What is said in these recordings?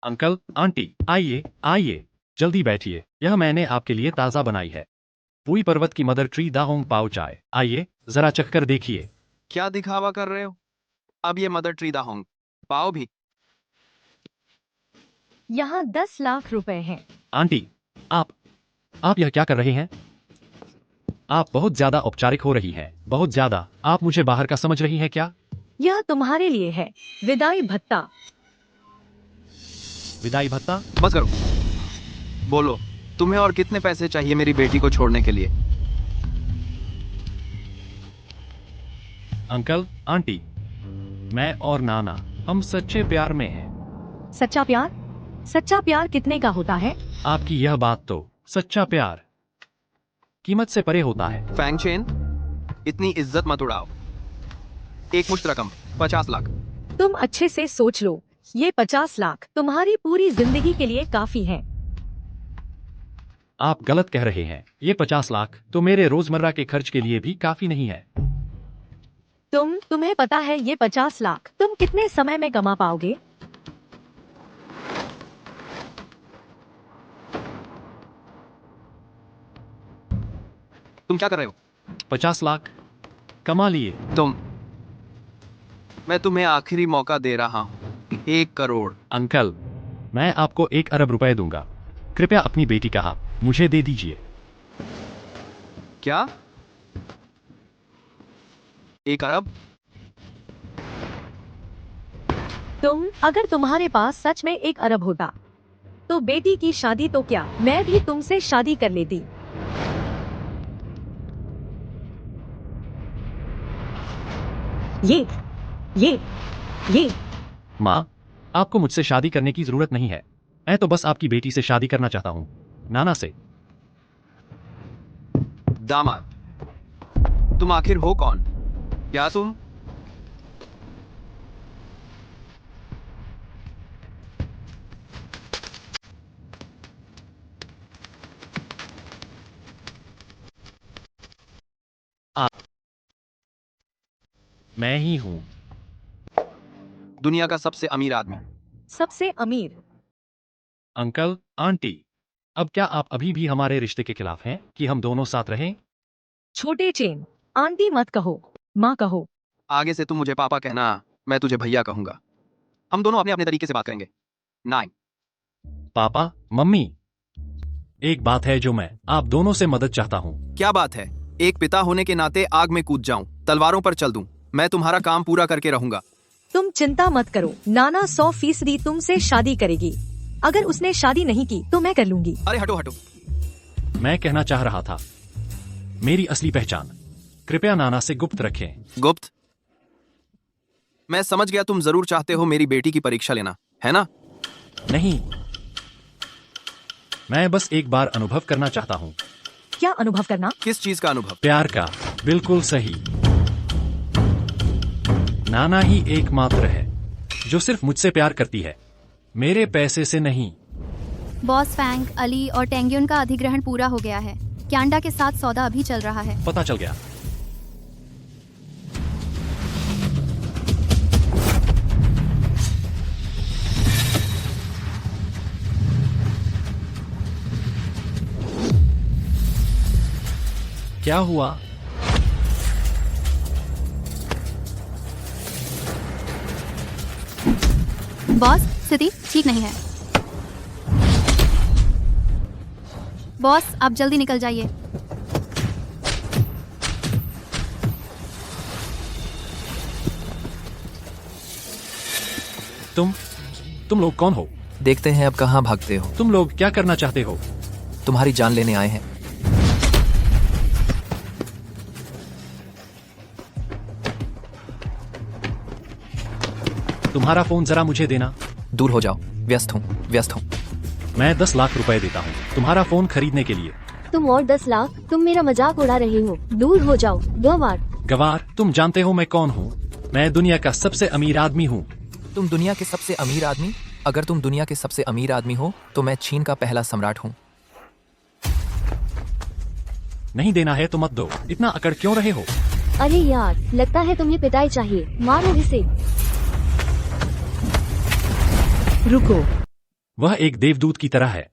Uncle aunty आइए आइए, जल्दी बैठिए। यह मैंने आपके लिए ताज़ा बनाई है। पूरी पर्वत की मदर ट्री दाहोंग पाओ चाय। आइए जरा चखकर देखिए। क्या दिखावा कर रहे हो? अब ये मदर ट्री दाहोंग पाओ भी? यहाँ 10 लाख रुपए हैं। आंटी, आप यह क्या कर रहे हैं? आप बहुत ज्यादा औपचारिक हो रही हैं, बहुत ज्यादा। आप मुझे बाहर का समझ रही हैं क्या? यह तुम्हारे लिए है, विदाई भत्ता। विदाई भत्ता? बस करो। बोलो, तुम्हें और कितने पैसे चाहिए मेरी बेटी को छोड़ने के लिए? अंकल आंटी, मैं और नाना हम सच्चे प्यार में हैं। सच्चा प्यार? सच्चा प्यार कितने का होता है? आपकी यह बात तो, सच्चा प्यार कीमत से परे होता है। फैंग चेन, इतनी इज्जत मत उड़ाओ। एक मुश्त रकम 50 लाख। तुम अच्छे से सोच लो, ये 50 लाख तुम्हारी पूरी जिंदगी के लिए काफी है। आप गलत कह रहे हैं। ये 50 लाख तो मेरे रोजमर्रा के खर्च के लिए भी काफी नहीं है। तुम्हें पता है ये 50 लाख तुम कितने समय में कमा पाओगे? तुम क्या कर रहे हो? 50 लाख कमा लिए। मैं तुम्हें आखिरी मौका दे रहा हूँ। 1 करोड़। अंकल, मैं आपको 1 अरब रुपए दूंगा। कृपया अपनी बेटी का हाथ मुझे दे दीजिए। क्या? 1 अरब? अगर तुम्हारे पास सच में 1 अरब होता तो बेटी की शादी तो क्या, मैं भी तुमसे शादी कर लेती। ये माँ, आपको मुझसे शादी करने की जरूरत नहीं है। मैं तो बस आपकी बेटी से शादी करना चाहता हूँ, नाना से। दामाद, तुम आखिर हो कौन? क्या तुम? मैं ही हूँ। दुनिया का सबसे अमीर आदमी। सबसे अमीर? अंकल आंटी, अब क्या आप अभी भी हमारे रिश्ते के खिलाफ हैं कि हम दोनों साथ रहें? छोटे चेन, आंटी मत कहो, माँ कहो। आगे से तुम मुझे पापा कहना, मैं तुझे भैया कहूंगा। हम दोनों अपने अपने तरीके से बात करेंगे। 9। पापा, मम्मी, एक बात है जो मैं आप दोनों से मदद चाहता हूँ। क्या बात है? एक पिता होने के नाते आग में कूद जाऊं, तलवारों पर चल दूं, मैं तुम्हारा काम पूरा करके रहूंगा। तुम चिंता मत करो, नाना 100% तुमसे शादी करेगी। अगर उसने शादी नहीं की तो मैं कर लूंगी। अरे हटो हटो। मैं कहना चाह रहा था, मेरी असली पहचान कृपया नाना से गुप्त रखें। गुप्त? मैं समझ गया, तुम जरूर चाहते हो मेरी बेटी की परीक्षा लेना, है ना? नहीं, मैं बस एक बार अनुभव करना चाहता हूँ। क्या अनुभव करना? किस चीज का अनुभव? प्यार का। बिल्कुल सही। नाना ही एकमात्र है जो सिर्फ मुझसे प्यार करती है, मेरे पैसे से नहीं। बॉस, फैंग, अली और टेंग्युन का अधिग्रहण पूरा हो गया है। क्यांडा के साथ सौदा अभी चल रहा है। पता चल गया। क्या हुआ? बॉस, स्थिति ठीक नहीं है। बॉस, आप जल्दी निकल जाइए। तुम लोग कौन हो? देखते हैं अब कहाँ भागते हो। तुम लोग क्या करना चाहते हो? तुम्हारी जान लेने आए हैं। तुम्हारा फोन जरा मुझे देना। दूर हो जाओ, व्यस्त हूँ। मैं 10 लाख रुपए देता हूँ तुम्हारा फोन खरीदने के लिए। तुम और 10 लाख? तुम मेरा मजाक उड़ा रहे हो। दूर हो जाओ, गवार। गवार? तुम जानते हो मैं कौन हूँ? मैं दुनिया का सबसे अमीर आदमी हूँ। तुम दुनिया के सबसे अमीर आदमी? अगर तुम दुनिया के सबसे अमीर आदमी हो तो मैं चीन का पहला सम्राट हूँ। नहीं देना है तो मत दो, इतना अकड़ क्यों रहे हो? अरे यार, लगता है तुम्हें पिटाई चाहिए। मारो इसे। रुको, वह एक देवदूत की तरह है,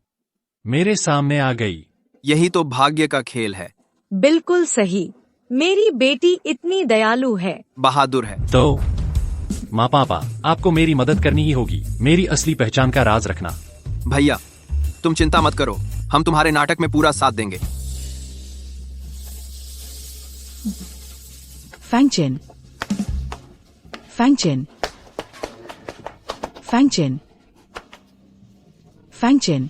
मेरे सामने आ गई। यही तो भाग्य का खेल है। बिल्कुल सही। मेरी बेटी इतनी दयालु है। बहादुर है। तो माँ पापा, आपको मेरी मदद करनी ही होगी। मेरी असली पहचान का राज रखना। भैया, तुम चिंता मत करो, हम तुम्हारे नाटक में पूरा साथ देंगे। फैंगचेन, फैंगचेन, फैंगचेन, फैंगचेन,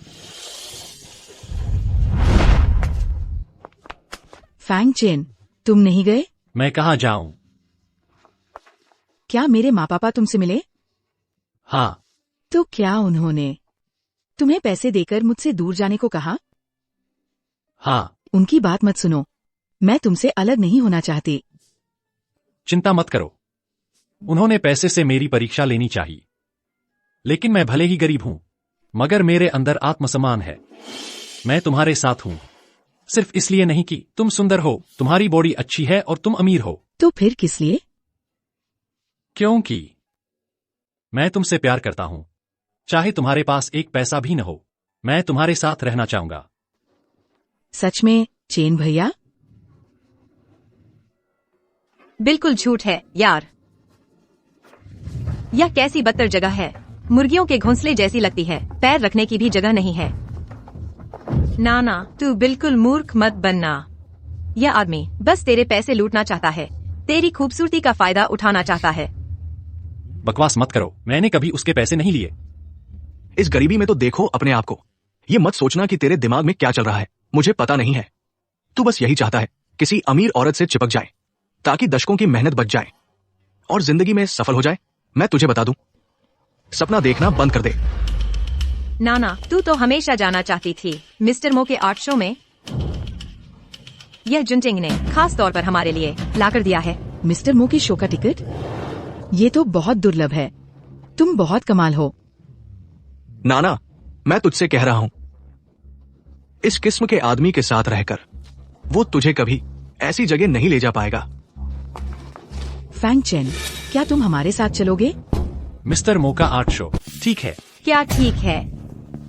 फैंगचेन, तुम नहीं गए? मैं कहाँ जाऊं? क्या मेरे माँ पापा तुमसे मिले? हाँ। तो क्या उन्होंने तुम्हें पैसे देकर मुझसे दूर जाने को कहा? हाँ। उनकी बात मत सुनो, मैं तुमसे अलग नहीं होना चाहती। चिंता मत करो, उन्होंने पैसे से मेरी परीक्षा लेनी चाहिए, लेकिन मैं भले ही गरीब हूं, मगर मेरे अंदर आत्मसम्मान है। मैं तुम्हारे साथ हूं, सिर्फ इसलिए नहीं कि तुम सुंदर हो, तुम्हारी बॉडी अच्छी है और तुम अमीर हो। तो फिर किस लिए? क्योंकि मैं तुमसे प्यार करता हूं, चाहे तुम्हारे पास एक पैसा भी न हो। मैं तुम्हारे साथ रहना चाहूंगा। सच में चेन भैया? बिल्कुल झूठ है यार। यह कैसी बदतर जगह है, मुर्गियों के घोंसले जैसी लगती है, पैर रखने की भी जगह नहीं है। नाना, तू बिल्कुल मूर्ख मत बनना। यह आदमी बस तेरे पैसे लूटना चाहता है, तेरी खूबसूरती का फायदा उठाना चाहता है। बकवास मत करो, मैंने कभी उसके पैसे नहीं लिए। इस गरीबी में तो देखो अपने आप को। ये मत सोचना कि तेरे दिमाग में क्या चल रहा है, मुझे पता नहीं है। तू बस यही चाहता है किसी अमीर औरत से चिपक जाए, ताकि दशकों की मेहनत बच जाए और जिंदगी में सफल हो जाए। मैं तुझे बता दूं, सपना देखना बंद कर दे। नाना, तू तो हमेशा जाना चाहती थी मिस्टर मो के आर्ट शो में। यह जुनटिंग ने खास तौर पर हमारे लिए लाकर दिया है। मिस्टर मो के शो का टिकट? ये तो बहुत दुर्लभ है। तुम बहुत कमाल हो। नाना, मैं तुझसे कह रहा हूं, इस किस्म के आदमी के साथ रहकर वो तुझे कभी ऐसी जगह नहीं ले जा पाएगा। फैंगचेन, क्या तुम हमारे साथ चलोगे? मिस्टर मो का आर्ट शो? ठीक है। क्या ठीक है?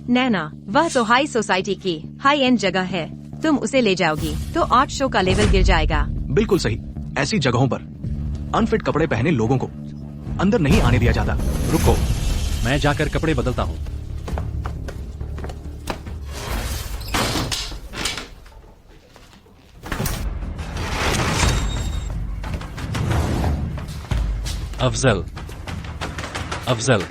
नैना, वह तो हाई सोसाइटी की हाई एंड जगह है। तुम उसे ले जाओगी तो आर्ट शो का लेवल गिर जाएगा। बिल्कुल सही। ऐसी जगहों पर अनफिट कपड़े पहने लोगों को अंदर नहीं आने दिया जाता। रुको, मैं जाकर कपड़े बदलता हूँ। अफजल, अफजल।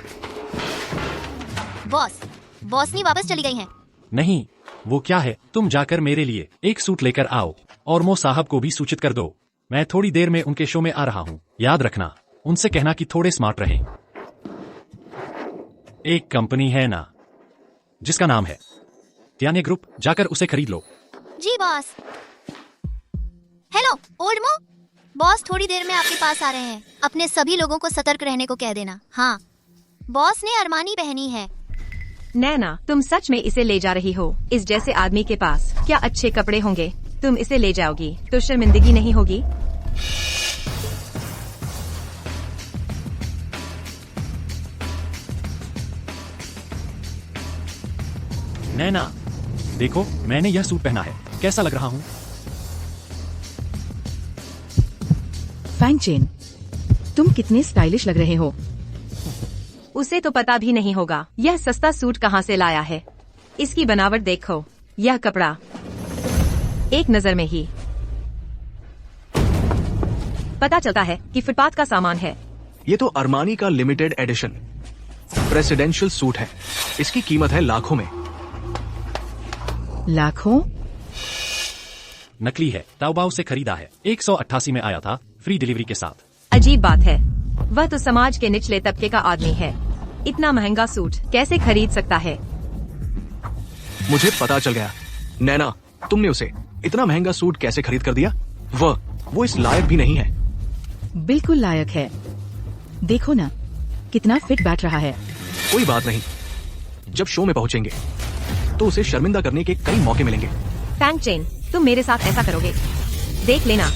बॉस नहीं वापस चली गई हैं। नहीं, वो क्या है, तुम जाकर मेरे लिए एक सूट लेकर आओ और मो साहब को भी सूचित कर दो। मैं थोड़ी देर में उनके शो में आ रहा हूँ। याद रखना, उनसे कहना कि थोड़े स्मार्ट रहें। एक कंपनी है ना जिसका नाम है त्याने ग्रुप, जाकर उसे खरीद लो। जी बॉस। हेलो ओल्ड मो, बॉस थोड़ी देर में आपके पास आ रहे हैं। अपने सभी लोगों को सतर्क रहने को कह देना। हाँ, बॉस ने अरमानी पहनी है। नैना, तुम सच में इसे ले जा रही हो? इस जैसे आदमी के पास क्या अच्छे कपड़े होंगे। तुम इसे ले जाओगी तो शर्मिंदगी नहीं होगी? नैना, देखो, मैंने यह सूट पहना है, कैसा लग रहा हूँ? फैंगचेन, तुम कितने स्टाइलिश लग रहे हो। उसे तो पता भी नहीं होगा यह सस्ता सूट कहाँ से लाया है। इसकी बनावट देखो, यह कपड़ा एक नजर में ही पता चलता है कि फुटपाथ का सामान है। ये तो अरमानी का लिमिटेड एडिशन प्रेसिडेंशियल सूट है। इसकी कीमत है लाखों में। लाखों? नकली है, ताओबाओ से खरीदा है। 188 में आया था, फ्री डिलीवरी के साथ। अजीब बात है, वह तो समाज के निचले तबके का आदमी है। इतना महंगा सूट कैसे खरीद सकता है? मुझे पता चल गया। नैना, तुमने उसे इतना महंगा सूट कैसे खरीद कर दिया? वो इस लायक भी नहीं है। बिल्कुल लायक है। देखो ना, कितना फिट बैठ रहा है। कोई बात नहीं, जब शो में पहुंचेंगे तो उसे शर्मिंदा करने के कई मौके मिलेंगे। फैंगचेन, तुम मेरे साथ ऐसा करोगे? देख लेना।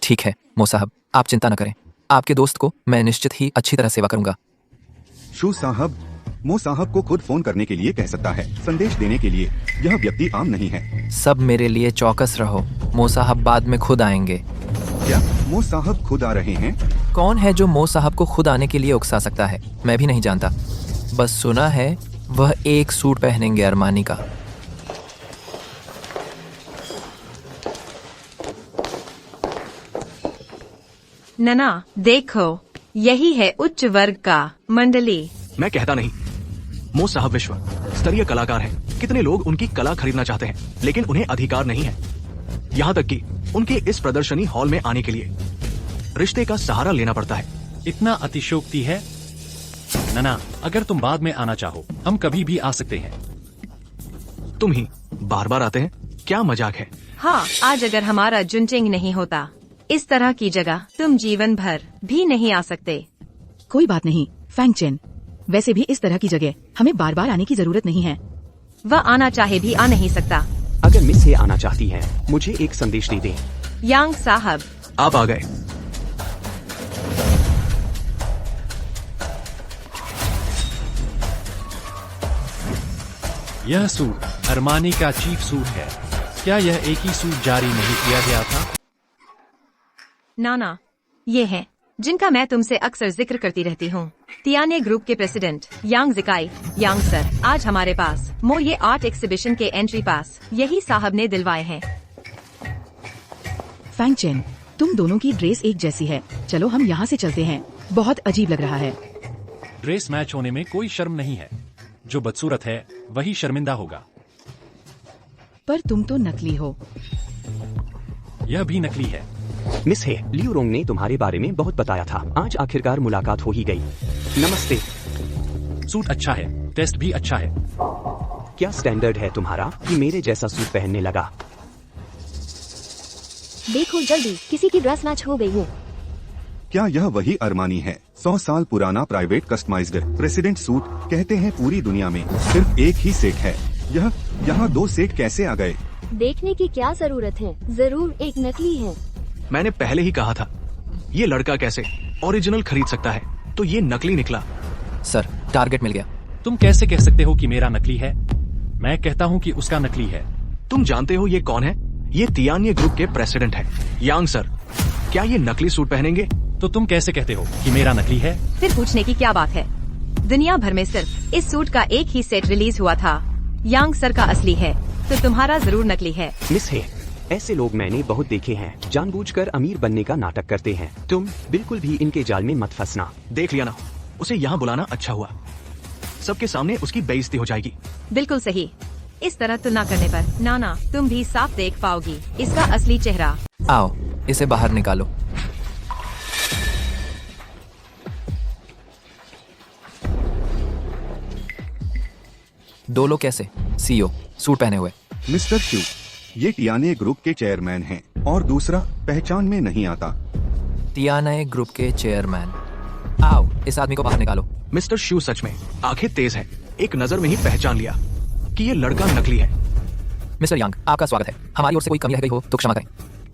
ठीक है मो साहब, आप चिंता न करें। आपके दोस्त को मैं निश्चित ही अच्छी तरह सेवा करूंगा। शू साहब, मो साहब को खुद फोन करने के लिए कह सकता है, संदेश देने के लिए। यह व्यक्ति आम नहीं है। सब मेरे लिए चौकस रहो, मो साहब बाद में खुद आएंगे। क्या मो साहब खुद आ रहे हैं? कौन है जो मो साहब को खुद आने के लिए उकसा सकता है? मैं भी नहीं जानता, बस सुना है वह एक सूट पहनेंगे अरमानी का। नना देखो, यही है उच्च वर्ग का मंडली। मैं कहता नहीं, मो साहब विश्व स्तरीय कलाकार हैं। कितने लोग उनकी कला खरीदना चाहते हैं, लेकिन उन्हें अधिकार नहीं है। यहाँ तक कि उनके इस प्रदर्शनी हॉल में आने के लिए रिश्ते का सहारा लेना पड़ता है। इतना अतिशयोक्ति है? नना, अगर तुम बाद में आना चाहो, हम कभी भी आ सकते हैं। तुम ही बार बार आते हैं, क्या मजाक है? हाँ, आज अगर हमारा जुनचिंग नहीं होता, इस तरह की जगह तुम जीवन भर भी नहीं आ सकते। कोई बात नहीं फैंग चेन, वैसे भी इस तरह की जगह हमें बार बार आने की जरूरत नहीं है। वह आना चाहे भी आ नहीं सकता। अगर मिस हे आना चाहती हैं, मुझे एक संदेश दे दें। यांग साहब, आप आ गए। यह सूट अरमानी का चीफ सूट है। क्या यह एक ही सूट जारी नहीं किया गया था? नाना, ये हैं जिनका मैं तुमसे अक्सर जिक्र करती रहती हूँ। तियाने ग्रुप के प्रेसिडेंट यांग जिकाई। यांग सर, आज हमारे पास मो ये आर्ट एग्जीबिशन के एंट्री पास यही साहब ने दिलवाए हैं। फैंग चेन, तुम दोनों की ड्रेस एक जैसी है। चलो हम यहाँ से चलते हैं, बहुत अजीब लग रहा है। ड्रेस मैच होने में कोई शर्म नहीं है। जो बदसूरत है वही शर्मिंदा होगा। पर तुम तो नकली हो। यह भी नकली है। मिस हे, लियू रोंग ने तुम्हारे बारे में बहुत बताया था। आज आखिरकार मुलाकात हो ही गई। नमस्ते। सूट अच्छा है, टेस्ट भी अच्छा है। क्या स्टैंडर्ड है तुम्हारा कि मेरे जैसा सूट पहनने लगा? देखो जल्दी, किसी की ड्रेस मैच हो गई है। क्या यह वही अरमानी है? 100 साल पुराना प्राइवेट कस्टमाइज्ड प्रेसिडेंट सूट। कहते हैं पूरी दुनिया में सिर्फ एक ही सेट है। यह यहाँ 2 सेट कैसे आ गए? देखने की क्या जरूरत है, जरूर एक नकली है। मैंने पहले ही कहा था, ये लड़का कैसे ओरिजिनल खरीद सकता है, तो ये नकली निकला। सर, टारगेट मिल गया। तुम कैसे कह सकते हो कि मेरा नकली है? मैं कहता हूँ कि उसका नकली है। तुम जानते हो ये कौन है? ये तियान्य ग्रुप के प्रेसिडेंट है। यांग सर, क्या ये नकली सूट पहनेंगे? तो तुम कैसे कहते हो कि मेरा नकली है? फिर पूछने की क्या बात है? दुनिया भर में सिर्फ इस सूट का एक ही सेट रिलीज हुआ था। यांग सर का असली है, तो तुम्हारा जरूर नकली है। मिस हे, ऐसे लोग मैंने बहुत देखे हैं, जानबूझकर अमीर बनने का नाटक करते हैं। तुम बिल्कुल भी इनके जाल में मत फंसना। देख लिया ना, उसे यहाँ बुलाना अच्छा हुआ। सबके सामने उसकी बेइज्जती हो जाएगी। बिल्कुल सही। इस तरह तुलना करने पर नाना तुम भी साफ देख पाओगी इसका असली चेहरा। आओ, इसे बाहर निकालो। दो लोग कैसे? सीईओ सूट पहने हुए। मिस्टर शू, ये टियाने ग्रुप के चेयरमैन हैं, और दूसरा पहचान में नहीं आता। तियाने ग्रुप के चेयरमैन। आओ, इस आदमी को बाहर निकालो। मिस्टर शू सच में आंखें तेज है। एक नजर में ही पहचान लिया कि ये लड़का नकली है। मिस्टर यांग, आपका स्वागत है। हमारी ओर से कोई कमी रह गई हो तो क्षमा करें।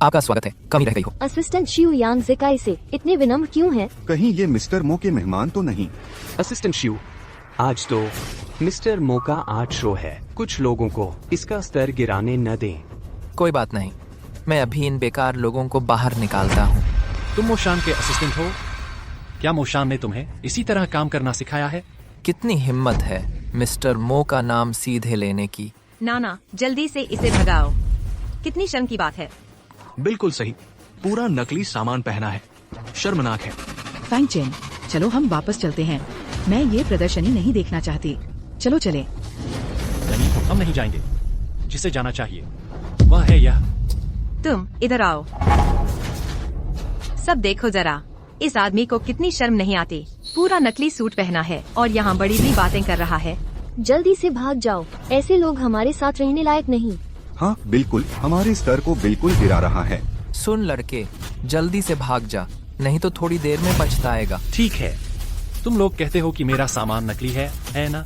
आपका स्वागत है, कमी रह गई हो। असिस्टेंट शिव यांग जिकाई से इतने विनम्र क्यों हैं? कहीं ये मिस्टर मो के मेहमान तो नहीं? असिस्टेंट शिव, आज तो मिस्टर मो का आर्ट शो है। कुछ लोगों को इसका स्तर गिराने न दें। कोई बात नहीं, मैं अभी इन बेकार लोगों को बाहर निकालता हूँ। तुम मोशान के असिस्टेंट हो? क्या मोशान ने तुम्हें इसी तरह काम करना सिखाया है? कितनी हिम्मत है मिस्टर मो का नाम सीधे लेने की। नाना, जल्दी से इसे भगाओ। कितनी शर्म की बात है। बिल्कुल सही, पूरा नकली सामान पहना है। शर्मनाक है। फैंग चेन, चलो हम वापस चलते हैं। मैं ये प्रदर्शनी नहीं देखना चाहती। चलो चले। नहीं, हम नहीं जाएंगे। जिसे जाना चाहिए वह है यह। तुम इधर आओ। सब देखो जरा, इस आदमी को कितनी शर्म नहीं आती। पूरा नकली सूट पहना है और यहाँ बड़ी बड़ी बातें कर रहा है। जल्दी से भाग जाओ, ऐसे लोग हमारे साथ रहने लायक नहीं। हाँ बिल्कुल, हमारे स्तर को बिल्कुल गिरा रहा है। सुन लड़के, जल्दी से भाग जा, नहीं तो थोड़ी देर में पछताएगा। ठीक है, तुम लोग कहते हो कि मेरा सामान नकली है ना?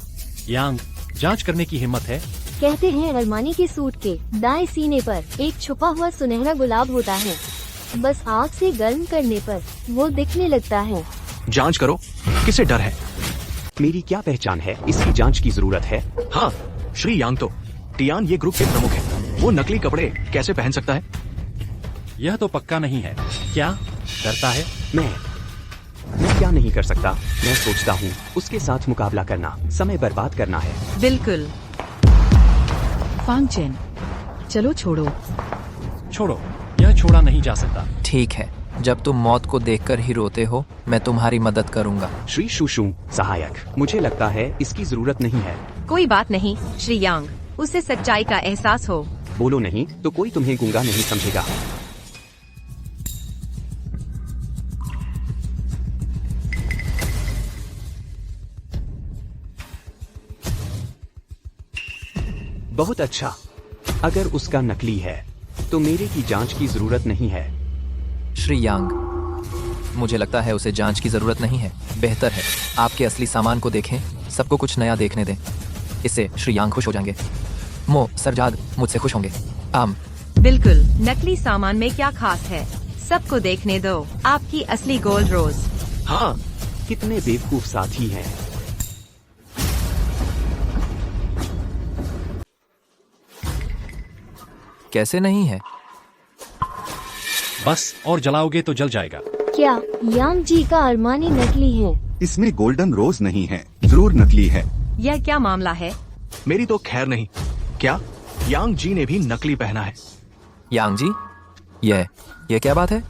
यांग, जांच करने की हिम्मत है? कहते हैं अरमानी के सूट के दाएं सीने पर एक छुपा हुआ सुनहरा गुलाब होता है। बस आग से गर्म करने पर वो दिखने लगता है। जांच करो, किसे डर है? मेरी क्या पहचान है? इसकी जांच की जरूरत है। हाँ, श्री यांग तो टियान ये ग्रुप के प्रमुख है। वो नकली कपड़े कैसे पहन सकता है? यह तो पक्का नहीं है। क्या डरता है? मैं क्या नहीं कर सकता? मैं सोचता हूँ उसके साथ मुकाबला करना समय बर्बाद करना है। बिल्कुल। फांग चेन, चलो छोड़ो। छोड़ो, यह छोड़ा नहीं जा सकता। ठीक है, जब तुम मौत को देखकर ही रोते हो, मैं तुम्हारी मदद करूंगा। श्री शुशु सहायक, मुझे लगता है इसकी जरूरत नहीं है। कोई बात नहीं श्री यांग, उसे सच्चाई का एहसास हो। बोलो नहीं तो कोई तुम्हें गूंगा नहीं समझेगा। बहुत अच्छा, अगर उसका नकली है तो मेरे की जांच की जरूरत नहीं है। श्री यांग, मुझे लगता है उसे जांच की जरूरत नहीं है। बेहतर है आपके असली सामान को देखें, सबको कुछ नया देखने दें। इससे श्री यांग खुश हो जाएंगे। मो सरजाद मुझसे खुश होंगे। बिल्कुल, नकली सामान में क्या खास है? सबको देखने दो आपकी असली गोल्ड रोज। हाँ, कितने बेवकूफ साथी हैं। कैसे नहीं है? बस और जलाओगे तो जल जाएगा। क्या यांग जी का अरमानी नकली है? इसमें गोल्डन रोज नहीं है, जरूर नकली है। यह क्या मामला है? मेरी तो खैर नहीं। क्या यांग जी ने भी नकली पहना है? यांग जी, ये क्या बात है?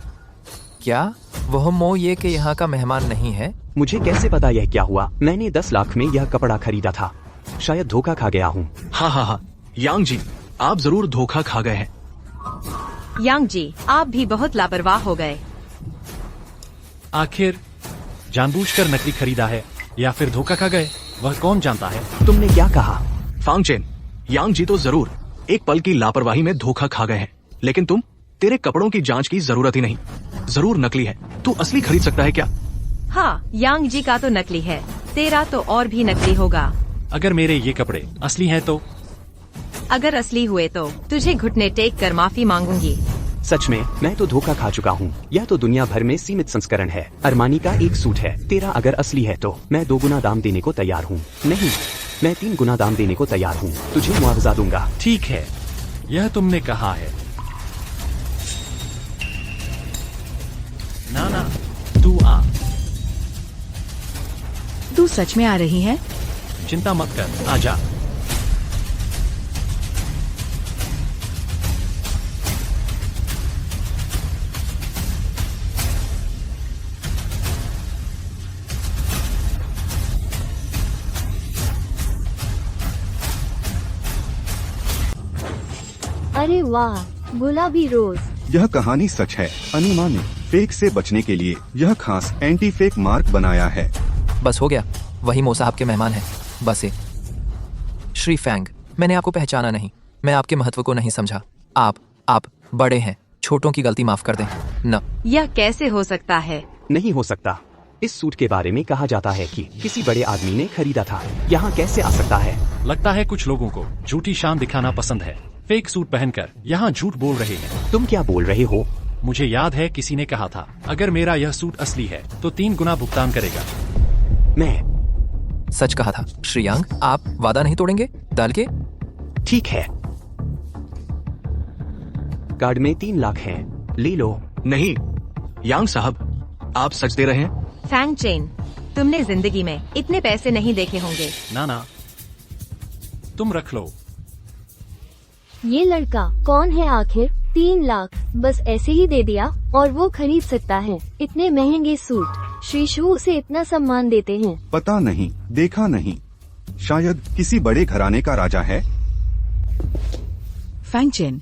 क्या वह मो ये के यहाँ का मेहमान नहीं है? मुझे कैसे पता यह क्या हुआ? मैंने 10 लाख में यह कपड़ा खरीदा था। शायद धोखा खा गया हूँ। हाँ, यांग जी, आप जरूर धोखा खा गए हैं। यांग जी, आप भी बहुत लापरवाह हो गए। आखिर जानबूझकर नकली खरीदा है या फिर धोखा खा गए, वह कौन जानता है। तुमने क्या कहा? फांग चेन, यांग जी तो जरूर एक पल की लापरवाही में धोखा खा गए हैं, लेकिन तेरे कपड़ों की जांच की जरूरत ही नहीं। जरूर नकली है। तू असली खरीद सकता है क्या? हाँ, यांग जी का तो नकली है, तेरा तो और भी नकली होगा। अगर मेरे ये कपड़े असली हैं तो? अगर असली हुए तो तुझे घुटने टेक कर माफी मांगूंगी। सच में मैं तो धोखा खा चुका हूँ। यह तो दुनिया भर में सीमित संस्करण है। अरमानी का एक सूट है। तेरा अगर असली है तो मैं 2 गुना दाम देने को तैयार हूँ। नहीं, मैं 3 गुना दाम देने को तैयार हूँ। तुझे मुआवजा दूंगा। ठीक है, यह तुमने कहा है। ना, तू आ। तू सच में आ रही है? चिंता मत कर, आजा। अरे वाह, गुलाबी रोज। यह कहानी सच है। अनिमा ने फेक से बचने के लिए यह खास एंटी फेक मार्क बनाया है। बस हो गया, वही मो साहब के मेहमान हैं। बस ये। श्री फैंग, मैंने आपको पहचाना नहीं। मैं आपके महत्व को नहीं समझा। आप बड़े हैं, छोटों की गलती माफ कर दें। न, यह कैसे हो सकता है? नहीं हो सकता। इस सूट के बारे में कहा जाता है कि किसी बड़े आदमी ने खरीदा था। यहाँ कैसे आ सकता है? लगता है कुछ लोगों को झूठी शान दिखाना पसंद है। फेक सूट पहनकर यहाँ झूठ बोल रहे हैं। तुम क्या बोल रहे हो? मुझे याद है किसी ने कहा था, अगर मेरा यह सूट असली है तो 3 गुना भुगतान करेगा। मैं सच कहा था। श्री यांग, आप वादा नहीं तोड़ेंगे? डाल के? ठीक है, कार्ड में 3 लाख हैं, ले लो। नहीं यांग साहब, आप सच दे रहे हैं? फैंग चेन, तुमने जिंदगी में इतने पैसे नहीं देखे होंगे। ना, तुम रख लो। ये लड़का कौन है आखिर? 3 लाख बस ऐसे ही दे दिया और वो खरीद सकता है इतने महंगे सूट। श्री शू उसे इतना सम्मान देते हैं। पता नहीं, देखा नहीं। शायद किसी बड़े घराने का राजा है। फैंग चेन,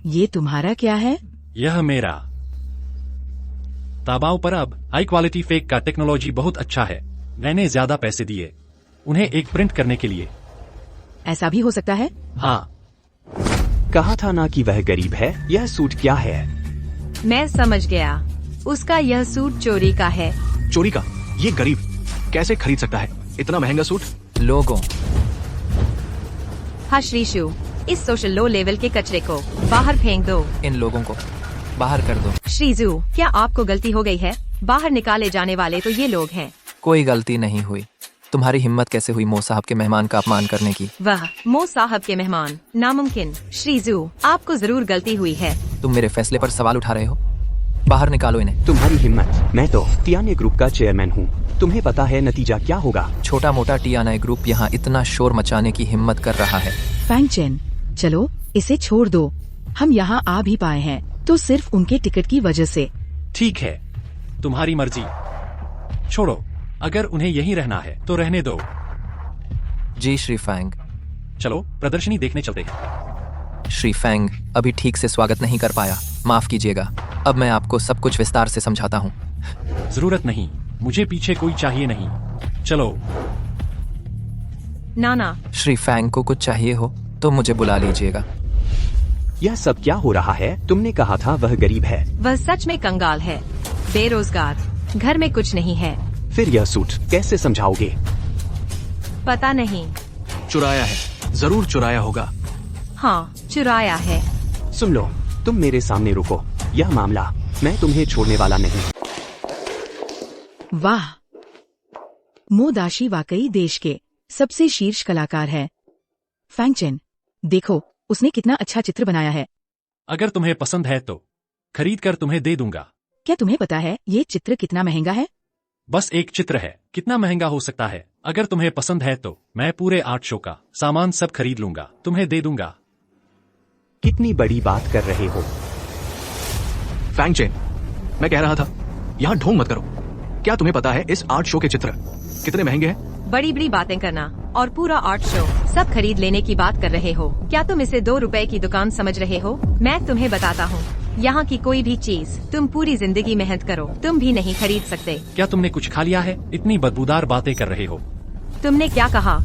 ये तुम्हारा क्या है? यह मेरा। ताबाओ पर अब हाई क्वालिटी फेक का टेक्नोलॉजी बहुत अच्छा है। मैंने ज्यादा पैसे दिए उन्हें एक प्रिंट करने के लिए। ऐसा भी हो सकता है? हाँ, कहा था ना कि वह गरीब है। यह सूट क्या है? मैं समझ गया, उसका यह सूट चोरी का है। चोरी का? ये गरीब कैसे खरीद सकता है इतना महंगा सूट? लोगों, हाँ श्रीशु, इस सोशल लो लेवल के कचरे को बाहर फेंक दो। इन लोगों को बाहर कर दो। श्रीजू, क्या आपको गलती हो गई है? बाहर निकाले जाने वाले तो ये लोग हैं। कोई गलती नहीं हुई। तुम्हारी हिम्मत कैसे हुई मो साहब के मेहमान का अपमान करने की? वाह, मो साहब के मेहमान, नामुमकिन। श्री जू, आपको जरूर गलती हुई है। तुम मेरे फैसले पर सवाल उठा रहे हो? बाहर निकालो इन्हें। तुम्हारी हिम्मत। मैं तो टियाने ग्रुप का चेयरमैन हूँ। तुम्हें पता है नतीजा क्या होगा? छोटा मोटा टियाना ग्रुप यहाँ इतना शोर मचाने की हिम्मत कर रहा है। फैंग चेन, चलो इसे छोड़ दो। हम यहाँ आ भी पाए हैं तो सिर्फ उनके टिकट की वजह से। ठीक है, तुम्हारी मर्जी। छोड़ो, अगर उन्हें यहीं रहना है तो रहने दो। जी श्री फैंग। चलो प्रदर्शनी देखने चलते हैं। श्री फैंग, अभी ठीक से स्वागत नहीं कर पाया, माफ कीजिएगा। अब मैं आपको सब कुछ विस्तार से समझाता हूँ। जरूरत नहीं, मुझे पीछे कोई चाहिए नहीं। चलो। नाना, श्री फैंग को कुछ चाहिए हो तो मुझे बुला लीजिएगा। यह सब क्या हो रहा है? तुमने कहा था वह गरीब है। वह सच में कंगाल है, बेरोजगार, घर में कुछ नहीं है। फिर यह सूट कैसे समझाओगे? पता नहीं। चुराया है, जरूर चुराया होगा। हाँ, चुराया है। सुन लो, तुम मेरे सामने रुको। यह मामला मैं तुम्हें छोड़ने वाला नहीं। वाह, मोदाशी वाकई देश के सबसे शीर्ष कलाकार है। फैंग चेन, देखो उसने कितना अच्छा चित्र बनाया है। अगर तुम्हें पसंद है तो खरीद कर तुम्हें दे दूंगा। क्या तुम्हें पता है ये चित्र कितना महंगा है? बस एक चित्र है, कितना महंगा हो सकता है? अगर तुम्हें पसंद है तो मैं पूरे आर्ट शो का सामान सब खरीद लूंगा, तुम्हें दे दूंगा। कितनी बड़ी बात कर रहे हो? फैंग चेन, मैं कह रहा था यहाँ ढोंग मत करो। क्या तुम्हें पता है इस आर्ट शो के चित्र कितने महंगे हैं? बड़ी बड़ी बातें करना और पूरा आर्ट शो सब खरीद लेने की बात कर रहे हो। क्या तुम इसे 2 रुपए की दुकान समझ रहे हो? मैं तुम्हें बताता हूँ, यहाँ की कोई भी चीज तुम पूरी जिंदगी मेहनत करो तुम भी नहीं खरीद सकते। क्या तुमने कुछ खा लिया है? इतनी बदबूदार बातें कर रहे हो। तुमने क्या कहा?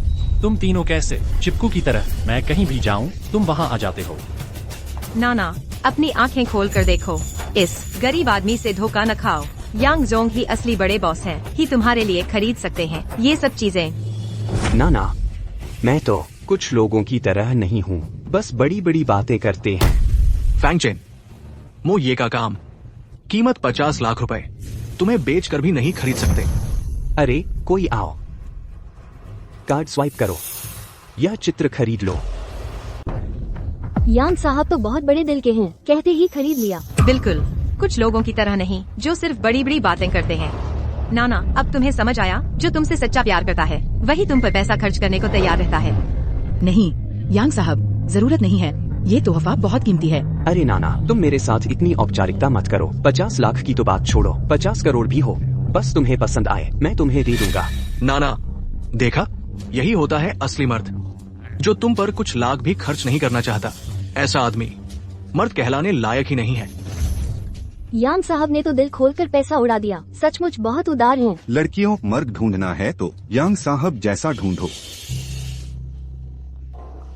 तुम तीनों कैसे चिपकू की तरह, मैं कहीं भी जाऊँ तुम वहाँ आ जाते हो। नाना, अपनी आंखें खोल कर देखो, इस गरीब आदमी से धोखा न खाओ। यांग जोंग ही असली बड़े बॉस हैं, ही तुम्हारे लिए खरीद सकते हैं ये सब चीजें। ना, मैं तो कुछ लोगों की तरह नहीं हूँ, बस बड़ी बड़ी बातें करते हैं। फैंग चेन, मो ये का काम, कीमत 50 लाख रुपए, तुम्हें बेच कर भी नहीं खरीद सकते। अरे कोई आओ, कार्ड स्वाइप करो, यह चित्र खरीद लो। यान साहब तो बहुत बड़े दिल के हैं, कहते ही खरीद लिया। बिल्कुल, कुछ लोगों की तरह नहीं जो सिर्फ बड़ी बड़ी बातें करते हैं। नाना, अब तुम्हें समझ आया, जो तुमसे सच्चा प्यार करता है वही तुम पर पैसा खर्च करने को तैयार रहता है। नहीं यांग साहब, जरूरत नहीं है, ये तोहफा बहुत कीमती है। अरे नाना, तुम मेरे साथ इतनी औपचारिकता मत करो। 50 लाख की तो बात छोड़ो, 50 करोड़ भी हो, बस तुम्हें पसंद आए मैं तुम्हें दे दूंगा। नाना, देखा, यही होता है असली मर्द, जो तुम पर कुछ लाख भी खर्च नहीं करना चाहता। ऐसा आदमी मर्द कहलाने लायक ही नहीं है। यान साहब ने तो दिल खोलकर पैसा उड़ा दिया, सचमुच बहुत उदार हैं। लड़कियों, मर्द ढूंढना है तो यांग साहब जैसा ढूंढो।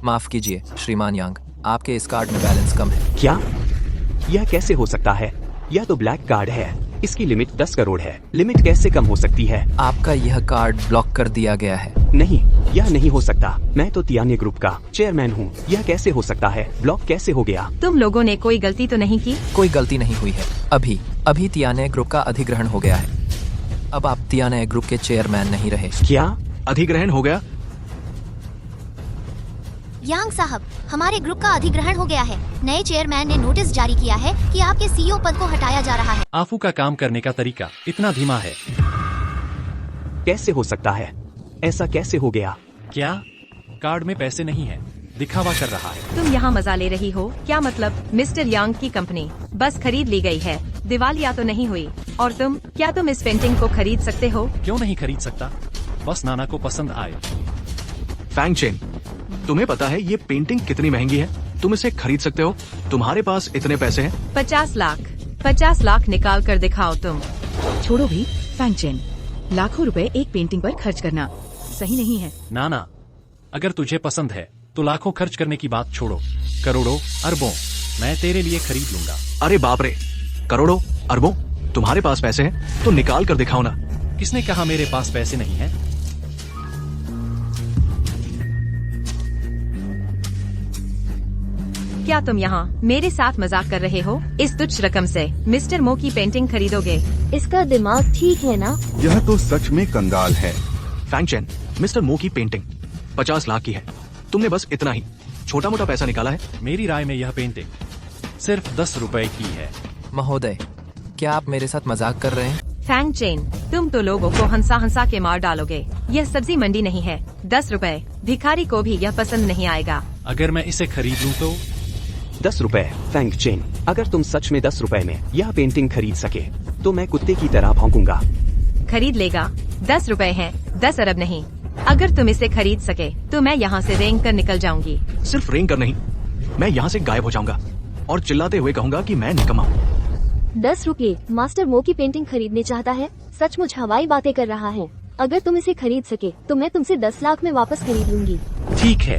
माफ कीजिए श्रीमान यांग, आपके इस कार्ड में बैलेंस कम है। क्या? यह कैसे हो सकता है? यह तो ब्लैक कार्ड है, इसकी लिमिट 10 करोड़ है। लिमिट कैसे कम हो सकती है? आपका यह कार्ड ब्लॉक कर दिया गया है। नहीं, यह नहीं हो सकता। मैं तो तियाने ग्रुप का चेयरमैन हूँ, यह कैसे हो सकता है? ब्लॉक कैसे हो गया? तुम लोगों ने कोई गलती तो नहीं की? कोई गलती नहीं हुई है। अभी तियाने ग्रुप का अधिग्रहण हो गया है। अब आप तियाने ग्रुप के चेयरमैन नहीं रहे। क्या? अधिग्रहण हो गया? यांग साहब, हमारे ग्रुप का अधिग्रहण हो गया है। नए चेयरमैन ने नोटिस जारी किया है कि आपके सीईओ पद को हटाया जा रहा है। आफू का काम करने का तरीका इतना धीमा है। कैसे हो सकता है? ऐसा कैसे हो गया? क्या कार्ड में पैसे नहीं है? दिखावा कर रहा है। तुम यहाँ मजा ले रही हो क्या? मतलब मिस्टर यांग की कंपनी बस खरीद ली गई है, दिवालिया तो नहीं हुई। और क्या तुम इस पेंटिंग को खरीद सकते हो? क्यों नहीं खरीद सकता, बस नाना को पसंद आए। फैंग चेन, तुम्हें पता है ये पेंटिंग कितनी महंगी है? तुम इसे खरीद सकते हो? तुम्हारे पास इतने पैसे हैं? 50 लाख। 50 लाख निकाल कर दिखाओ तुम। छोड़ो भी फैंग चेन, लाखों रुपए एक पेंटिंग पर खर्च करना सही नहीं है। नाना, अगर तुझे पसंद है तो लाखों खर्च करने की बात छोड़ो, करोड़ों अरबों मैं तेरे लिए खरीद लूंगा। अरे बाप रे, करोड़ों अरबों? तुम्हारे पास पैसे हैं तो निकाल कर दिखाओ ना। किसने कहा मेरे पास पैसे नहीं हैं? क्या तुम यहाँ मेरे साथ मजाक कर रहे हो? इस तुच्छ रकम से मिस्टर मो की पेंटिंग खरीदोगे? इसका दिमाग ठीक है ना? यह तो सच में कंगाल है। फैंगचेन, मिस्टर मो की पेंटिंग 50 लाख की है। तुमने बस इतना ही छोटा मोटा पैसा निकाला है। मेरी राय में यह पेंटिंग सिर्फ 10 रुपए की है। महोदय, क्या आप मेरे साथ मजाक कर रहे हैं? फैंग चेन, तुम तो लोगों को हंसा हंसा के मार डालोगे। यह सब्जी मंडी नहीं है। 10 रुपए, भिखारी को भी यह पसंद नहीं आएगा। अगर मैं इसे खरीद लूं तो 10 रुपए। फैंगचेन, अगर तुम सच में 10 रुपए में यह पेंटिंग खरीद सके तो मैं कुत्ते की तरह भौंकूंगा। खरीद लेगा। 10 रुपए हैं, 10 अरब नहीं। अगर तुम इसे खरीद सके तो मैं यहाँ से रेंग कर निकल जाऊंगी। सिर्फ रेंग कर नहीं, मैं यहाँ से गायब हो जाऊंगा और चिल्लाते हुए कहूंगा कि मैं निकम्मा हूँ। 10 रुपये। मास्टर मो की पेंटिंग खरीदने चाहता है। सचमुच हवाई बातें कर रहा है। अगर तुम इसे खरीद सके तो मैं तुमसे 10 लाख में वापस खरीद लूंगी। ठीक है,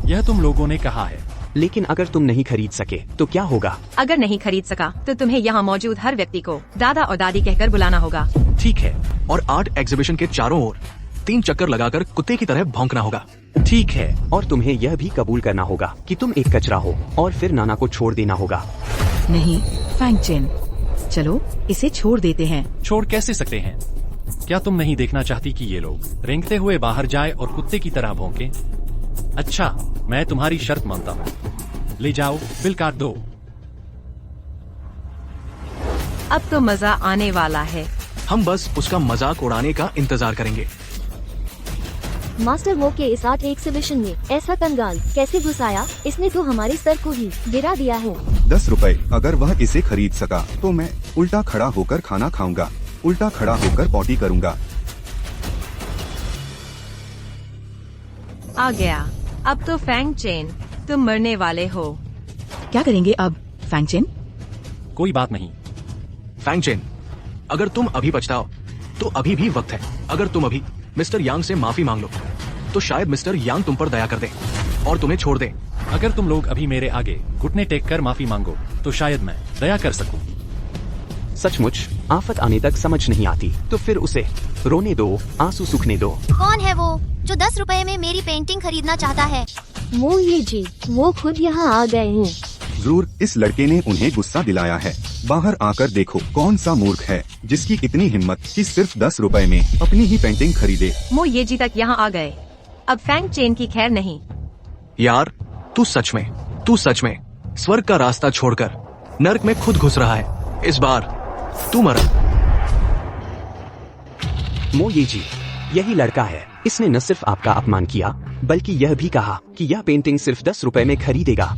यह तुम लोगों ने कहा है। लेकिन अगर तुम नहीं खरीद सके तो क्या होगा? अगर नहीं खरीद सका तो तुम्हें यहाँ मौजूद हर व्यक्ति को दादा और दादी कहकर बुलाना होगा। ठीक है, और आर्ट एग्जीबिशन के चारों ओर 3 चक्कर लगाकर कुत्ते की तरह भौंकना होगा। ठीक है। और तुम्हें यह भी कबूल करना होगा कि तुम एक कचरा हो और फिर नाना को छोड़ देना होगा। नहीं फैंगचेन, चलो इसे छोड़ देते हैं। छोड़ कैसे सकते हैं? क्या तुम नहीं देखना चाहती कि ये लोग रेंगते हुए बाहर जाए और कुत्ते की तरह भौंके? अच्छा, मैं तुम्हारी शर्त मानता हूँ। ले जाओ, बिल काट दो। अब तो मजा आने वाला है। हम बस उसका मजाक उड़ाने का इंतजार करेंगे। मास्टर मो के इस आर्ट एग्जीबिशन में ऐसा कंगाल कैसे घुस आया? इसने तो हमारे सर को ही गिरा दिया है। 10 रुपए। अगर वह इसे खरीद सका तो मैं उल्टा खड़ा होकर खाना खाऊंगा, उल्टा खड़ा होकर पॉटी करूंगा। आ गया। अब तो फैंग चेन, तुम मरने वाले हो। क्या करेंगे अब फैंगचेन? कोई बात नहीं। फैंगचेन, अगर तुम अभी पछताओ तो अभी भी वक्त है। अगर तुम अभी मिस्टर यांग से माफी मांग लो तो शायद मिस्टर यांग तुम पर दया कर दे और तुम्हें छोड़ दे। अगर तुम लोग अभी मेरे आगे घुटने टेक कर माफी मांगो तो शायद मैं दया कर सकूं। सचमुच आफत आने तक समझ नहीं आती तो फिर उसे रोने दो, आंसू सूखने दो। कौन है वो जो 10 रुपए में मेरी पेंटिंग खरीदना चाहता है? मो ये जी, वो खुद यहाँ आ गए हैं। जरूर इस लड़के ने उन्हें गुस्सा दिलाया है। बाहर आकर देखो कौन सा मूर्ख है जिसकी इतनी हिम्मत कि सिर्फ 10 रुपए में अपनी ही पेंटिंग खरीदे। मो ये जी तक यहाँ आ गए। अब फैंग चेन की खैर नहीं। यार, तू सच में स्वर्ग का रास्ता छोड़कर नर्क में खुद घुस रहा है। इस बार तू मरा। मो ये जी, यही लड़का है। इसने न सिर्फ आपका अपमान किया बल्कि यह भी कहा कि यह पेंटिंग सिर्फ 10 रुपए में खरीदेगा।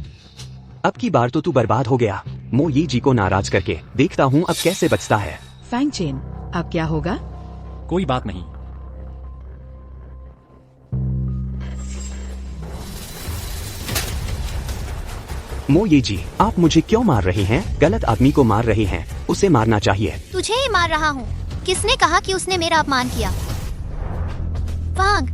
अब की बार तो तू बर्बाद हो गया। मो ये जी को नाराज करके देखता हूँ अब कैसे बचता है। फैंगचेन, अब क्या होगा? कोई बात नहीं। मो ये जी, आप मुझे क्यों मार रहे हैं? गलत आदमी को मार रहे हैं, उसे मारना चाहिए। तुझे ही मार रहा हूँ। किसने कहा कि उसने मेरा अपमान किया? वांग,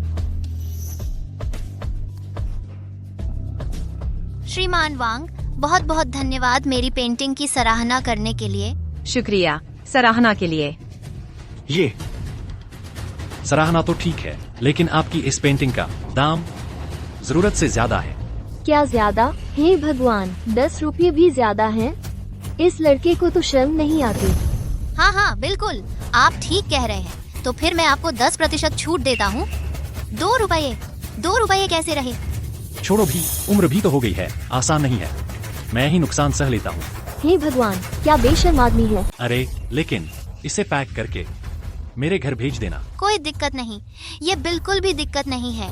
श्रीमान वांग, बहुत बहुत धन्यवाद मेरी पेंटिंग की सराहना करने के लिए। शुक्रिया सराहना के लिए। ये सराहना तो ठीक है, लेकिन आपकी इस पेंटिंग का दाम जरूरत से ज्यादा है। क्या ज्यादा? हे भगवान, 10 रुपये भी ज्यादा हैं। इस लड़के को तो शर्म नहीं आती। हाँ हाँ बिल्कुल, आप ठीक कह रहे हैं। तो फिर मैं आपको 10% छूट देता हूँ। 2 रुपये। 2 रुपये कैसे रहे? छोड़ो भी, उम्र भी तो हो गई है, आसान नहीं है। मैं ही नुकसान सह लेता हूँ। हे भगवान, क्या बेशर्म आदमी है। अरे लेकिन इसे पैक करके मेरे घर भेज देना। कोई दिक्कत नहीं, ये बिल्कुल भी दिक्कत नहीं है।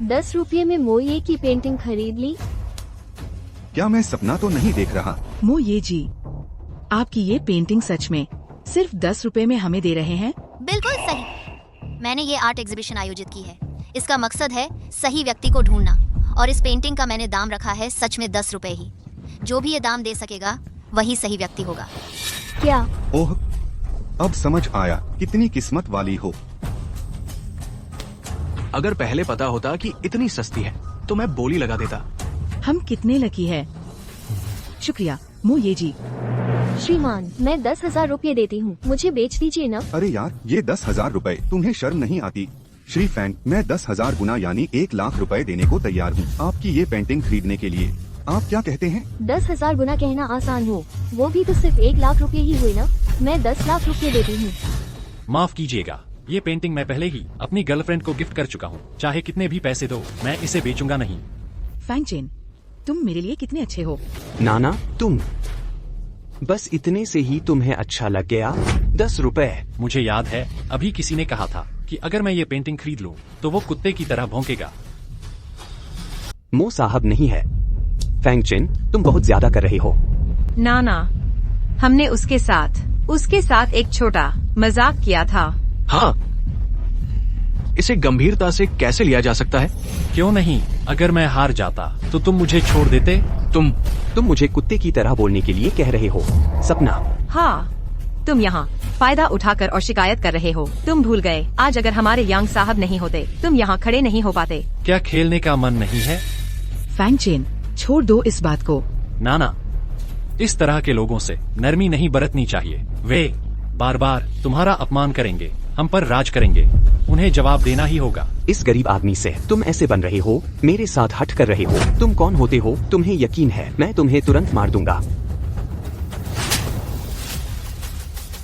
10 रुपये में मोये की पेंटिंग खरीद ली। क्या मैं सपना तो नहीं देख रहा? मो ये जी, आपकी ये पेंटिंग सच में सिर्फ 10 रुपए में हमें दे रहे हैं? बिल्कुल सही। मैंने ये आर्ट एग्जीबिशन आयोजित की है। इसका मकसद है सही व्यक्ति को ढूंढना, और इस पेंटिंग का मैंने दाम रखा है सच में 10 रुपए ही। जो भी ये दाम दे सकेगा वही सही व्यक्ति होगा। क्या? ओह, अब समझ आया कितनी किस्मत वाली हो। अगर पहले पता होता कि इतनी सस्ती है तो मैं बोली लगा देता। हम कितने लकी है। शुक्रिया मो ये जी। श्रीमान, मैं 10,000 रुपये देती हूँ, मुझे बेच दीजिए ना। अरे यार, ये 10,000 रुपए, तुम्हें शर्म नहीं आती? श्री फैंग, मैं 10,000 गुना यानी 1 लाख रुपए देने को तैयार हूँ आपकी ये पेंटिंग खरीदने के लिए। आप क्या कहते हैं? 10,000 गुना कहना आसान हो, वो भी तो सिर्फ 1 लाख रुपए ही हुए ना। मैं 10 लाख रुपए देती हूँ। माफ कीजिएगा, ये पेंटिंग मैं पहले ही अपनी गर्लफ्रेंड को गिफ्ट कर चुका हूँ। चाहे कितने भी पैसे दो, मैं इसे बेचूंगा नहीं। फैंगचेन, तुम मेरे लिए कितने अच्छे हो। नाना, तुम बस इतने से ही तुम्हें अच्छा लग गया? 10 रुपए। मुझे याद है अभी किसी ने कहा था कि अगर मैं ये पेंटिंग खरीद लूं तो वो कुत्ते की तरह भौंकेगा। मो साहब नहीं है। फैंगचेन, तुम बहुत ज्यादा कर रहे हो। ना, हमने उसके साथ एक छोटा मजाक किया था। हाँ, इसे गंभीरता से कैसे लिया जा सकता है? क्यों नहीं, अगर मैं हार जाता तो तुम मुझे छोड़ देते। तुम मुझे कुत्ते की तरह बोलने के लिए कह रहे हो सपना? हाँ, तुम यहाँ फायदा उठाकर और शिकायत कर रहे हो। तुम भूल गए आज अगर हमारे यांग साहब नहीं होते तुम यहाँ खड़े नहीं हो पाते। क्या खेलने का मन नहीं है? फैंगचेन, छोड़ दो इस बात को। नाना, इस तरह के लोगों से नरमी नहीं बरतनी चाहिए। वे बार बार तुम्हारा अपमान करेंगे, हम पर राज करेंगे, उन्हें जवाब देना ही होगा। इस गरीब आदमी से तुम ऐसे बन रहे हो, मेरे साथ हट कर रहे हो। तुम कौन होते हो? तुम्हें यकीन है मैं तुम्हें तुरंत मार दूंगा।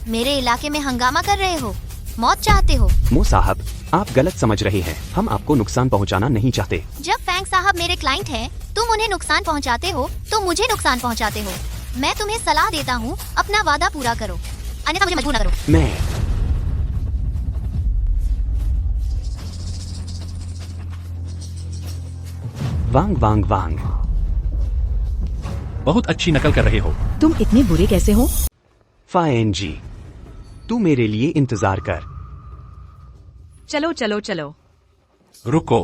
मेरे इलाके में हंगामा कर रहे हो, मौत चाहते हो? मो साहब, आप गलत समझ रहे हैं। हम आपको नुकसान पहुंचाना नहीं चाहते। जब फैंग साहब मेरे क्लाइंट हैं, तुम उन्हें नुकसान पहुंचाते हो तो मुझे नुकसान पहुंचाते हो। मैं तुम्हें सलाह देता हूँ, अपना वादा पूरा करो, अन्यथा मुझे मजबूर न करो। मैं वांग वांग वांग। बहुत अच्छी नकल कर रहे हो। तुम इतने बुरे कैसे हो? फाएनजी, तू मेरे लिए इंतजार कर। चलो। रुको,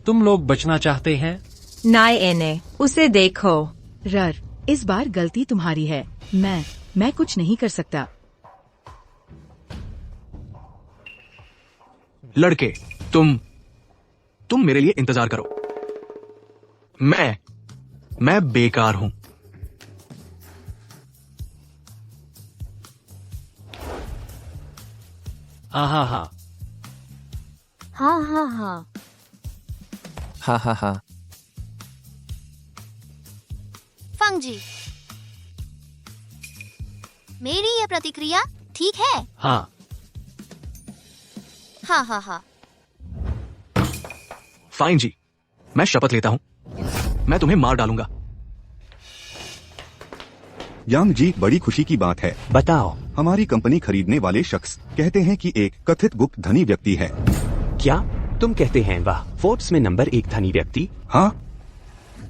तुम लोग बचना चाहते हैं? नाय एने, उसे देखो। रर, इस बार गलती तुम्हारी है। मैं कुछ नहीं कर सकता। लड़के, तुम मेरे लिए इंतजार करो। मैं बेकार हूं। हाँ। हाँ। हाँ। फंग जी, मेरी ये प्रतिक्रिया ठीक है? हाँ। हाँ। फाइन जी, मैं शपथ लेता हूं, मैं तुम्हें मार डालूंगा। यांग जी, बड़ी खुशी की बात है। बताओ। हमारी कंपनी खरीदने वाले शख्स कहते हैं कि एक कथित गुप्त धनी व्यक्ति है। क्या तुम कहते हैं? वाह, फोर्ब्स में नंबर 1 धनी व्यक्ति। हाँ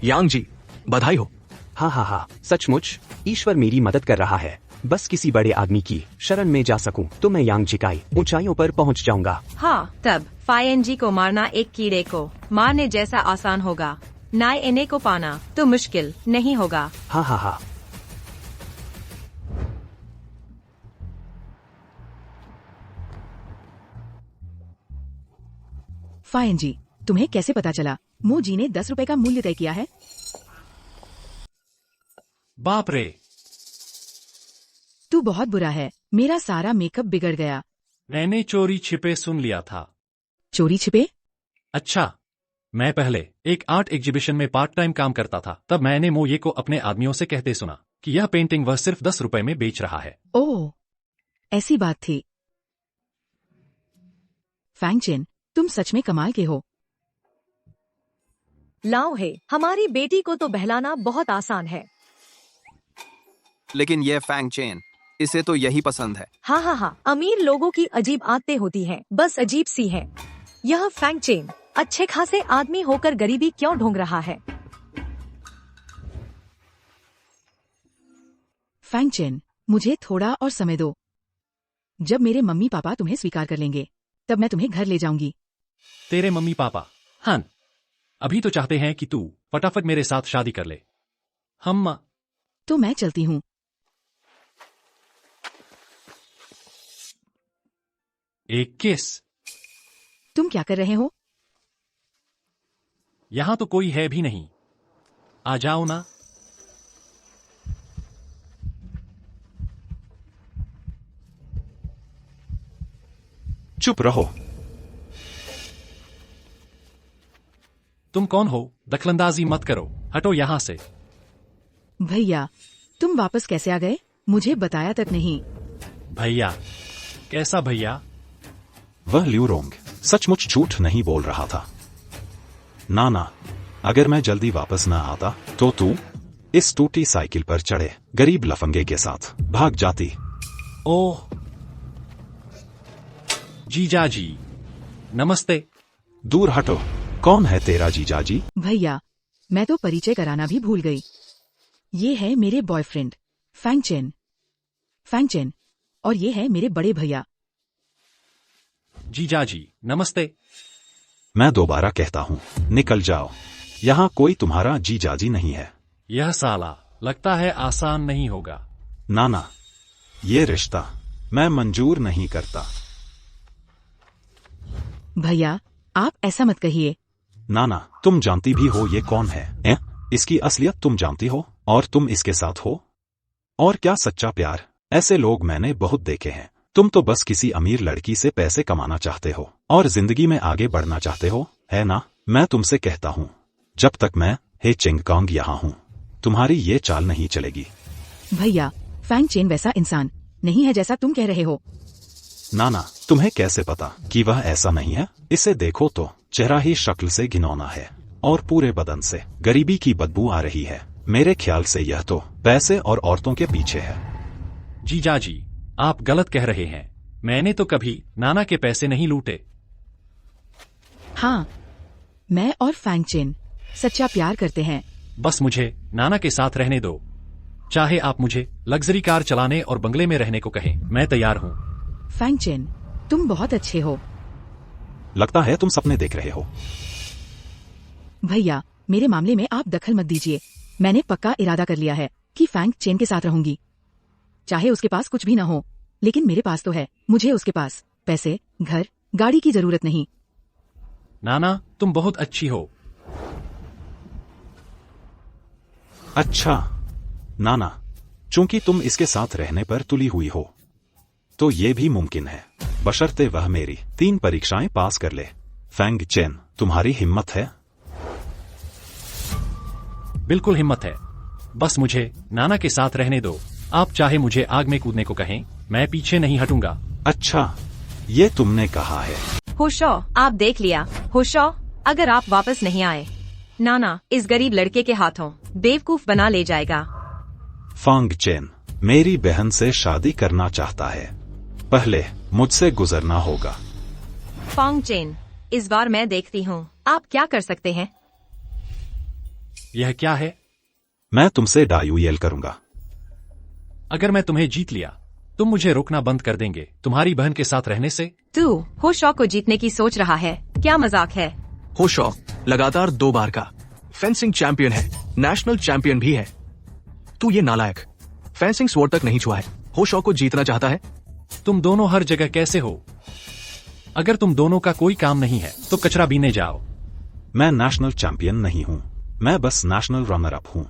यांग जी, बधाई हो। हाँ, सचमुच ईश्वर मेरी मदद कर रहा है। बस किसी बड़े आदमी की शरण में जा सकूं तो मैं यांग जिकाई ऊंचाइयों पर पहुंच जाऊंगा। हाँ, तब फायनजी को मारना एक कीड़े को मारने जैसा आसान होगा। नाय एने को पाना तो मुश्किल नहीं होगा। हाँ। फायनजी, तुम्हें कैसे पता चला? मो जी ने 10 रुपए का मूल्य तय किया है। बाप रे, तू बहुत बुरा है। मेरा सारा मेकअप बिगड़ गया। मैंने चोरी छिपे सुन लिया था। चोरी छिपे? अच्छा, मैं पहले एक आर्ट एग्जीबिशन में पार्ट टाइम काम करता था। तब मैंने मोये को अपने आदमियों से कहते सुना कि यह पेंटिंग वह सिर्फ 10 रुपए में बेच रहा है। ओह, ऐसी बात थी। फैंगचेन, तुम सच में कमाल के हो। लाओ है, हमारी बेटी को तो बहलाना बहुत आसान है। लेकिन ये फैंग चेन, इसे तो यही पसंद है। हाँ, अमीर लोगों की अजीब आदतें होती हैं, बस अजीब सी हैं। यह फैंग चेन अच्छे खासे आदमी होकर गरीबी क्यों ढूंढ रहा है? फैंगचेन, मुझे थोड़ा और समय दो। जब मेरे मम्मी पापा तुम्हें स्वीकार कर लेंगे तब मैं तुम्हें घर ले जाऊंगी। तेरे मम्मी पापा? हाँ, अभी तो चाहते हैं कि तू फटाफट मेरे साथ शादी कर ले। हम तो मैं चलती हूँ। एक किस? तुम क्या कर रहे हो? यहां तो कोई है भी नहीं। आ जाओ ना। चुप रहो। तुम कौन हो? दखलंदाजी मत करो, हटो यहां से। भैया, तुम वापस कैसे आ गए? मुझे बताया तक नहीं। भैया, कैसा भैया? वह ल्यूरोंग सचमुच झूठ नहीं बोल रहा था। नाना, अगर मैं जल्दी वापस न आता तो तू इस टूटी साइकिल पर चढ़े गरीब लफंगे के साथ भाग जाती। ओह जीजाजी, नमस्ते। दूर हटो। कौन है तेरा जीजाजी? भैया, मैं तो परिचय कराना भी भूल गई। ये है मेरे बॉयफ्रेंड फैंगचेन। फैंगचेन, और ये है मेरे बड़े भैया। जीजाजी नमस्ते। मैं दोबारा कहता हूँ, निकल जाओ। यहाँ कोई तुम्हारा जीजाजी नहीं है। यह साला लगता है आसान नहीं होगा। नाना, ये रिश्ता मैं मंजूर नहीं करता। भैया, आप ऐसा मत कहिए। नाना, तुम जानती भी हो ये कौन है? इसकी असलियत तुम जानती हो और तुम इसके साथ हो। और क्या सच्चा प्यार? ऐसे लोग मैंने बहुत देखे हैं। तुम तो बस किसी अमीर लड़की से पैसे कमाना चाहते हो और जिंदगी में आगे बढ़ना चाहते हो, है ना? मैं तुमसे कहता हूँ, जब तक मैं हे चिंगकांग यहाँ हूँ, तुम्हारी ये चाल नहीं चलेगी। भैया, फैंगचेन वैसा इंसान नहीं है जैसा तुम कह रहे हो। नाना, तुम्हें कैसे पता कि वह ऐसा नहीं है? इसे देखो तो चेहरा ही शक्ल से घिनौना है और पूरे बदन से गरीबी की बदबू आ रही है। मेरे ख्याल से यह तो पैसे और औरतों के पीछे है। जीजाजी, आप गलत कह रहे हैं। मैंने तो कभी नाना के पैसे नहीं लूटे। हाँ, मैं और फैंगचेन सच्चा प्यार करते हैं। बस मुझे नाना के साथ रहने दो। चाहे आप मुझे लग्जरी कार चलाने और बंगले में रहने को कहें, मैं तैयार हूँ। फैंगचेन, तुम बहुत अच्छे हो। लगता है तुम सपने देख रहे हो। भैया, मेरे मामले में आप दखल मत दीजिए। मैंने पक्का इरादा कर लिया है कि फैंगचेन के साथ रहूंगी। चाहे उसके पास कुछ भी ना हो, लेकिन मेरे पास तो है। मुझे उसके पास पैसे, घर, गाड़ी की जरूरत नहीं। नाना, तुम बहुत अच्छी हो। अच्छा नाना, चूंकि तुम इसके साथ रहने पर तुली हुई हो, तो ये भी मुमकिन है, बशर्ते वह मेरी 3 परीक्षाएं पास कर ले। फैंगचेन, तुम्हारी हिम्मत है? बिल्कुल हिम्मत है। बस मुझे नाना के साथ रहने दो। आप चाहे मुझे आग में कूदने को कहें, मैं पीछे नहीं हटूंगा। अच्छा, ये तुमने कहा है। होशो, आप देख लिया। होशो, अगर आप वापस नहीं आए, नाना इस गरीब लड़के के हाथों बेवकूफ बना ले जाएगा। फैंगचेन मेरी बहन से शादी करना चाहता है। पहले मुझसे गुजरना होगा। फैंगचेन, इस बार मैं देखती हूँ आप क्या कर सकते हैं। यह क्या है? मैं तुमसे डायूएल करूंगा। अगर मैं तुम्हें जीत लिया, तुम मुझे रोकना बंद कर देंगे तुम्हारी बहन के साथ रहने से? तू होशो को जीतने की सोच रहा है? क्या मजाक है? होशो लगातार 2 बार का फेंसिंग चैंपियन है, नेशनल चैंपियन भी है। तू ये नालायक फेंसिंग स्वॉर्ड तक नहीं छुआ है, होशो को जीतना चाहता है। तुम दोनों हर जगह कैसे हो? अगर तुम दोनों का कोई काम नहीं है तो कचरा बीने जाओ। मैं नेशनल चैंपियन नहीं हूं, मैं बस नेशनल रनर अप हूं।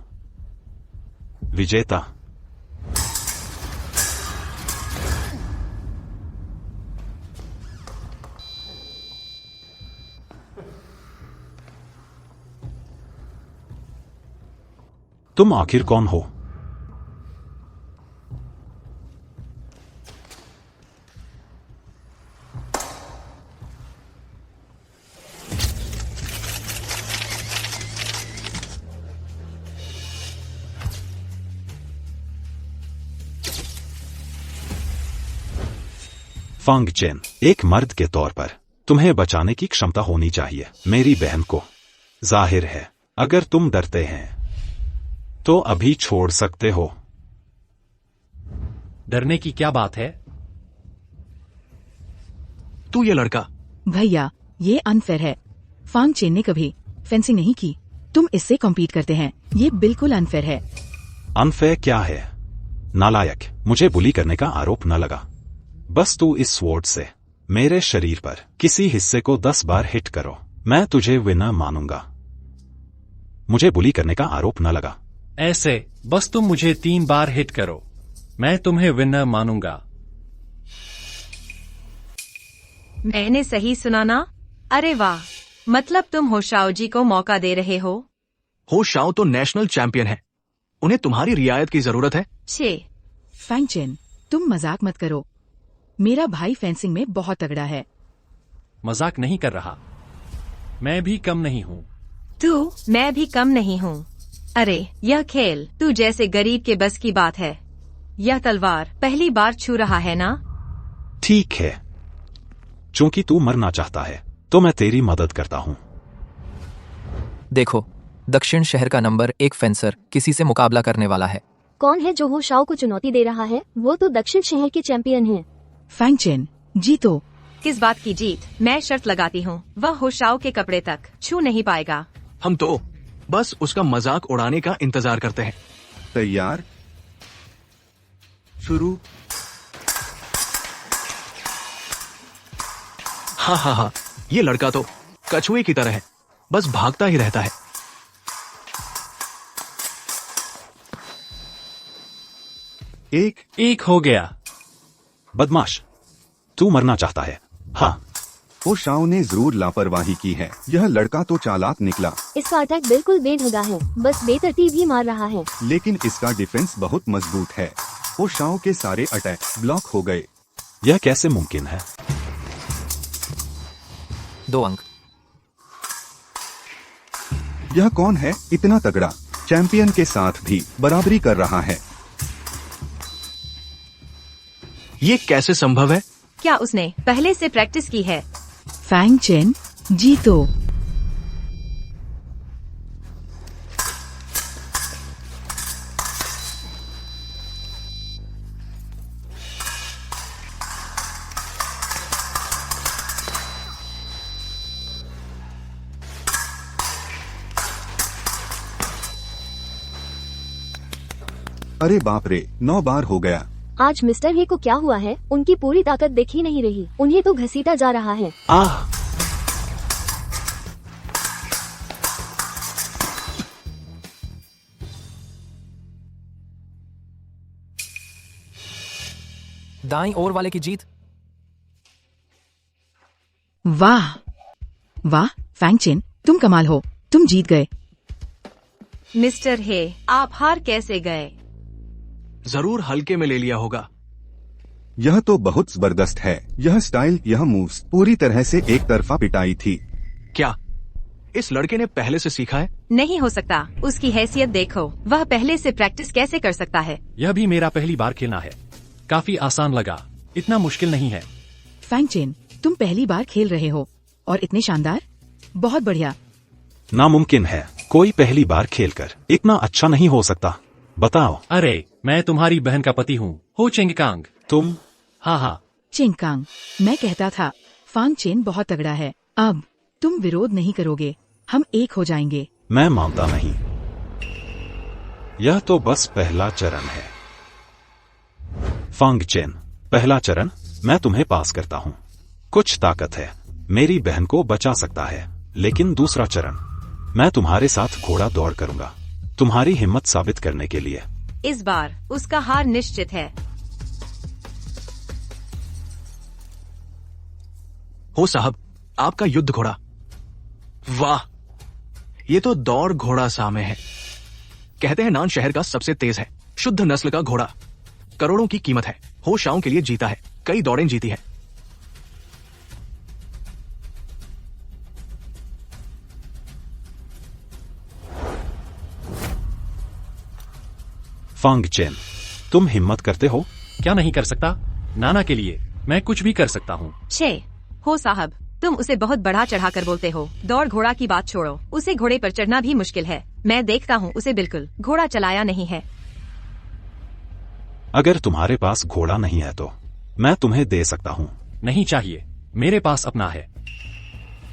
विजेता। तुम आखिर कौन हो? फैंगचेन, एक मर्द के तौर पर तुम्हें बचाने की क्षमता होनी चाहिए मेरी बहन को। जाहिर है, अगर तुम डरते हैं तो अभी छोड़ सकते हो। डरने की क्या बात है? तू ये लड़का। भैया, ये अनफेयर है। फैंगचेन ने कभी फेंसिंग नहीं की, तुम इससे कॉम्पीट करते हैं। ये बिल्कुल अनफेयर है। अनफेयर क्या है? नालायक, मुझे बुली करने का आरोप न लगा। बस तू इस स्वॉर्ड से मेरे शरीर पर किसी हिस्से को 10 बार हिट करो, मैं तुझे विनर मानूंगा। मुझे बुली करने का आरोप न लगा। ऐसे बस तुम मुझे 3 बार हिट करो, मैं तुम्हें विनर मानूंगा। मैंने सही सुना ना? अरे वाह, मतलब तुम होशाओ जी को मौका दे रहे हो? होशाओ तो नेशनल चैंपियन है, उन्हें तुम्हारी रियायत की जरूरत है। छे। फैंगचेन, तुम मजाक मत करो। मेरा भाई फेंसिंग में बहुत तगड़ा है। मजाक नहीं कर रहा। मैं भी कम नहीं हूँ। मैं भी कम नहीं हूँ। अरे यह खेल तू जैसे गरीब के बस की बात है। यह तलवार पहली बार छू रहा है ना? ठीक है, चूंकि तू मरना चाहता है तो मैं तेरी मदद करता हूँ। देखो, दक्षिण शहर का नंबर 1 फेंसर किसी से मुकाबला करने वाला है। कौन है जो हो शाओ को चुनौती दे रहा है? वो तो दक्षिण शहर के चैंपियन हैं। फैंग चेन, जीतो। किस बात की जीत? मैं शर्त लगाती हूँ, वह होशाओ के कपड़े तक छू नहीं पाएगा। हम तो बस उसका मजाक उड़ाने का इंतजार करते हैं। तैयार, शुरू। हाँ, ये लड़का तो कछुए की तरह है, बस भागता ही रहता है। एक हो गया। बदमाश, तू मरना चाहता है। हाँ, हो शाओ ने जरूर लापरवाही की है। यह लड़का तो चालाक निकला, इसका अटैक बिल्कुल बेढंगा है, बस बेतरतीब ही मार रहा है। लेकिन इसका डिफेंस बहुत मजबूत है। हो शाओ के सारे अटैक ब्लॉक हो गए। यह कैसे मुमकिन है? 2 अंक। यह कौन है इतना तगड़ा? चैंपियन के साथ भी बराबरी कर रहा है। ये कैसे संभव है? क्या उसने पहले से प्रैक्टिस की है? फैंग चेन, जीतो। अरे बाप रे, 9 बार हो गया। आज मिस्टर हे को क्या हुआ है? उनकी पूरी ताकत दिख ही नहीं रही, उन्हें तो घसीटा जा रहा है। दाईं ओर वाले की जीत। वाह वाह, फैंग चेन, तुम कमाल हो, तुम जीत गए। मिस्टर हे, आप हार कैसे गए? जरूर हल्के में ले लिया होगा। यह तो बहुत जबरदस्त है। यह स्टाइल, यह मूव्स पूरी तरह से एक तरफा पिटाई थी। क्या इस लड़के ने पहले से सीखा है? नहीं हो सकता, उसकी हैसियत देखो, वह पहले से प्रैक्टिस कैसे कर सकता है? यह भी मेरा पहली बार खेलना है। काफी आसान लगा, इतना मुश्किल नहीं है। फैंग चेन, तुम पहली बार खेल रहे हो और इतने शानदार, बहुत बढ़िया। नामुमकिन है, कोई पहली बार खेलकर इतना अच्छा नहीं हो सकता। बताओ। अरे, मैं तुम्हारी बहन का पति हूँ, हो चेंगकांग। तुम? हाँ। चिंगकांग, मैं कहता था फैंग चेन बहुत तगड़ा है। अब तुम विरोध नहीं करोगे, हम एक हो जाएंगे। मैं मानता नहीं, यह तो बस पहला चरण है। फैंग चेन, पहला चरण मैं तुम्हें पास करता हूँ। कुछ ताकत है, मेरी बहन को बचा सकता है। लेकिन दूसरा चरण मैं तुम्हारे साथ घोड़ा दौड़ करूंगा, तुम्हारी हिम्मत साबित करने के लिए। इस बार उसका हार निश्चित है। हो साहब, आपका युद्ध घोड़ा। वाह, ये तो दौड़ घोड़ा सामे है। कहते हैं नान शहर का सबसे तेज है, शुद्ध नस्ल का घोड़ा। करोड़ों की कीमत है। हो शाओ के लिए जीता है, कई दौड़ें जीती है। फैंग चेन, तुम हिम्मत करते हो? क्या नहीं कर सकता? नाना के लिए मैं कुछ भी कर सकता हूँ। हो साहब, तुम उसे बहुत बढ़ा चढ़ा कर बोलते हो। दौड़ घोड़ा की बात छोड़ो, उसे घोड़े पर चढ़ना भी मुश्किल है। मैं देखता हूँ उसे बिल्कुल घोड़ा चलाया नहीं है। अगर तुम्हारे पास घोड़ा नहीं है तो मैं तुम्हें दे सकता हूँ। नहीं चाहिए, मेरे पास अपना है।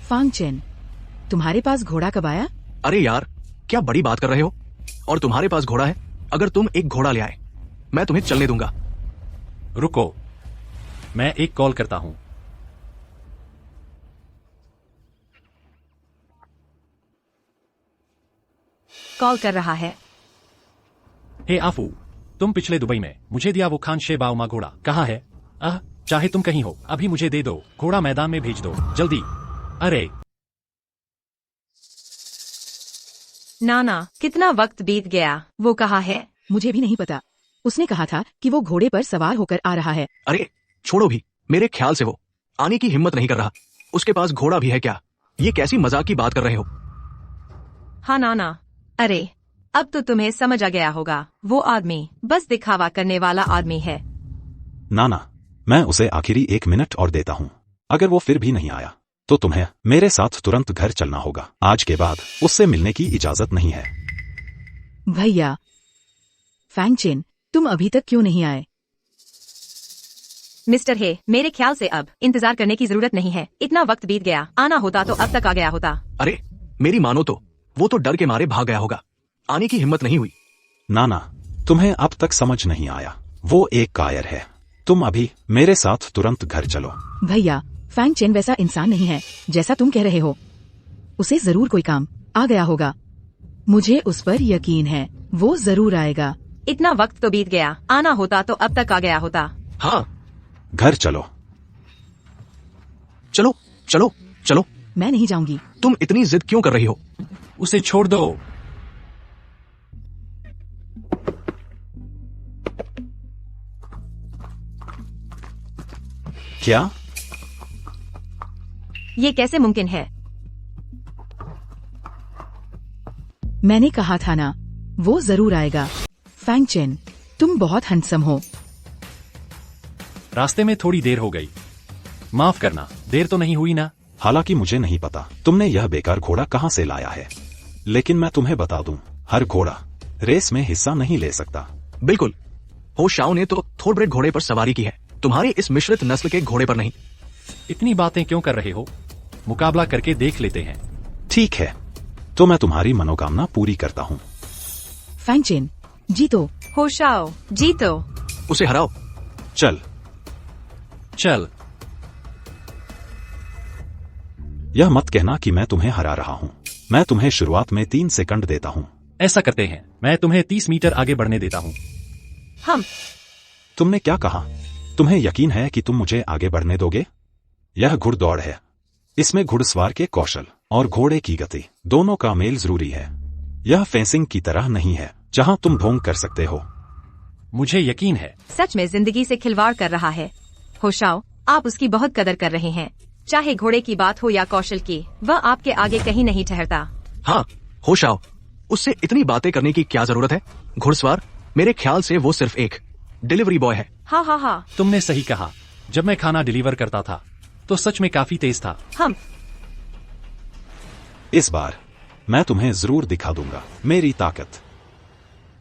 फैंग चेन, तुम्हारे पास घोड़ा कब आया? अरे यार, क्या बड़ी बात कर रहे हो? और तुम्हारे पास घोड़ा है? अगर तुम एक घोड़ा ले आए, मैं तुम्हें चलने दूंगा। रुको, मैं एक कॉल करता हूँ। कॉल कर रहा है। हे आफू, तुम पिछले दुबई में मुझे दिया वो खान शेबाउमा घोड़ा कहाँ है? चाहे तुम कहीं हो, अभी मुझे दे दो। घोड़ा मैदान में भेज दो, जल्दी। अरे नाना, कितना वक्त बीत गया, वो कहाँ है? मुझे भी नहीं पता। उसने कहा था कि वो घोड़े पर सवार होकर आ रहा है। अरे छोड़ो भी, मेरे ख्याल से वो आने की हिम्मत नहीं कर रहा। उसके पास घोड़ा भी है क्या? ये कैसी मजाक की बात कर रहे हो? हाँ नाना, अरे अब तो तुम्हें समझ आ गया होगा, वो आदमी बस दिखावा करने वाला आदमी है। नाना, मैं उसे आखिरी 1 मिनट और देता हूँ। अगर वो फिर भी नहीं आया तो तुम्हें मेरे साथ तुरंत घर चलना होगा। आज के बाद उससे मिलने की इजाजत नहीं है। भैया फैंग चेन, तुम अभी तक क्यों नहीं आए? मिस्टर हे, मेरे ख्याल से अब इंतजार करने की जरूरत नहीं है। इतना वक्त बीत गया, आना होता तो अब तक आ गया होता। अरे मेरी मानो तो वो तो डर के मारे भाग गया होगा, आने की हिम्मत नहीं हुई। नाना, तुम्हें अब तक समझ नहीं आया, वो एक कायर है। तुम अभी मेरे साथ तुरंत घर चलो। भैया फैंग चेन वैसा इंसान नहीं है जैसा तुम कह रहे हो। उसे जरूर कोई काम आ गया होगा। मुझे उस पर यकीन है, वो जरूर आएगा। इतना वक्त तो बीत गया, आना होता तो अब तक आ गया होता। हाँ, घर चलो। चलो चलो चलो। मैं नहीं जाऊंगी। तुम इतनी जिद क्यों कर रही हो? उसे छोड़ दो। क्या? ये कैसे मुमकिन है? मैंने कहा था ना, वो जरूर आएगा। फैंग चेन, तुम बहुत हैंडसम हो। रास्ते में थोड़ी देर हो गई, माफ करना। देर तो नहीं हुई ना? हालांकि मुझे नहीं पता तुमने यह बेकार घोड़ा कहाँ से लाया है, लेकिन मैं तुम्हें बता दूं, हर घोड़ा रेस में हिस्सा नहीं ले सकता। बिल्कुल, हो शाओ ने तो थोड़ब्रेड घोड़े पर सवारी की है, तुम्हारे इस मिश्रित नस्ल के घोड़े पर नहीं। इतनी बातें क्यों कर रहे हो? मुकाबला करके देख लेते हैं। ठीक है, तो मैं तुम्हारी मनोकामना पूरी करता हूँ। फैंग चेन, जीतो। होशाओ, जीतो। उसे हराओ। चल चल। यह मत कहना कि मैं तुम्हें हरा रहा हूँ। मैं तुम्हें शुरुआत में 3 सेकंड देता हूँ। ऐसा करते हैं, मैं तुम्हें 30 मीटर आगे बढ़ने देता हूँ। तुमने क्या कहा? तुम्हें यकीन है कि तुम मुझे आगे बढ़ने दोगे? यह घुड़दौड़ है, इसमें घुड़सवार के कौशल और घोड़े की गति दोनों का मेल जरूरी है। यह फेंसिंग की तरह नहीं है जहां तुम ढोंग कर सकते हो। मुझे यकीन है। सच में जिंदगी से खिलवाड़ कर रहा है। होशाओ, आप उसकी बहुत कदर कर रहे हैं। चाहे घोड़े की बात हो या कौशल की, वह आपके आगे कहीं नहीं ठहरता। हाँ, होशाओ, उससे इतनी बातें करने की क्या जरूरत है? घुड़सवार, मेरे ख्याल से वो सिर्फ एक डिलीवरी बॉय है। हाँ हाँ हाँ, तुमने सही कहा। जब मैं खाना डिलीवर करता था तो सच में काफी तेज था। इस बार मैं तुम्हें जरूर दिखा दूंगा मेरी ताकत।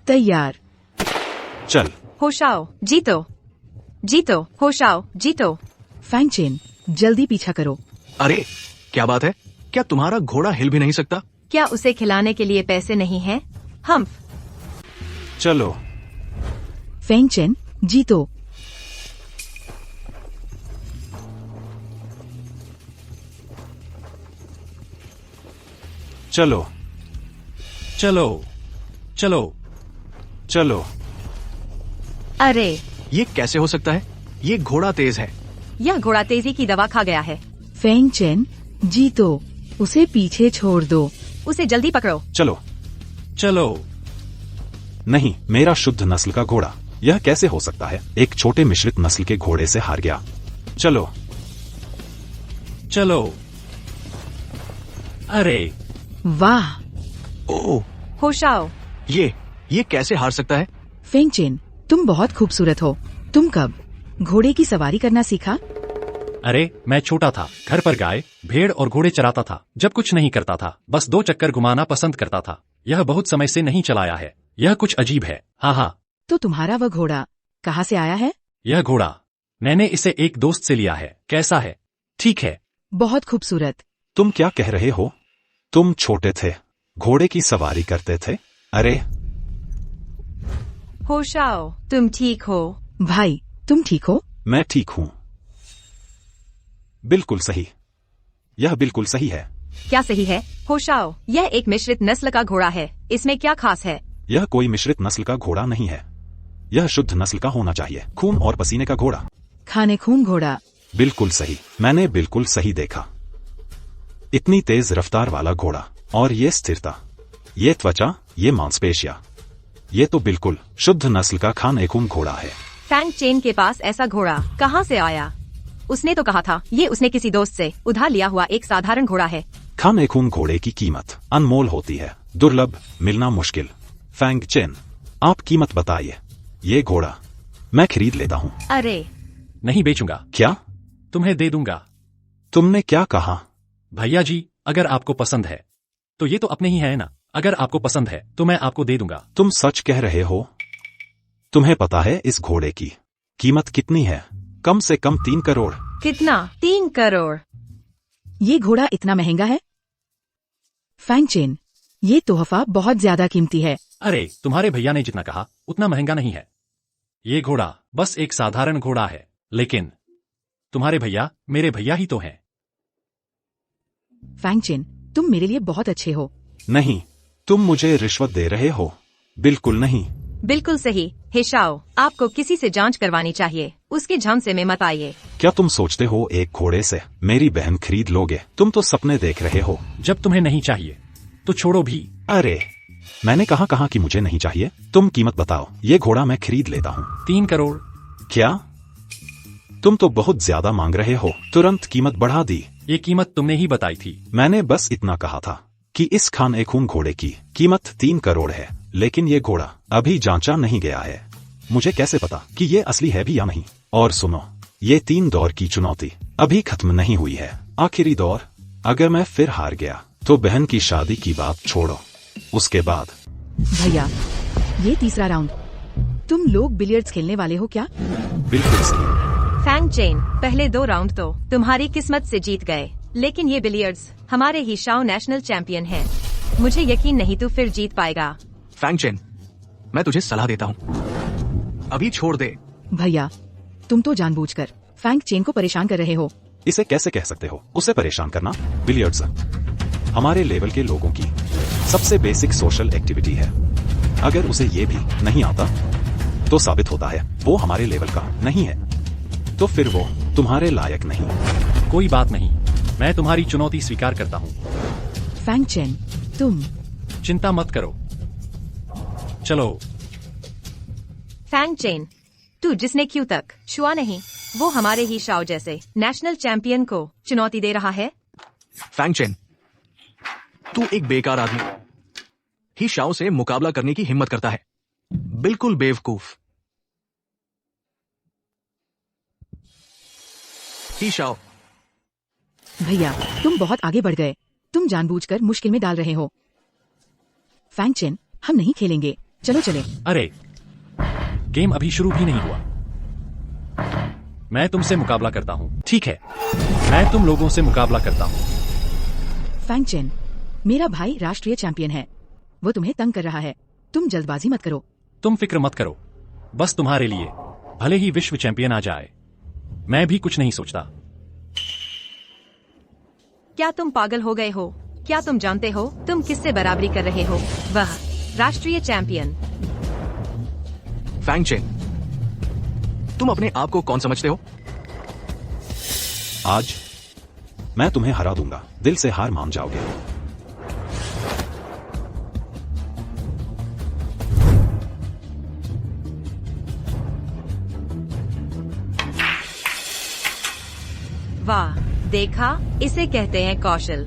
तैयार। चल। होशाओ, जीतो। जीतो, होशाओ, जीतो। फैंग चेन, जल्दी पीछा करो। अरे क्या बात है, क्या तुम्हारा घोड़ा हिल भी नहीं सकता? क्या उसे खिलाने के लिए पैसे नहीं हैं? चलो। फैंग चेन, जीतो। चलो चलो चलो चलो। अरे ये कैसे हो सकता है? ये घोड़ा तेज है। यह घोड़ा तेजी की दवा खा गया है। फैंग चेन, जीतो। उसे पीछे छोड़ दो। उसे जल्दी पकड़ो। चलो चलो। नहीं, मेरा शुद्ध नस्ल का घोड़ा। यह कैसे हो सकता है? एक छोटे मिश्रित नस्ल के घोड़े से हार गया। चलो चलो। अरे वाह। ओह, होशाओ, ये कैसे हार सकता है? फैंग चेन, तुम बहुत खूबसूरत हो। तुम कब घोड़े की सवारी करना सीखा? अरे मैं छोटा था, घर पर गाय, भेड़ और घोड़े चराता था। जब कुछ नहीं करता था, बस 2 चक्कर घुमाना पसंद करता था। यह बहुत समय से नहीं चलाया है। यह कुछ अजीब है। हाँ हाँ। तो तुम्हारा वह घोड़ा कहाँ से आया है? यह घोड़ा मैंने इसे एक दोस्त से लिया है। कैसा है? ठीक है। बहुत खूबसूरत। तुम क्या कह रहे हो? तुम छोटे थे, घोड़े की सवारी करते थे? अरे होशाओ, तुम ठीक हो? भाई, तुम ठीक हो? मैं ठीक हूँ। बिल्कुल सही। यह बिल्कुल सही है। क्या सही है? होशाओ, यह एक मिश्रित नस्ल का घोड़ा है। इसमें क्या खास है? यह कोई मिश्रित नस्ल का घोड़ा नहीं है। यह शुद्ध नस्ल का होना चाहिए। खून और पसीने का घोड़ा। खाने खून घोड़ा। बिल्कुल सही, मैंने बिल्कुल सही देखा। इतनी तेज रफ्तार वाला घोड़ा, और ये स्थिरता, ये त्वचा, ये मांसपेशियां, ये तो बिल्कुल शुद्ध नस्ल का खाने खून घोड़ा है। फैंग चेन के पास ऐसा घोड़ा कहाँ से आया? उसने तो कहा था ये उसने किसी दोस्त से उधार लिया हुआ एक साधारण घोड़ा है। खाने खून घोड़े की कीमत अनमोल होती है, दुर्लभ, मिलना मुश्किल। फैंग चेन, आप कीमत बताइए। ये घोड़ा मैं खरीद लेता हूँ। अरे नहीं बेचूंगा। क्या? तुम्हें दे दूंगा। तुमने क्या कहा? भैया जी, अगर आपको पसंद है तो ये तो अपने ही है ना। अगर आपको पसंद है तो मैं आपको दे दूंगा। तुम सच कह रहे हो? तुम्हें पता है इस घोड़े की कीमत कितनी है? कम से कम 3 करोड़। कितना? 3 करोड़? ये घोड़ा इतना महंगा है? फैंग चेन, ये तोहफा बहुत ज्यादा कीमती है। अरे तुम्हारे भैया ने जितना कहा उतना महंगा नहीं है। ये घोड़ा बस एक साधारण घोड़ा है, लेकिन तुम्हारे भैया मेरे भैया ही तो हैं। फैंग चेन, तुम मेरे लिए बहुत अच्छे हो। नहीं, तुम मुझे रिश्वत दे रहे हो। बिल्कुल नहीं। बिल्कुल सही। हिशाओ, आपको किसी से जांच करवानी चाहिए। उसके झमसे में मत आइए। क्या तुम सोचते हो एक घोड़े से मेरी बहन खरीद लोगे? तुम तो सपने देख रहे हो। जब तुम्हें नहीं चाहिए तो छोड़ो भी। अरे मैंने कहा कि मुझे नहीं चाहिए। तुम कीमत बताओ, ये घोड़ा मैं खरीद लेता हूँ। 3 करोड़। क्या? तुम तो बहुत ज्यादा मांग रहे हो। तुरंत कीमत बढ़ा दी। ये कीमत तुमने ही बताई थी। मैंने बस इतना कहा था कि इस खाने खून घोड़े की कीमत 3 करोड़ है, लेकिन ये घोड़ा अभी जांचा नहीं गया है। मुझे कैसे पता कि ये असली है भी या नहीं? और सुनो, ये 3 दौर की चुनौती अभी खत्म नहीं हुई है। आखिरी दौर, अगर मैं फिर हार गया तो बहन की शादी की बात छोड़ो, उसके बाद। भैया, ये तीसरा राउंड। तुम लोग बिलियर्ड्स खेलने वाले हो क्या? बिल्कुल सही। फैंग चेन, पहले 2 राउंड तो तुम्हारी किस्मत से जीत गए, लेकिन ये बिलियर्ड्स हमारे ही शाओ नेशनल चैंपियन है। मुझे यकीन नहीं तू फिर जीत पाएगा। फैंग चेन, मैं तुझे सलाह देता हूँ, अभी छोड़ दे। भैया, तुम तो जानबूझकर फैंग चेन को परेशान कर रहे हो। इसे कैसे कह सकते हो उसे परेशान करना? बिलियर्ड्स हमारे लेवल के लोगों की सबसे बेसिक सोशल एक्टिविटी है। अगर उसे ये भी नहीं आता तो साबित होता है वो हमारे लेवल का नहीं है, तो फिर वो तुम्हारे लायक नहीं। कोई बात नहीं, मैं तुम्हारी चुनौती स्वीकार करता हूँ। फैंग चेन, तुम चिंता मत करो। चलो। फैंग चेन, तू जिसने क्यों तक छुआ नहीं, वो हमारे ही शाओ जैसे नेशनल चैंपियन को चुनौती दे रहा है। फैंग चेन, तू एक बेकार आदमी ही शाओ से मुकाबला करने की हिम्मत करता है। बिल्कुल बेवकूफ। ही शाओ। भैया, तुम बहुत आगे बढ़ गए। तुम जानबूझकर मुश्किल में डाल रहे हो। फैंग चेन, हम नहीं खेलेंगे, चलो चले। अरे, गेम अभी शुरू भी नहीं हुआ। मैं तुमसे मुकाबला करता हूँ। ठीक है, मैं तुम लोगों से मुकाबला करता हूँ। फैंग चेन, मेरा भाई राष्ट्रीय चैंपियन है, वो तुम्हें तंग कर रहा है। तुम जल्दबाजी मत करो। तुम फिक्र मत करो, बस तुम्हारे लिए भले ही विश्व चैंपियन आ जाए, मैं भी कुछ नहीं सोचता। क्या तुम पागल हो गए हो? क्या तुम जानते हो तुम किससे बराबरी कर रहे हो? वह राष्ट्रीय चैंपियन। फैंग चेन, तुम अपने आप को कौन समझते हो? आज मैं तुम्हें हरा दूंगा, दिल से हार मान जाओगे। वाह, देखा, इसे कहते हैं कौशल।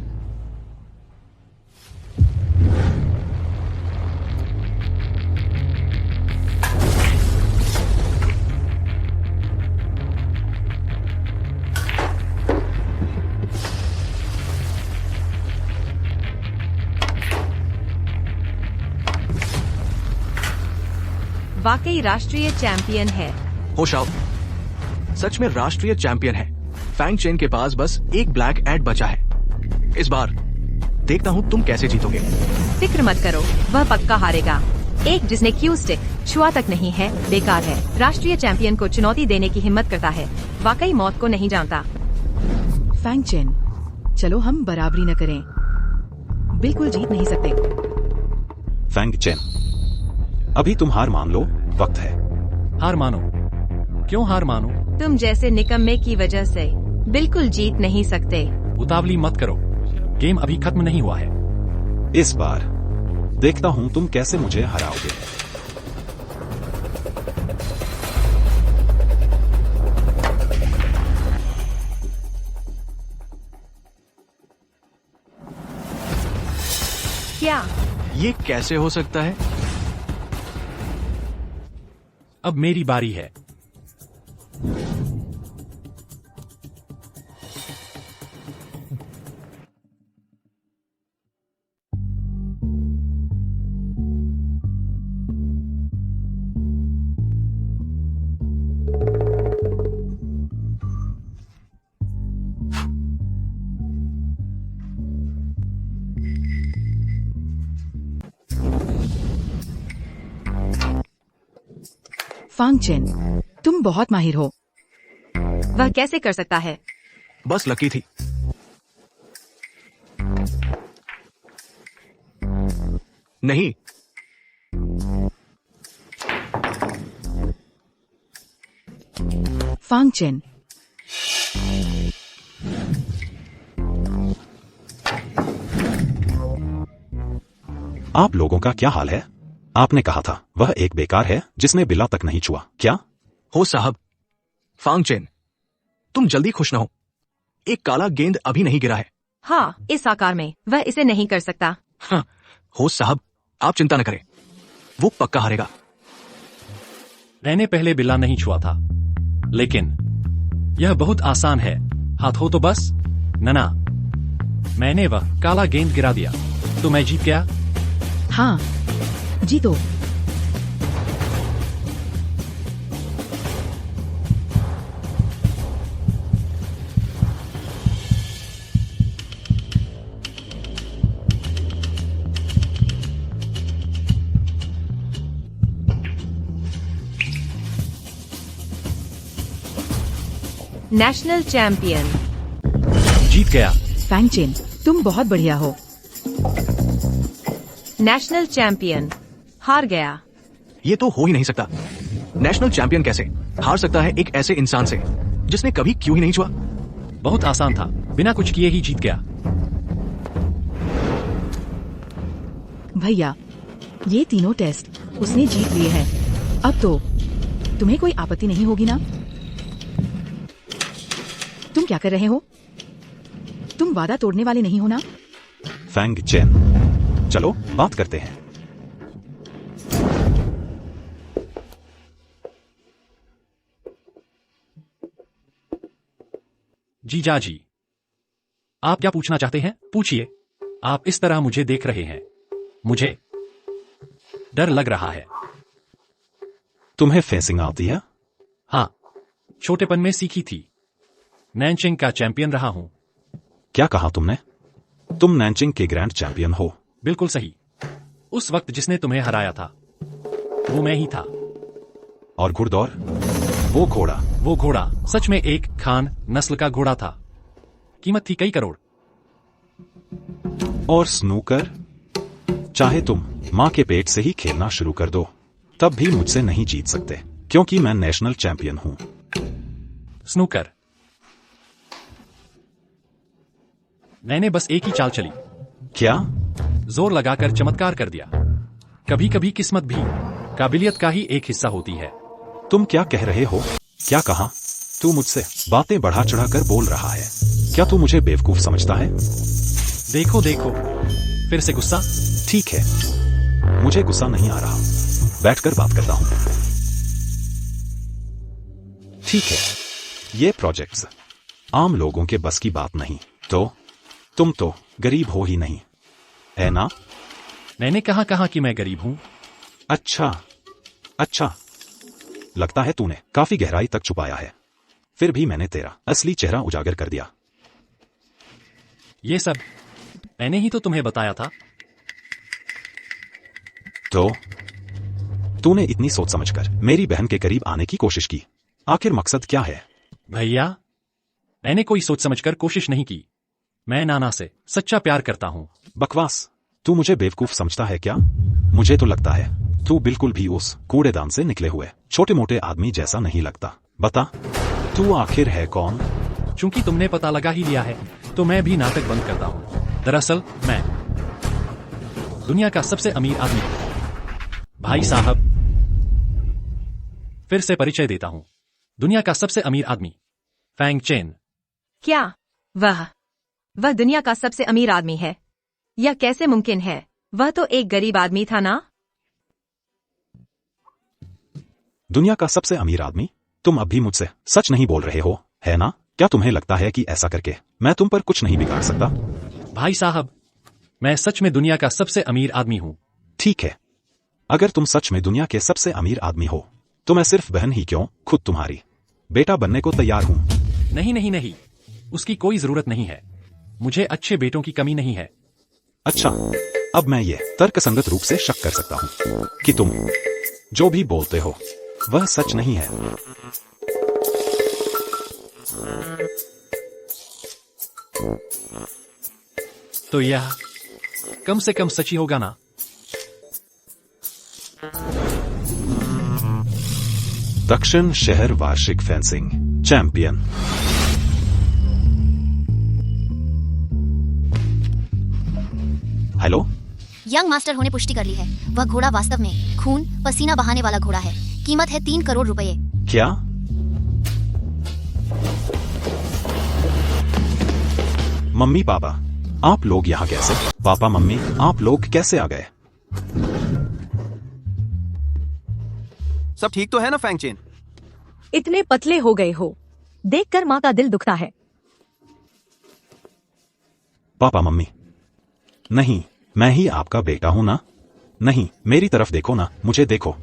वाकई राष्ट्रीय चैंपियन है। हो शाओ, सच में राष्ट्रीय चैंपियन है। फैंग चेन के पास बस एक ब्लैक एड बचा है। इस बार देखता हूँ तुम कैसे जीतोगे। फिक्र मत करो, वह पक्का हारेगा। एक जिसने क्यू स्टिक छुआ तक नहीं है, बेकार है। राष्ट्रीय चैंपियन को चुनौती देने की हिम्मत करता है, वाकई मौत को नहीं जानता। फैंग चेन, चलो हम बराबरी न करें, बिल्कुल जीत नहीं सकते। फैंग चेन, अभी तुम हार मान लो, वक्त है। हार मानो? क्यों हार मानो? तुम जैसे निकम्मे की वजह से बिल्कुल जीत नहीं सकते। उतावली मत करो, गेम अभी खत्म नहीं हुआ है। इस बार देखता हूँ तुम कैसे मुझे हराओगे। क्या? ये कैसे हो सकता है? अब मेरी बारी है। फांग चेन, तुम बहुत माहिर हो। वह कैसे कर सकता है? बस लकी थी। नहीं, फांग चेन, आप लोगों का क्या हाल है? आपने कहा था वह एक बेकार है जिसने बिला तक नहीं छुआ, क्या? हो साहब। फांग चेन, तुम जल्दी खुश न हो। एक काला गेंद अभी नहीं गिरा है। हाँ, इस आकार में वह इसे नहीं कर सकता। हाँ, हो साहब, आप चिंता न करें, वो पक्का हारेगा। मैंने पहले बिल्ला नहीं छुआ था, लेकिन यह बहुत आसान है। हाथ हो तो बस। नना, मैंने वह काला गेंद गिरा दिया तो मैं जीत गया। हाँ, जीतो। नेशनल चैंपियन जीत गया। फैंग चेन, तुम बहुत बढ़िया हो। नेशनल चैंपियन हार गया। ये तो हो ही नहीं सकता। नेशनल चैंपियन कैसे हार सकता है एक ऐसे इंसान से जिसने कभी क्यों ही नहीं छुआ? बहुत आसान था, बिना कुछ किए ही जीत गया। भैया, ये तीनों टेस्ट उसने जीत लिए हैं। अब तो तुम्हें कोई आपत्ति नहीं होगी ना? तुम क्या कर रहे हो? तुम वादा तोड़ने वाले नहीं हो ना? फैंग चेन, चलो बात करते हैं। जीजा जी, आप क्या पूछना चाहते हैं? पूछिए। आप इस तरह मुझे देख रहे हैं, मुझे डर लग रहा है। तुम्हें फेंसिंग आती है? हाँ, छोटेपन में सीखी थी। नैनचिंग का चैंपियन रहा हूं। क्या कहा तुमने? तुम नैनचिंग के ग्रैंड चैंपियन हो? बिल्कुल सही। उस वक्त जिसने तुम्हें हराया था वो मैं ही था। और घुड़दौड़? वो घोड़ा सच में एक खान नस्ल का घोड़ा था। कीमत थी कई करोड़। और स्नूकर? चाहे तुम मां के पेट से ही खेलना शुरू कर दो, तब भी मुझसे नहीं जीत सकते, क्योंकि मैं नेशनल चैंपियन हूं। स्नूकर, मैंने बस एक ही चाल चली। क्या? जोर लगाकर चमत्कार कर दिया। कभी कभी किस्मत भी काबिलियत का ही एक हिस्सा होती है। तुम क्या कह रहे हो? क्या कहा? तू मुझसे बातें बढ़ा चढ़ाकर बोल रहा है। क्या तू मुझे बेवकूफ समझता है? देखो देखो, फिर से गुस्सा। ठीक है, मुझे गुस्सा नहीं आ रहा, बैठकर बात करता हूं। ठीक है, ये प्रोजेक्ट्स आम लोगों के बस की बात नहीं। तो तुम तो गरीब हो ही नहीं, है ना? मैंने कहा कि मैं गरीब हूं। अच्छा, लगता है तूने काफी गहराई तक छुपाया है। फिर भी मैंने तेरा असली चेहरा उजागर कर दिया। ये सब मैंने ही तो तुम्हें बताया था। तो तूने इतनी सोच समझकर मेरी बहन के करीब आने की कोशिश की। आखिर मकसद क्या है? भैया, मैंने कोई सोच समझकर कोशिश नहीं की। मैं नाना से सच्चा प्यार करता हूं। बकवास। तू मुझे बेवकूफ समझता है क्या? मुझे तो लगता है तू बिल्कुल भी उस कूड़ेदान से निकले हुए छोटे मोटे आदमी जैसा नहीं लगता। बता, तू आखिर है कौन? चूंकि तुमने पता लगा ही लिया है, तो मैं भी नाटक बंद करता हूं। दरअसल मैं दुनिया का सबसे अमीर आदमी हूं। भाई साहब, फिर से परिचय देता हूं। दुनिया का सबसे अमीर आदमी, फैंग चेन। क्या वह दुनिया का सबसे अमीर आदमी है? यह कैसे मुमकिन है? वह तो एक गरीब आदमी था ना। दुनिया का सबसे अमीर आदमी? तुम अब भी मुझसे सच नहीं बोल रहे हो, है ना? क्या तुम्हें लगता है कि ऐसा करके मैं तुम पर कुछ नहीं बिगाड़ सकता? भाई साहब, मैं सच में दुनिया का सबसे अमीर आदमी हूँ। ठीक है, अगर तुम सच में दुनिया के सबसे अमीर आदमी हो तो मैं सिर्फ बहन ही क्यों, खुद तुम्हारी बेटा बनने को तैयार हूँ। नहीं नहीं नहीं, उसकी कोई जरूरत नहीं है। मुझे अच्छे बेटों की कमी नहीं है। अच्छा, अब मैं ये तर्कसंगत रूप से शक कर सकता हूँ कि तुम जो भी बोलते हो वह सच नहीं है। तो यह कम से कम सच ही होगा ना? दक्षिण शहर वार्षिक fencing champion. Hello, young master होने पुष्टि कर ली है। वह घोड़ा वास्तव में खून पसीना बहाने वाला घोड़ा है। कीमत है 3 करोड़ रुपए। क्या? मम्मी पापा, आप लोग यहाँ कैसे? पापा मम्मी, आप लोग कैसे आ गए? सब ठीक तो है ना फैंग चेन? इतने पतले हो गए हो, देखकर माँ का दिल दुखता है। पापा मम्मी, नहीं, मैं ही आपका बेटा हूं ना? नहीं, मेरी तरफ देखो ना, मुझे देखो।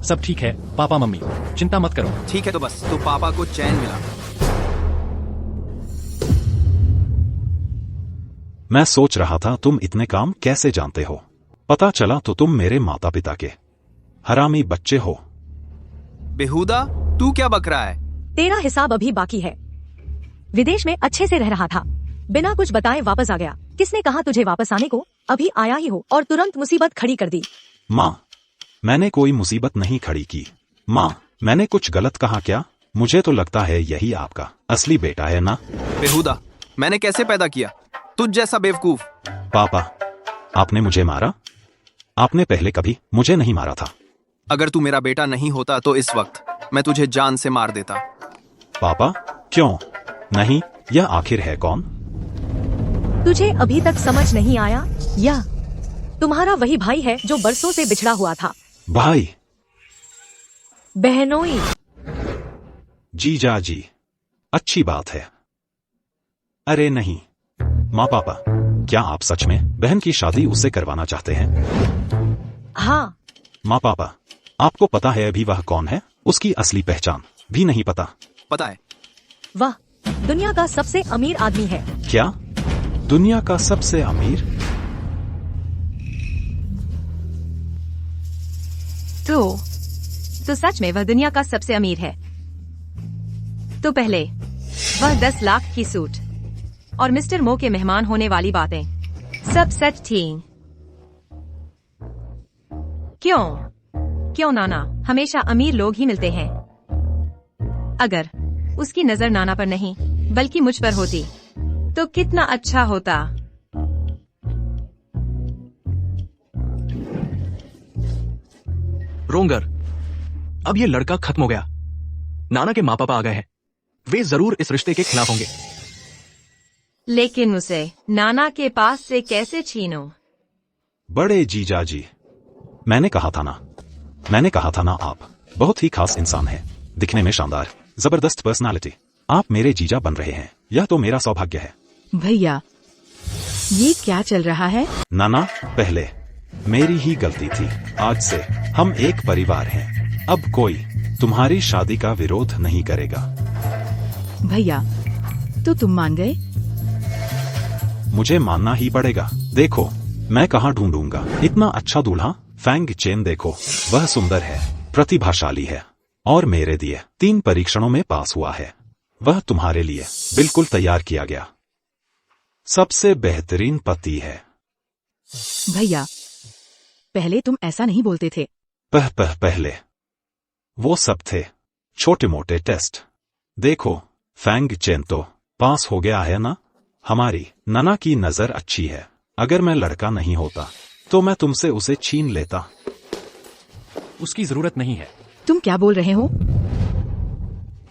सब ठीक है पापा मम्मी, चिंता मत करो। ठीक है तो बस, तो पापा को चैन मिला। मैं सोच रहा था तुम इतने काम कैसे जानते हो। पता चला तो तुम मेरे माता पिता के हरामी बच्चे हो। बेहुदा, तू क्या बक रहा है? तेरा हिसाब अभी बाकी है। विदेश में अच्छे से रह रहा था, बिना कुछ बताए वापस आ गया। किसने कहा तुझे वापस आने को? अभी आया ही हो और तुरंत मुसीबत खड़ी कर दी। माँ, मैंने कोई मुसीबत नहीं खड़ी की। माँ, मैंने कुछ गलत कहा क्या? मुझे तो लगता है यही आपका असली बेटा है ना? बेहुदा, मैंने कैसे पैदा किया तुझ जैसा बेवकूफ? पापा, आपने मुझे मारा? आपने पहले कभी मुझे नहीं मारा था। अगर तू मेरा बेटा नहीं होता तो इस वक्त मैं तुझे जान से मार देता। पापा, क्यों नहीं? यह आखिर है कौन? तुझे अभी तक समझ नहीं आया? यह तुम्हारा वही भाई है जो बरसों से बिछड़ा हुआ था। भाई? बहनोई। जीजा जी, अच्छी बात है। अरे नहीं, माँ पापा, क्या आप सच में बहन की शादी उससे करवाना चाहते हैं? हाँ। माँ पापा, आपको पता है अभी वह कौन है? उसकी असली पहचान भी नहीं पता। पता है। वह दुनिया का सबसे अमीर आदमी है। क्या? दुनिया का सबसे अमीर? तो सच में वह दुनिया का सबसे अमीर है। तो पहले वह 10 लाख की सूट और मिस्टर मो के मेहमान होने वाली बातें सब सच थी। क्यों नाना हमेशा अमीर लोग ही मिलते हैं? अगर उसकी नजर नाना पर नहीं बल्कि मुझ पर होती तो कितना अच्छा होता। रोंगर, अब ये लड़का खत्म हो गया। नाना के माँ पापा आ गए हैं, वे जरूर इस रिश्ते के खिलाफ होंगे। लेकिन उसे नाना के पास से कैसे छीनो? बड़े जीजा जी, मैंने कहा था ना आप बहुत ही खास इंसान हैं। दिखने में शानदार, जबरदस्त पर्सनालिटी। आप मेरे जीजा बन रहे हैं, यह तो मेरा सौभाग्य है। भैया, ये क्या चल रहा है? नाना, पहले मेरी ही गलती थी। आज से हम एक परिवार हैं। अब कोई तुम्हारी शादी का विरोध नहीं करेगा। भैया, तो तुम मान गए? मुझे मानना ही पड़ेगा। देखो, मैं कहाँ ढूंढूंगा इतना अच्छा दूल्हा। फैंग चेन देखो, वह सुंदर है, प्रतिभाशाली है और मेरे दिए 3 परीक्षणों में पास हुआ है। वह तुम्हारे लिए बिल्कुल तैयार किया गया सबसे बेहतरीन पति है। भैया, पहले तुम ऐसा नहीं बोलते थे। पहले वो सब थे छोटे मोटे टेस्ट। देखो, फैंग चेन तो पास हो गया है ना? हमारी नाना की नजर अच्छी है। अगर मैं लड़का नहीं होता तो मैं तुमसे उसे छीन लेता। उसकी जरूरत नहीं है। तुम क्या बोल रहे हो?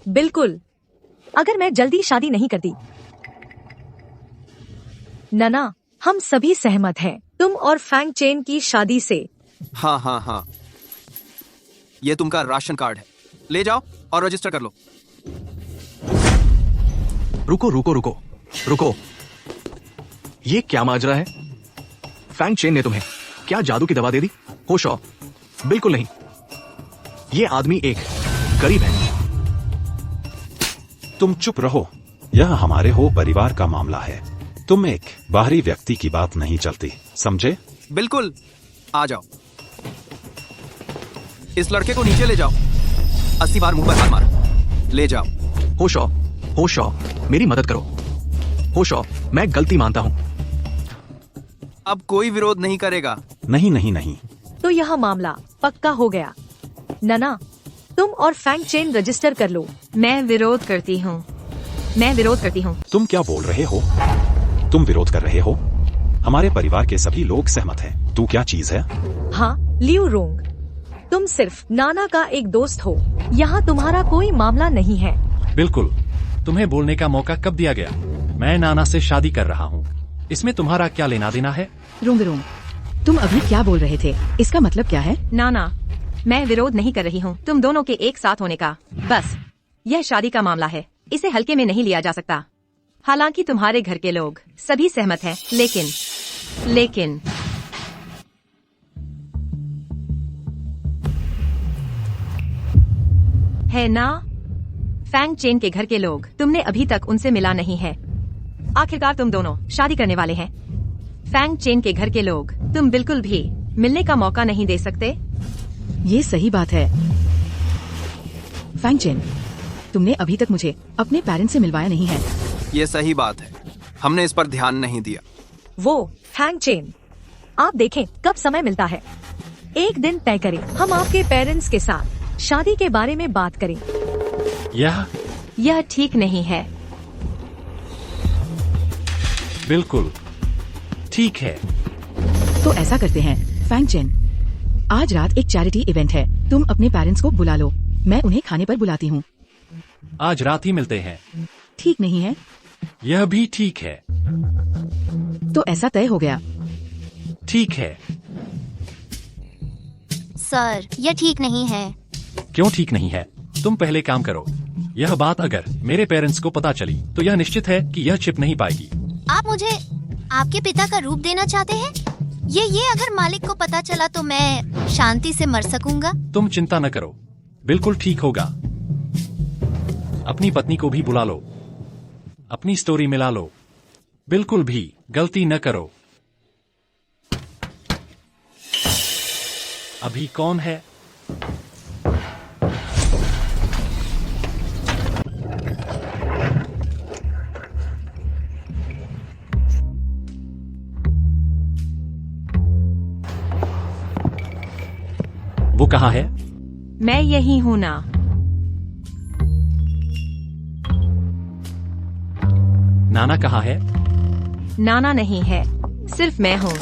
बिल्कुल, अगर मैं जल्दी शादी नहीं करती। नाना, हम सभी सहमत हैं। तुम और फैंग चेन की शादी से। हाँ हाँ हाँ, ये तुमका राशन कार्ड है, ले जाओ और रजिस्टर कर लो। रुको रुको रुको रुको, ये क्या माजरा है? फैंग चेन ने तुम्हें क्या जादू की दवा दे दी? होश आओ। बिल्कुल नहीं, ये आदमी एक गरीब है। तुम चुप रहो, यह हमारे हो परिवार का मामला है। तुम एक बाहरी व्यक्ति की बात नहीं चलती, समझे? बिल्कुल, आ जाओ। इस लड़के को नीचे ले जाओ, 80 बार मुंह पर हाथ मारो, ले जाओ। होश आओ, होश आओ, मेरी मदद करो। होश आओ, मैं गलती मानता हूं। अब कोई विरोध नहीं करेगा। नहीं नहीं नहीं, तो यह मामला पक्का हो गया। नना, तुम और फैंग चेन रजिस्टर कर लो। मैं विरोध करती हूँ, मैं विरोध करती हूँ। तुम क्या बोल रहे हो? तुम विरोध कर रहे हो? हमारे परिवार के सभी लोग सहमत हैं। तू क्या चीज है? हाँ, लियू रोंग, तुम सिर्फ नाना का एक दोस्त हो, यहाँ तुम्हारा कोई मामला नहीं है। बिल्कुल, तुम्हें बोलने का मौका कब दिया गया? मैं नाना से शादी कर रहा हूँ, इसमें तुम्हारा क्या लेना देना है? रोंग रोंग, तुम अभी क्या बोल रहे थे? इसका मतलब क्या है? नाना, मैं विरोध नहीं कर रही हूँ तुम दोनों के एक साथ होने का। बस यह शादी का मामला है, इसे हल्के में नहीं लिया जा सकता। हालांकि तुम्हारे घर के लोग सभी सहमत हैं, लेकिन है ना, फैंग चेन के घर के लोग, तुमने अभी तक उनसे मिला नहीं है। आखिरकार तुम दोनों शादी करने वाले हैं। फैंग चेन के घर के लोग तुम बिल्कुल भी मिलने का मौका नहीं दे सकते। ये सही बात है। फैंग चेन, तुमने अभी तक मुझे अपने पेरेंट्स से मिलवाया नहीं है। ये सही बात है, हमने इस पर ध्यान नहीं दिया। वो फैंग चेन, आप देखें कब समय मिलता है, एक दिन तय करें, हम आपके पेरेंट्स के साथ शादी के बारे में बात करें। यह ठीक नहीं है। बिल्कुल ठीक है। तो ऐसा करते हैं फैंग चेन, आज रात एक चैरिटी इवेंट है, तुम अपने पेरेंट्स को बुला लो, मैं उन्हें खाने पर बुलाती हूँ। आज रात ही मिलते हैं। ठीक नहीं है? यह भी ठीक है। तो ऐसा तय हो गया। ठीक है। सर, यह ठीक नहीं है। क्यों ठीक नहीं है? तुम पहले काम करो। यह बात अगर मेरे पेरेंट्स को पता चली तो यह निश्चित है कि यह छिप नहीं पाएगी। आप मुझे आपके पिता का रूप देना चाहते हैं? ये अगर मालिक को पता चला तो मैं शांति से मर सकूंगा। तुम चिंता न करो, बिल्कुल ठीक होगा। अपनी पत्नी को भी बुला लो, अपनी स्टोरी मिला लो, बिल्कुल भी गलती न करो। अभी कौन है? वो कहाँ है? मैं यही हूँ ना। नाना कहाँ है? नाना नहीं है, सिर्फ मैं हूँ।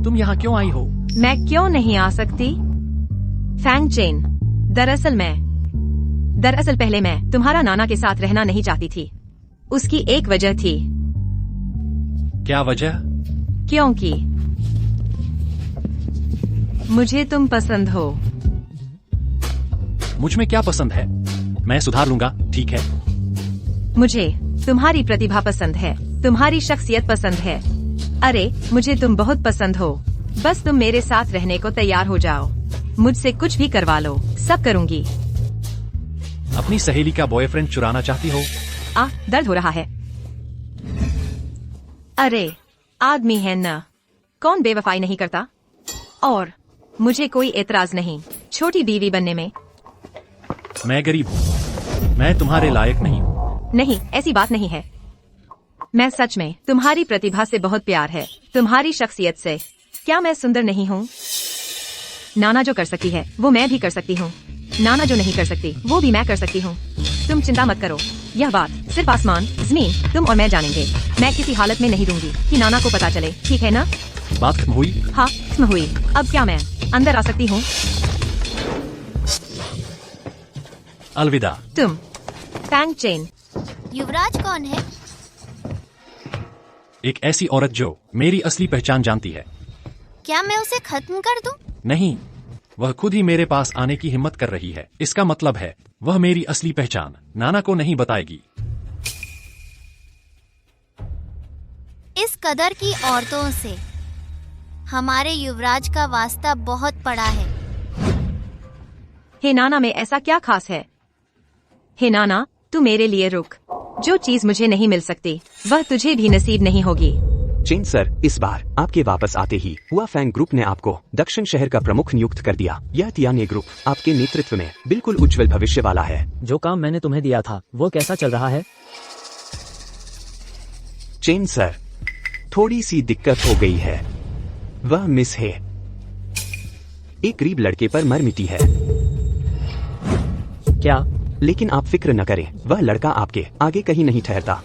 तुम यहाँ क्यों आई हो? मैं क्यों नहीं आ सकती? फैंग चेन, दरअसल पहले मैं तुम्हारा नाना के साथ रहना नहीं चाहती थी। उसकी एक वजह थी। क्या वजह? क्योंकि मुझे तुम पसंद हो। मुझ में क्या पसंद है? मैं सुधार लूंगा, ठीक है? मुझे तुम्हारी प्रतिभा पसंद है, तुम्हारी शख्सियत पसंद है। अरे, मुझे तुम बहुत पसंद हो। बस तुम मेरे साथ रहने को तैयार हो जाओ। मुझसे कुछ भी करवा लो, सब करूंगी। अपनी सहेली का बॉयफ्रेंड चुराना चाहती हो? दर्द हो रहा है। अरे, आदमी है न, कौन बेवफाई नहीं करता? और मुझे कोई एतराज नहीं छोटी बीवी बनने में। मैं गरीब हूँ, मैं तुम्हारे लायक नहीं हूँ। नहीं, ऐसी बात नहीं है। मैं सच में तुम्हारी प्रतिभा से बहुत प्यार है, तुम्हारी शख्सियत से। क्या मैं सुंदर नहीं हूँ? नाना जो कर सकती है वो मैं भी कर सकती हूँ। नाना जो नहीं कर सकती वो भी मैं कर सकती हूँ। तुम चिंता मत करो, यह बात सिर्फ आसमान जमीन तुम और मैं जानेंगे। मैं किसी हालत में नहीं दूंगी कि नाना को पता चले, ठीक है ना? बात खत्म हुई? हाँ, खत्म हुई। अब क्या मैं अंदर आ सकती हूँ? अलविदा। तुम फैंग चेन। युवराज कौन है? एक ऐसी औरत जो मेरी असली पहचान जानती है। क्या मैं उसे खत्म कर दूं? नहीं, वह खुद ही मेरे पास आने की हिम्मत कर रही है। इसका मतलब है वह मेरी असली पहचान नाना को नहीं बताएगी। इस कदर की औरतों से हमारे युवराज का वास्ता बहुत पड़ा है। हे नाना, में ऐसा क्या खास है? हे नाना, तू मेरे लिए रुक। जो चीज मुझे नहीं मिल सकती वह तुझे भी नसीब नहीं होगी। चेन सर, इस बार आपके वापस आते ही हुआ फैंग ग्रुप ने आपको दक्षिण शहर का प्रमुख नियुक्त कर दिया। यह तियाने ग्रुप आपके नेतृत्व में बिल्कुल उज्जवल भविष्य वाला है। जो काम मैंने तुम्हें दिया था वो कैसा चल रहा है? चेन सर, थोड़ी सी दिक्कत हो गई है। वह मिस है, एक गरीब लड़के पर मर मिटी है। क्या? लेकिन आप फिक्र न करें, वह लड़का आपके आगे कहीं नहीं ठहरता।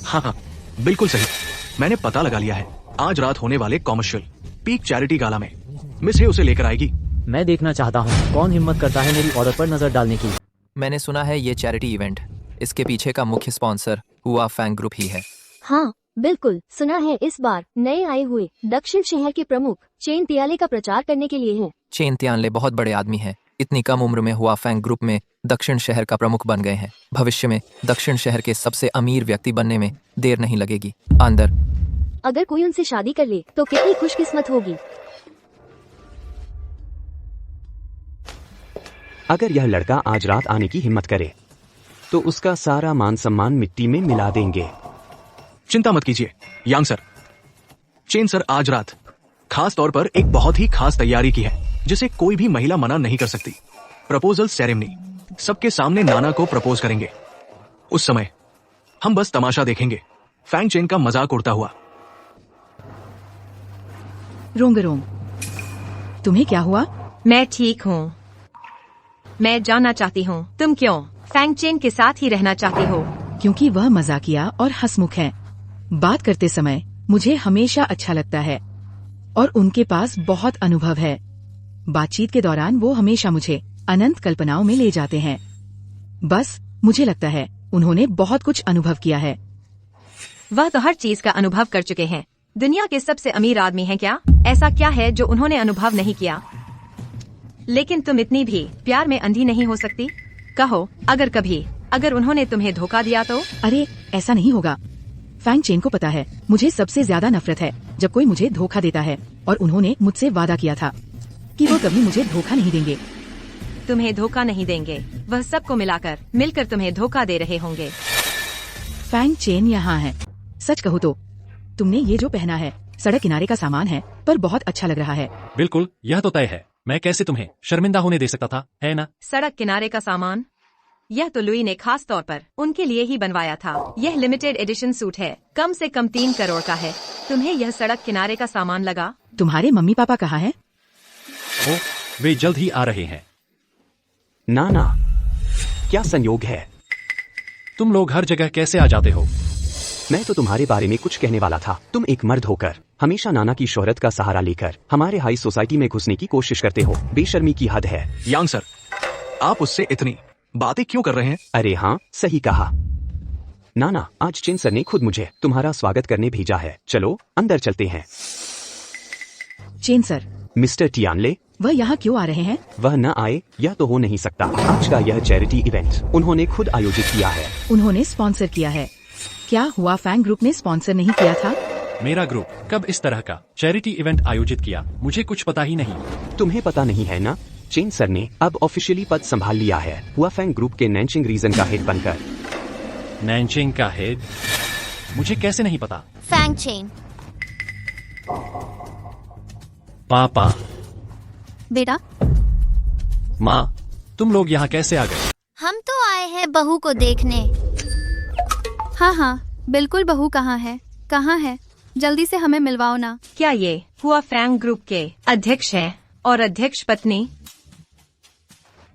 हाँ, बिल्कुल सही। मैंने पता लगा लिया है। आज रात होने वाले कॉमर्शियल पीक चैरिटी गाला में मिस हे उसे लेकर आएगी। मैं देखना चाहता हूँ कौन हिम्मत करता है मेरी औरत पर नजर डालने की। मैंने सुना है ये चैरिटी इवेंट, इसके पीछे का मुख्य स्पॉन्सर हुआ फैंग ग्रुप ही है। हाँ बिल्कुल, सुना है इस बार नए आए हुए दक्षिण शहर के प्रमुख चेन तियाले का प्रचार करने के लिए हैं। चेन तियानले बहुत बड़े आदमी हैं। इतनी कम उम्र में हुआ फैंग ग्रुप में दक्षिण शहर का प्रमुख बन गए हैं। भविष्य में दक्षिण शहर के सबसे अमीर व्यक्ति बनने में देर नहीं लगेगी। अंदर अगर कोई उनसे शादी कर ले तो कितनी खुशकिस्मत होगी। अगर यह लड़का आज रात आने की हिम्मत करे तो उसका सारा मान सम्मान मिट्टी में मिला देंगे। चिंता मत कीजिए यांग सर। चेन सर आज रात खास तौर पर एक बहुत ही खास तैयारी की है जिसे कोई भी महिला मना नहीं कर सकती। प्रपोजल सेरेमनी, सबके सामने नाना को प्रपोज करेंगे। उस समय हम बस तमाशा देखेंगे, फैंग चेन का मजाक उड़ता हुआ। रोंगरोंग, तुम्हें क्या हुआ? मैं ठीक हूँ। मैं जानना चाहती हूँ तुम क्यों फैंग चेन के साथ ही रहना चाहती हो? क्योंकि वह मजाकिया और हंसमुख है। बात करते समय मुझे हमेशा अच्छा लगता है और उनके पास बहुत अनुभव है। बातचीत के दौरान वो हमेशा मुझे अनंत कल्पनाओं में ले जाते हैं। बस मुझे लगता है उन्होंने बहुत कुछ अनुभव किया है। वह तो हर चीज का अनुभव कर चुके हैं। दुनिया के सबसे अमीर आदमी हैं क्या? ऐसा क्या है जो उन्होंने अनुभव नहीं किया? लेकिन तुम इतनी भी प्यार में अंधी नहीं हो सकती। कहो, अगर उन्होंने तुम्हें धोखा दिया तो? अरे ऐसा नहीं होगा। फैंग चेन को पता है मुझे सबसे ज्यादा नफरत है जब कोई मुझे धोखा देता है, और उन्होंने मुझसे वादा किया था कि वो कभी मुझे धोखा नहीं देंगे। तुम्हें धोखा नहीं देंगे, वह सबको मिलकर तुम्हें धोखा दे रहे होंगे। फैंग चेन यहाँ है। सच कहूँ तो तुमने ये जो पहना है सड़क किनारे का सामान है, पर बहुत अच्छा लग रहा है। बिल्कुल, यह तो तय है। मैं कैसे तुम्हें शर्मिंदा होने दे सकता था, है ना? सड़क किनारे का सामान? यह तो लुई ने खास तौर पर उनके लिए ही बनवाया था। यह लिमिटेड एडिशन सूट है, कम से कम 3 करोड़ का है। तुम्हें यह सड़क किनारे का सामान लगा? तुम्हारे मम्मी पापा कहाँ हैं? ओ, वे जल्द ही आ रहे हैं। नाना, क्या संयोग है? तुम लोग हर जगह कैसे आ जाते हो? मैं तो तुम्हारे बारे में कुछ कहने वाला था। तुम एक मर्द होकर हमेशा नाना की शोहरत का सहारा लेकर हमारे हाई सोसाइटी में घुसने की कोशिश करते हो। बेशर्मी की हद है। यांग सर, आप उससे इतनी बातें क्यों कर रहे हैं? अरे हाँ, सही कहा। नाना, आज चेन सर ने खुद मुझे तुम्हारा स्वागत करने भेजा है। चलो अंदर चलते हैं। चेन सर, मिस्टर टियानले, वह यहाँ क्यों आ रहे हैं? वह न आए यह तो हो नहीं सकता। आज का यह चैरिटी इवेंट उन्होंने खुद आयोजित किया है। उन्होंने स्पॉन्सर किया है। क्या हुआ फैंग ग्रुप ने स्पॉन्सर नहीं किया था? मेरा ग्रुप कब इस तरह का चैरिटी इवेंट आयोजित किया? मुझे कुछ पता ही नहीं। तुम्हें पता नहीं है ना? चेन सर ने अब ऑफिशियली पद संभाल लिया है, हुआ फैंग ग्रुप के नैनचिंग रीजन का हेड बनकर। नैनचिंग का हेड? मुझे कैसे नहीं पता? Fang Chen. पापा। बेटा। माँ, तुम लोग यहाँ कैसे आ गए? हम तो आए हैं बहू को देखने। हाँ, बिल्कुल। बहू कहाँ है? जल्दी से हमें मिलवाओ ना। क्या ये हुआ फैंग ग्रुप के अध्यक्ष हैं और अध्यक्ष पत्नी?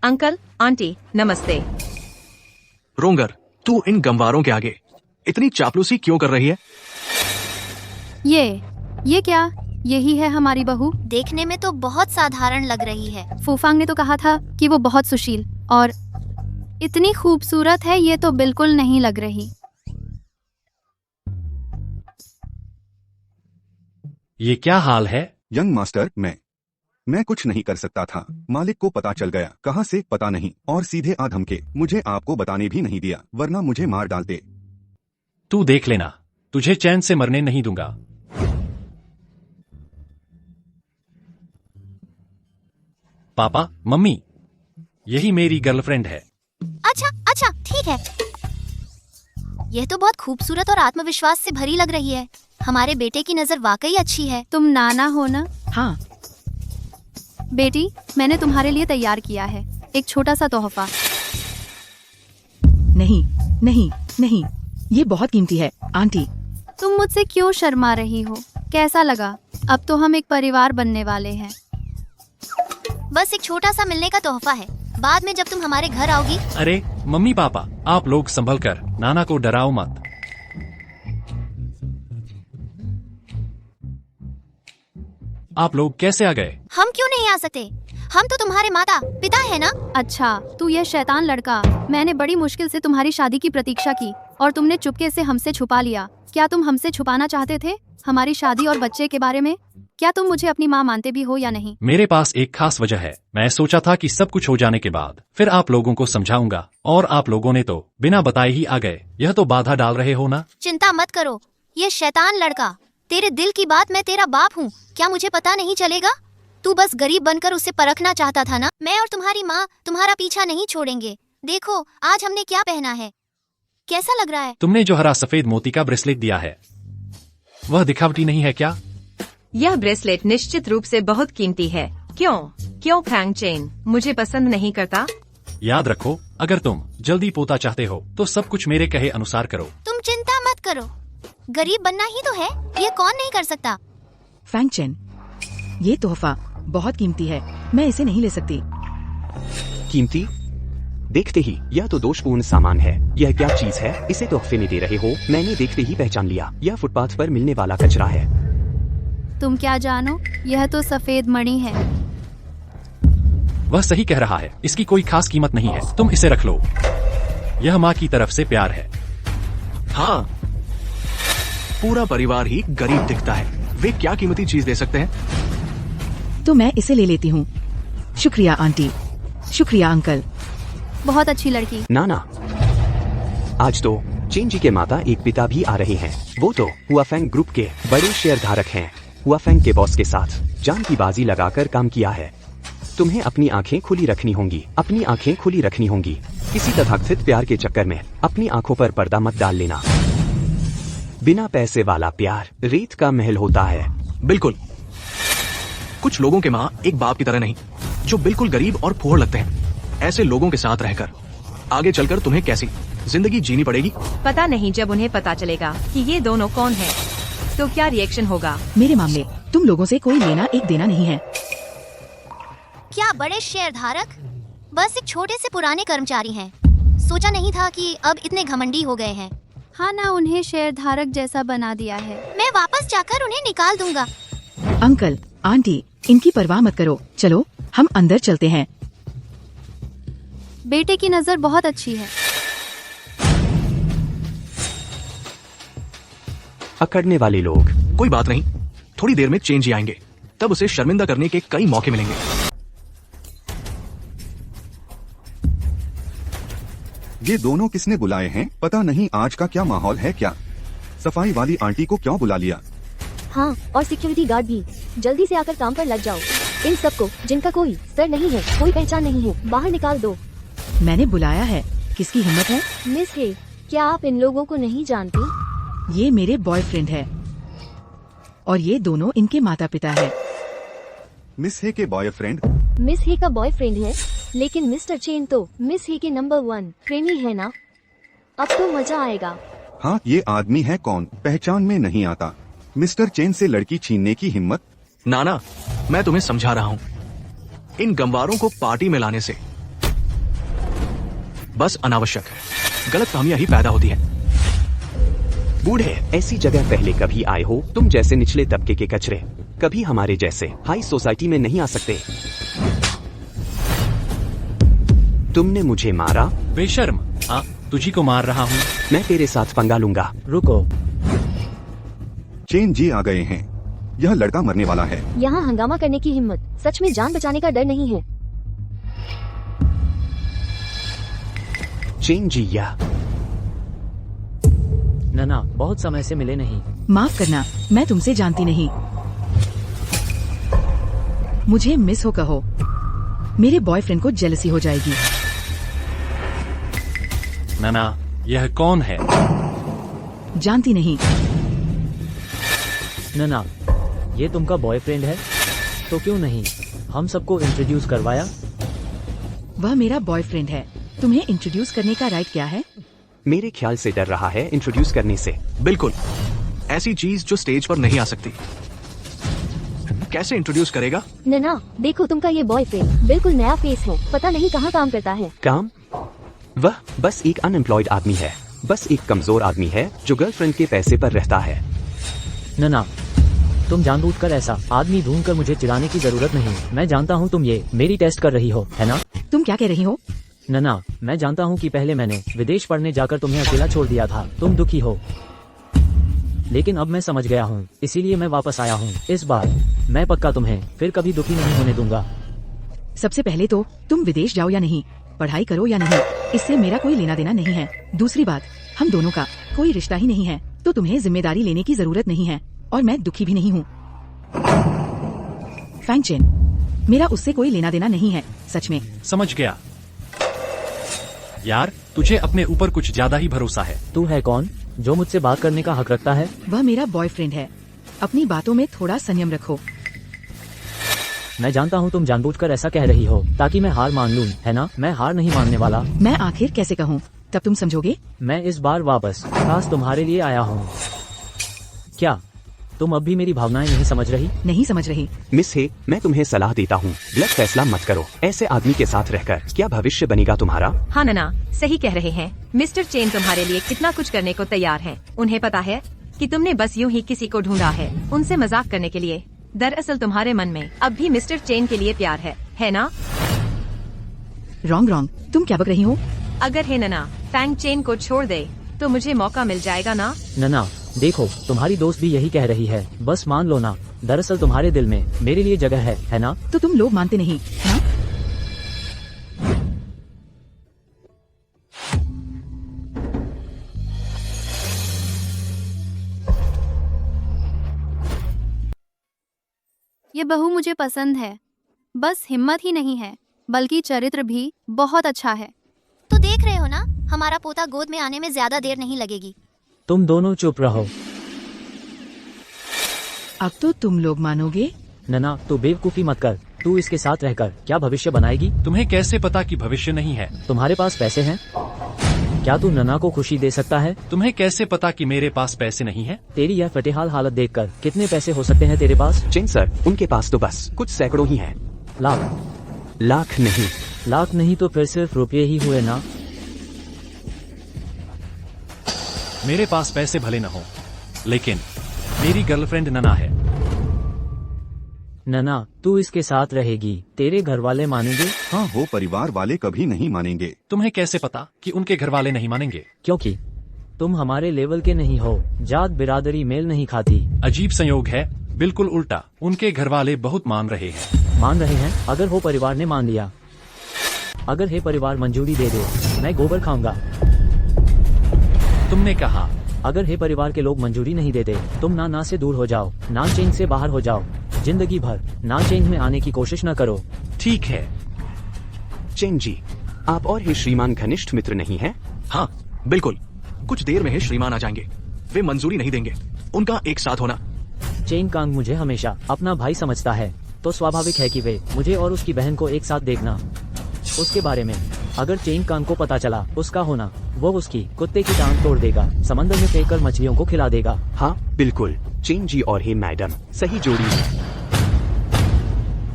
अंकल, आंटी, नमस्ते। रोंगर, तू इन गंवारों के आगे इतनी चापलूसी क्यों कर रही है? ये क्या? यही है हमारी बहू? देखने में तो बहुत साधारण लग रही है। फूफांग ने तो कहा था कि वो बहुत सुशील और इतनी खूबसूरत है। ये तो बिल्कुल नहीं लग रही। ये क्या हाल है? यंग मास्टर, मैं कुछ नहीं कर सकता था। मालिक को पता चल गया, कहाँ से पता नहीं, और सीधे आ धमके। मुझे आपको बताने भी नहीं दिया, वरना मुझे मार डालते। तू देख लेना, तुझे चैन से मरने नहीं दूंगा। पापा, मम्मी, यही मेरी गर्लफ्रेंड है। अच्छा ठीक है। यह तो बहुत खूबसूरत और आत्मविश्वास से भरी लग रही है। हमारे बेटे की नजर वाकई अच्छी है। तुम नाना हो ना? हाँ। बेटी, मैंने तुम्हारे लिए तैयार किया है एक छोटा सा तोहफा। नहीं नहीं नहीं, ये बहुत कीमती है आंटी। तुम मुझसे क्यों शर्मा रही हो? कैसा लगा? अब तो हम एक परिवार बनने वाले हैं। बस एक छोटा सा मिलने का तोहफा है। बाद में जब तुम हमारे घर आओगी। अरे मम्मी पापा, आप लोग संभल कर, नाना को डराओ मत। आप लोग कैसे आ गए? हम क्यों नहीं आ सकते? हम तो तुम्हारे माता पिता है ना। अच्छा, तू यह शैतान लड़का, मैंने बड़ी मुश्किल से तुम्हारी शादी की प्रतीक्षा की और तुमने चुपके से हमसे छुपा लिया। क्या तुम हमसे छुपाना चाहते थे हमारी शादी और बच्चे के बारे में? क्या तुम मुझे अपनी माँ मानते भी हो या नहीं? मेरे पास एक खास वजह है। मैं सोचा था कि सब कुछ हो जाने के बाद फिर आप लोगों को समझाऊंगा, और आप लोगों ने तो बिना बताए ही आ गए। यह तो बाधा डाल रहे हो ना? चिंता मत करो, ये शैतान लड़का, तेरे दिल की बात, मैं तेरा बाप हूँ, क्या मुझे पता नहीं चलेगा? तू बस गरीब बनकर उसे परखना चाहता था ना। मैं और तुम्हारी माँ तुम्हारा पीछा नहीं छोड़ेंगे। देखो आज हमने क्या पहना है, कैसा लग रहा है? तुमने जो हरा सफेद मोती का ब्रेसलेट दिया है, वह दिखावटी नहीं है क्या? यह ब्रेसलेट निश्चित रूप से बहुत कीमती है। क्यों फैंग चेन मुझे पसंद नहीं करता? याद रखो, अगर तुम जल्दी पोता चाहते हो तो सब कुछ मेरे कहे अनुसार करो। तुम चिंता मत करो, गरीब बनना ही तो है, ये कौन नहीं कर सकता। फैंग चेन, ये तोहफा बहुत कीमती है, मैं इसे नहीं ले सकती। कीमती? देखते ही यह तो दोषपूर्ण सामान है। यह क्या चीज है? इसे तोहफे में दे रहे हो? मैंने देखते ही पहचान लिया, यह फुटपाथ पर मिलने वाला कचरा है। तुम क्या जानो, यह तो सफेद मणि है। वह सही कह रहा है, इसकी कोई खास कीमत नहीं है, तुम इसे रख लो। यह माँ की तरफ से प्यार है। हाँ, पूरा परिवार ही गरीब दिखता है, वे क्या कीमती चीज दे सकते हैं? तो मैं इसे ले लेती हूँ। शुक्रिया आंटी, शुक्रिया अंकल। बहुत अच्छी लड़की। नाना, आज तो चेन जी के माता एक पिता भी आ रहे हैं। वो तो हुआफेंग ग्रुप के बड़े शेयर धारक हैं। हुआफेंग के बॉस के साथ जान की बाजी लगाकर काम किया है। तुम्हें अपनी आंखें खुली रखनी होंगी, अपनी आंखें खुली रखनी होंगी। किसी तथाकथित प्यार के चक्कर में अपनी आंखों पर पर्दा मत डाल लेना। बिना पैसे वाला प्यार रेत का महल होता है। बिल्कुल, कुछ लोगों के माँ एक बाप की तरह नहीं, जो बिल्कुल गरीब और फुहड़ लगते हैं। ऐसे लोगों के साथ रहकर आगे चलकर तुम्हें कैसी जिंदगी जीनी पड़ेगी? पता नहीं जब उन्हें पता चलेगा कि ये दोनों कौन हैं, तो क्या रिएक्शन होगा? मेरे मामले तुम लोगों से कोई लेना एक देना नहीं है। क्या बड़े शेयर धारक बस एक छोटे से पुराने कर्मचारी हैं। सोचा नहीं था कि अब इतने घमंडी हो गए हैं। हाँ ना, उन्हें शेयर धारक जैसा बना दिया है। मैं वापस जाकर उन्हें निकाल दूंगा। अंकल आंटी, इनकी परवाह मत करो, चलो हम अंदर चलते हैं। बेटे की नजर बहुत अच्छी है। अकड़ने वाले लोग। कोई बात नहीं, थोड़ी देर में चेंज ही आएंगे, तब उसे शर्मिंदा करने के कई मौके मिलेंगे। ये दोनों किसने बुलाए हैं? पता नहीं आज का क्या माहौल है। क्या सफाई वाली आंटी को क्यों बुला लिया? हाँ, और सिक्योरिटी गार्ड भी। जल्दी से आकर काम पर लग जाओ। इन सबको, जिनका कोई सर नहीं है, कोई पहचान नहीं है, बाहर निकाल दो। मैंने बुलाया है, किसकी हिम्मत है? मिस हे, क्या आप इन लोगों को नहीं जानती? ये मेरे बॉयफ्रेंड है और ये दोनों इनके माता पिता है। मिस हे के बॉयफ्रेंड? मिस हे का बॉयफ्रेंड है, लेकिन मिस्टर चेन तो मिस हे के नंबर 1 प्रेमी है ना। अब तो मजा आएगा। हाँ, ये आदमी है कौन? पहचान में नहीं आता। मिस्टर चेन से लड़की छीनने की हिम्मत? नाना, मैं तुम्हें समझा रहा हूँ, इन गंवारों को पार्टी में लाने से बस अनावश्यक गलत फहमियां ही पैदा होती है। बूढ़े, ऐसी जगह पहले कभी आए हो? तुम जैसे निचले तबके के कचरे कभी हमारे जैसे हाई सोसाइटी में नहीं आ सकते। तुमने मुझे मारा। बेशर्म, हाँ, तुझी को मार रहा हूँ। मैं तेरे साथ पंगा लूंगा। रुको, चेन जी आ गए हैं। यह लड़का मरने वाला है। यहाँ हंगामा करने की हिम्मत, सच में जान बचाने का डर नहीं है। चेन जी या नना, बहुत समय से मिले नहीं। माफ करना, मैं तुमसे जानती नहीं। मुझे मिस हो कहो, मेरे बॉयफ्रेंड को जेलसी हो जाएगी। नना, यह कौन है? जानती नहीं। नना, ये तुमका बॉयफ्रेंड है? तो क्यों नहीं हम सबको इंट्रोड्यूस करवाया? वह मेरा बॉयफ्रेंड है, तुम्हें इंट्रोड्यूस करने का राइट क्या है? मेरे ख्याल से डर रहा है इंट्रोड्यूस करने से। बिल्कुल, ऐसी चीज जो स्टेज पर नहीं आ सकती। कैसे इंट्रोड्यूस करेगा? नना, देखो तुमका ये बॉयफ्रेंड बिल्कुल नया फेस है, पता नहीं कहाँ काम करता है। काम? वह बस एक अनएम्प्लॉयड आदमी है, बस एक कमजोर आदमी है जो गर्लफ्रेंड के पैसे पर रहता है। नना, तुम जानबूझकर ऐसा आदमी ढूंढकर मुझे चिढ़ाने की जरूरत नहीं। मैं जानता हूँ तुम ये मेरी टेस्ट कर रही हो, है ना? तुम क्या कह रही हो? नना, मैं जानता हूँ कि पहले मैंने विदेश पढ़ने जाकर तुम्हें अकेला छोड़ दिया था, तुम दुखी हो। लेकिन अब मैं समझ गया हूँ, इसीलिए मैं वापस आया हूँ। इस बार मैं पक्का तुम्हें फिर कभी दुखी नहीं होने दूंगा। सबसे पहले तो तुम विदेश जाओ या नहीं, पढ़ाई करो या नहीं, इससे मेरा कोई लेना देना नहीं है। दूसरी बात, हम दोनों का कोई रिश्ता ही नहीं है, तो तुम्हें जिम्मेदारी लेने की जरूरत नहीं है, और मैं दुखी भी नहीं हूँ। फैंग चेन, मेरा उससे कोई लेना देना नहीं है, सच में। समझ गया। यार, तुझे अपने ऊपर कुछ ज्यादा ही भरोसा है। तू है कौन जो मुझसे बात करने का हक रखता है? वह मेरा बॉयफ्रेंड है, अपनी बातों में थोड़ा संयम रखो। मैं जानता हूँ तुम जानबूझकर ऐसा कह रही हो ताकि मैं हार मान लूं, है ना? मैं हार नहीं मानने वाला। मैं आखिर कैसे कहूँ, तब तुम समझोगे। मैं इस बार वापस खास तुम्हारे लिए आया हूँ। क्या तुम अब भी मेरी भावनाएं नहीं समझ रही? नहीं समझ रही। मिस हे, मैं तुम्हें सलाह देता हूँ, गलत फैसला मत करो। ऐसे आदमी के साथ रहकर क्या भविष्य बनेगा तुम्हारा? हाँ नना, सही कह रहे हैं। मिस्टर चेन तुम्हारे लिए कितना कुछ करने को तैयार है। उन्हें पता है कि तुमने बस यूं ही किसी को ढूंढा है उनसे मजाक करने के लिए। दरअसल तुम्हारे मन में अब भी मिस्टर चेन के लिए प्यार है ना? रॉन्ग, तुम क्या बक रही हो? अगर है नना, फैंग चेन को छोड़ दे तो मुझे मौका मिल जाएगा ना? नना, देखो तुम्हारी दोस्त भी यही कह रही है, बस मान लो ना। दरअसल तुम्हारे दिल में मेरे लिए जगह है ना? तो तुम लोग मानते नहीं, हाँ? ये बहू मुझे पसंद है, बस हिम्मत ही नहीं है, बल्कि चरित्र भी बहुत अच्छा है। तो देख रहे हो ना, हमारा पोता गोद में आने में ज्यादा देर नहीं लगेगी। तुम दोनों चुप रहो। अब तो तुम लोग मानोगे। नना, तू बेवकूफी मत कर। तू इसके साथ रहकर क्या भविष्य बनाएगी? तुम्हें कैसे पता कि भविष्य नहीं है? तुम्हारे पास पैसे हैं? क्या तू नना को खुशी दे सकता है? तुम्हें कैसे पता कि मेरे पास पैसे नहीं है? तेरी यह फटेहाल हालत देखकर कितने पैसे हो सकते हैं तेरे पास? चेन सर, उनके पास तो बस कुछ सैकड़ों ही हैं। लाख नहीं। लाख नहीं तो फिर सिर्फ रुपये ही हुए ना? मेरे पास पैसे भले न हो, लेकिन मेरी गर्लफ्रेंड नना है। नना, तू इसके साथ रहेगी, तेरे घर वाले मानेंगे? हाँ, वो परिवार वाले कभी नहीं मानेंगे। तुम्हें कैसे पता कि उनके घर वाले नहीं मानेंगे? क्योंकि तुम हमारे लेवल के नहीं हो, जात बिरादरी मेल नहीं खाती। अजीब संयोग है, बिल्कुल उल्टा। उनके घर वाले बहुत मान रहे हैं। मान रहे हैं? अगर हो परिवार ने मान लिया, अगर है परिवार मंजूरी दे दे, मैं गोबर खाऊंगा। तुमने कहा अगर है परिवार के लोग मंजूरी नहीं देते, तुम ना से दूर हो जाओ, ना चेंज से बाहर हो जाओ, जिंदगी भर ना चेंज में आने की कोशिश न करो। ठीक है। चेन जी, आप और ही श्रीमान घनिष्ठ मित्र नहीं हैं? हाँ, बिल्कुल। कुछ देर में ही श्रीमान आ जाएंगे। वे मंजूरी नहीं देंगे उनका एक साथ होना। चेन कांग मुझे हमेशा अपना भाई समझता है, तो स्वाभाविक है कि वे मुझे और उसकी बहन को एक साथ देखना। उसके बारे में अगर चेन कांग को पता चला उसका होना, वो उसकी कुत्ते की टांग तोड़ देगा, समंदर में फेंककर मछलियों को खिला देगा। हाँ बिल्कुल, चेन जी और ही मैडम सही जोड़ी है।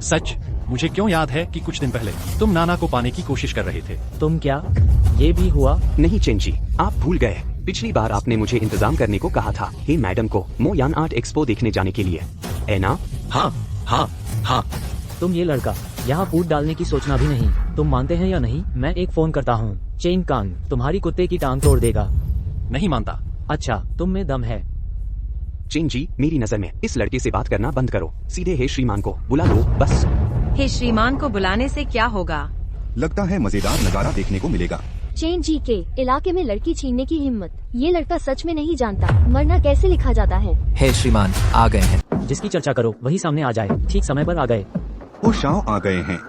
सच? मुझे क्यों याद है कि कुछ दिन पहले तुम नाना को पाने की कोशिश कर रहे थे। तुम क्या ये भी हुआ? नहीं चेन जी, आप भूल गए। पिछली बार आपने मुझे इंतजाम करने को कहा था हे मैडम को मोयान आर्ट एक्सपो देखने जाने के लिए, है ना? हाँ हाँ हाँ। तुम ये लड़का यहाँ फूट डालने की सोचना भी नहीं। तुम मानते हैं या नहीं? मैं एक फोन करता हूँ। चेन कांग तुम्हारी कुत्ते की टांग तोड़ देगा। नहीं मानता। अच्छा, तुम में दम है। चेन जी, मेरी नजर में इस लड़के से बात करना बंद करो। सीधे हे श्रीमान को बुला लो बस। हे श्रीमान को बुलाने से क्या होगा? लगता है मजेदार नजारा देखने को मिलेगा। चेन जी के इलाके में लड़की छीनने की हिम्मत, ये लड़का सच में नहीं जानता मरना कैसे लिखा जाता है। हे श्रीमान, आ गए हैं। जिसकी चर्चा करो वही सामने आ जाए। ठीक समय पर आ गए। वो शाओ आ गए हैं।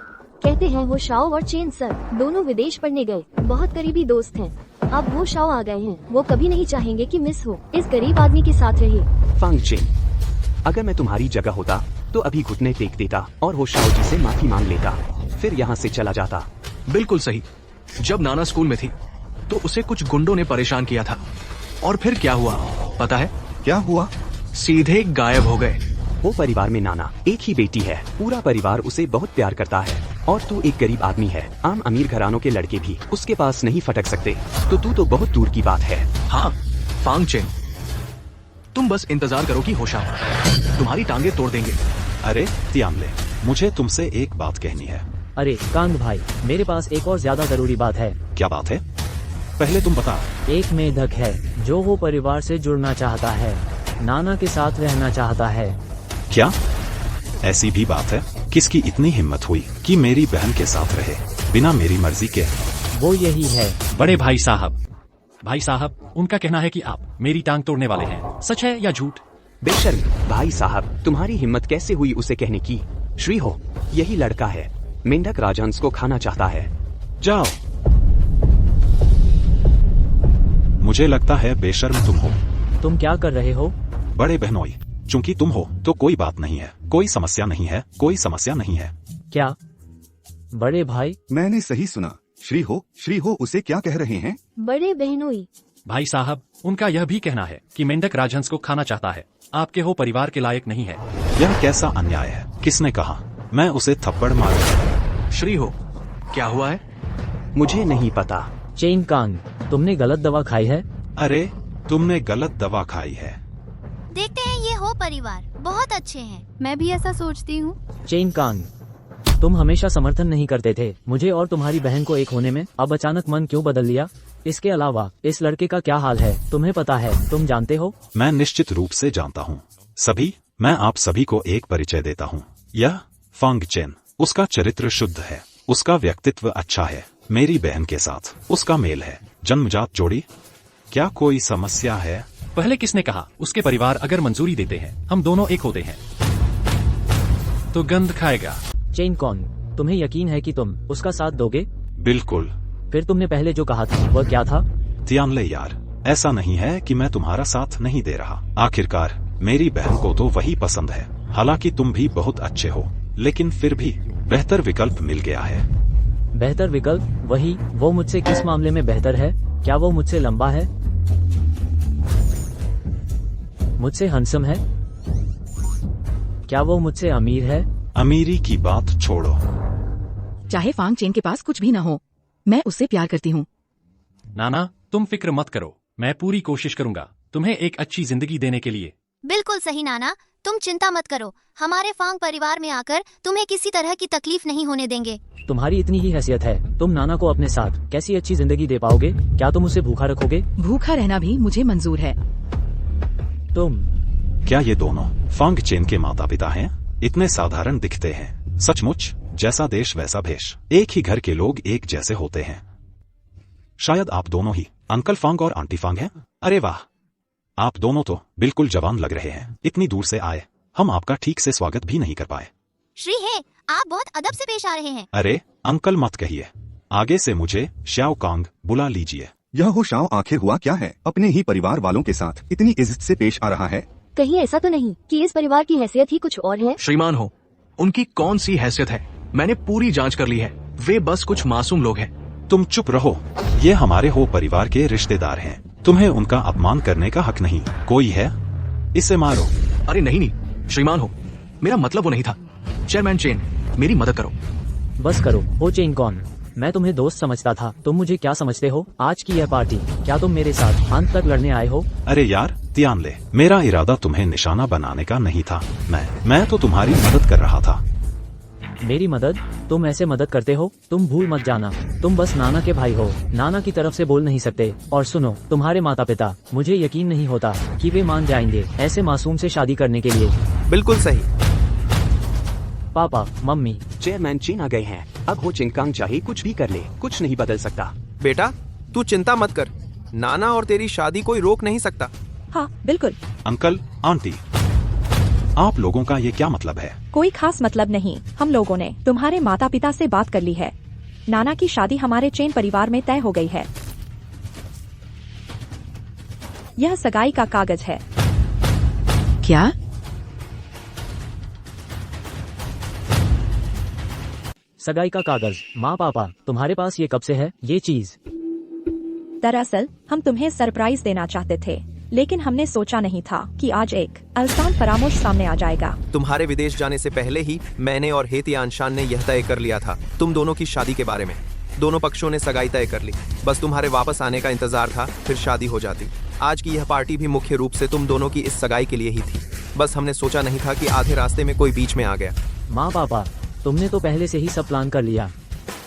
कहते हैं वो शाओ और चेन सर दोनों विदेश पढ़ने गए, बहुत करीबी दोस्त हैं। अब वो शाओ आ गए हैं, वो कभी नहीं चाहेंगे कि मिस हो इस गरीब आदमी के साथ रहे। फांग चेन, अगर मैं तुम्हारी जगह होता तो अभी घुटने टेक देता और हो शाओ जी से माफी मांग लेता, फिर यहाँ से चला जाता। बिल्कुल सही। जब नाना स्कूल में थी तो उसे कुछ गुंडों ने परेशान किया था, और फिर क्या हुआ पता है? क्या हुआ? सीधे गायब हो गए। वो परिवार में नाना एक ही बेटी है, पूरा परिवार उसे बहुत प्यार करता है, और तू एक गरीब आदमी है। आम अमीर घरानों के लड़के भी उसके पास नहीं फटक सकते, तो तू तो बहुत दूर की बात है। हाँ फांग चेन, तुम बस इंतजार करो कि होश आओ, तुम्हारी टांगे तोड़ देंगे। अरे तियानले, मुझे तुमसे एक बात कहनी है। अरे कांग भाई, मेरे पास एक और ज्यादा जरूरी बात है। क्या बात है? पहले तुम बता। एक मेढक है जो वो परिवार से जुड़ना चाहता है, नाना के साथ रहना चाहता है। क्या ऐसी भी बात है? किसकी इतनी हिम्मत हुई कि मेरी बहन के साथ रहे बिना मेरी मर्जी के? वो यही है। बड़े भाई साहब, उनका कहना है कि आप मेरी टांग तोड़ने वाले हैं। सच है या झूठ? बेशर्म भाई साहब, तुम्हारी हिम्मत कैसे हुई उसे कहने की? श्री हो, यही लड़का है, मेंढक राजहंस को खाना चाहता है। जाओ। मुझे लगता है बेशर्म तुम हो। तुम क्या कर रहे हो? बड़े बहनोई, चूंकि तुम हो तो कोई बात नहीं है, कोई समस्या नहीं है, कोई समस्या नहीं है। क्या बड़े भाई? मैंने सही सुना। श्री हो उसे क्या कह रहे हैं? बड़े बहनोई। भाई साहब, उनका यह भी कहना है कि मेंढक राजहंस को खाना चाहता है। आपके हो परिवार के लायक नहीं है। यह कैसा अन्याय है? किसने कहा? मैं उसे थप्पड़ मारूंगा। श्री हो, क्या हुआ है? मुझे नहीं पता। चेन कांग, तुमने गलत दवा खाई है। अरे तुमने गलत दवा खाई है। देखते हैं ये हो परिवार बहुत अच्छे हैं। मैं भी ऐसा सोचती हूँ। चेन कांग, तुम हमेशा समर्थन नहीं करते थे मुझे और तुम्हारी बहन को एक होने में, अब अचानक मन क्यों बदल लिया? इसके अलावा इस लड़के का क्या हाल है तुम्हें पता है? तुम जानते हो? मैं निश्चित रूप से जानता हूँ। मैं आप सभी को एक परिचय देता हूँ। यह फांग चेन, उसका चरित्र शुद्ध है, उसका व्यक्तित्व अच्छा है, मेरी बहन के साथ उसका मेल है, जन्मजात जोड़ी। क्या कोई समस्या है? पहले किसने कहा? उसके परिवार अगर मंजूरी देते हैं, हम दोनों एक होते हैं तो गंध खाएगा। चेन कॉन्ग, तुम्हें यकीन है कि तुम उसका साथ दोगे? बिल्कुल। फिर तुमने पहले जो कहा था वह क्या था? तियानले यार, ऐसा नहीं है कि मैं तुम्हारा साथ नहीं दे रहा। आखिरकार मेरी बहन को तो वही पसंद है। हालांकि तुम भी बहुत अच्छे हो, लेकिन फिर भी बेहतर विकल्प मिल गया है। बेहतर विकल्प? वही, वो मुझसे किस मामले में बेहतर है? क्या वो मुझसे लंबा है? मुझसे हंसम है? क्या वो मुझसे अमीर है? अमीरी की बात छोड़ो। चाहे फांग चेन के पास कुछ भी न हो, मैं उससे प्यार करती हूँ। नाना, तुम फिक्र मत करो, मैं पूरी कोशिश करूंगा तुम्हें एक अच्छी जिंदगी देने के लिए। बिल्कुल सही नाना, तुम चिंता मत करो। हमारे फांग परिवार में आकर तुम्हें किसी तरह की तकलीफ नहीं होने देंगे। तुम्हारी इतनी ही हैसियत है, तुम नाना को अपने साथ कैसी अच्छी जिंदगी दे पाओगे? क्या तुम उसे भूखा रखोगे? भूखा रहना भी मुझे मंजूर है। तुम क्या ये दोनों फांग चेन के माता पिता हैं? इतने साधारण दिखते हैं, सचमुच जैसा देश वैसा भेष। एक ही घर के लोग एक जैसे होते हैं। शायद आप दोनों ही अंकल फांग और आंटी फांग हैं। अरे वाह, आप दोनों तो बिल्कुल जवान लग रहे हैं। इतनी दूर से आए, हम आपका ठीक से स्वागत भी नहीं कर पाए। श्री है, आप बहुत अदब से पेश आ रहे हैं। अरे अंकल मत कहिए, आगे से मुझे श्याओ कांग बुला लीजिए। यह हो शाओ आखिर हुआ क्या है? अपने ही परिवार वालों के साथ इतनी इज्जत से पेश आ रहा है। कहीं ऐसा तो नहीं कि इस परिवार की हैसियत ही कुछ और है? श्रीमान हो, उनकी कौन सी हैसियत है? मैंने पूरी जांच कर ली है, वे बस कुछ मासूम लोग हैं। तुम चुप रहो, ये हमारे हो परिवार के रिश्तेदार हैं। तुम्हें उनका अपमान करने का हक नहीं। कोई है, इसे मारो। अरे नहीं, श्रीमान हो, मेरा मतलब वो नहीं था। चेयरमैन चेन, मेरी मदद करो। बस करो। हो चेन कौन, मैं तुम्हें दोस्त समझता था, तुम मुझे क्या समझते हो? आज की यह पार्टी, क्या तुम मेरे साथ अंत तक लड़ने आए हो? अरे यार तियानले, मेरा इरादा तुम्हें निशाना बनाने का नहीं था। मैं तो तुम्हारी मदद कर रहा था। मेरी मदद? तुम ऐसे मदद करते हो? तुम भूल मत जाना, तुम बस नाना के भाई हो, नाना की तरफ से बोल नहीं सकते। और सुनो, तुम्हारे माता पिता, मुझे यकीन नहीं होता कि वे मान जाएंगे ऐसे मासूम से शादी करने के लिए। बिल्कुल सही। पापा, मम्मी। चेयरमैन चेन आ गए हैं। अब हो चिंगकांग चाहे कुछ भी कर ले, कुछ नहीं बदल सकता। बेटा, तू चिंता मत कर, नाना और तेरी शादी कोई रोक नहीं सकता। हाँ बिल्कुल। अंकल, आंटी, आप लोगों का ये क्या मतलब है? कोई खास मतलब नहीं, हम लोगों ने तुम्हारे माता पिता से बात कर ली है। नाना की शादी हमारे चेन परिवार में तय हो गई है। यह सगाई का कागज है। क्या? सगाई का कागज? माँ पापा, तुम्हारे पास ये कब से है ये चीज? दरअसल हम तुम्हें सरप्राइज देना चाहते थे, लेकिन हमने सोचा नहीं था कि आज एक आसान फरामोश सामने आ जाएगा। तुम्हारे विदेश जाने से पहले ही मैंने और हेती आनशान ने यह तय कर लिया था तुम दोनों की शादी के बारे में। दोनों पक्षों ने सगाई तय कर ली, बस तुम्हारे वापस आने का इंतजार था, फिर शादी हो जाती। आज की यह पार्टी भी मुख्य रूप से तुम दोनों की इस सगाई के लिए ही थी। बस हमने सोचा नहीं था कि आधे रास्ते में कोई बीच में आ गया। माँ पापा, तुमने तो पहले से ही सब प्लान कर लिया।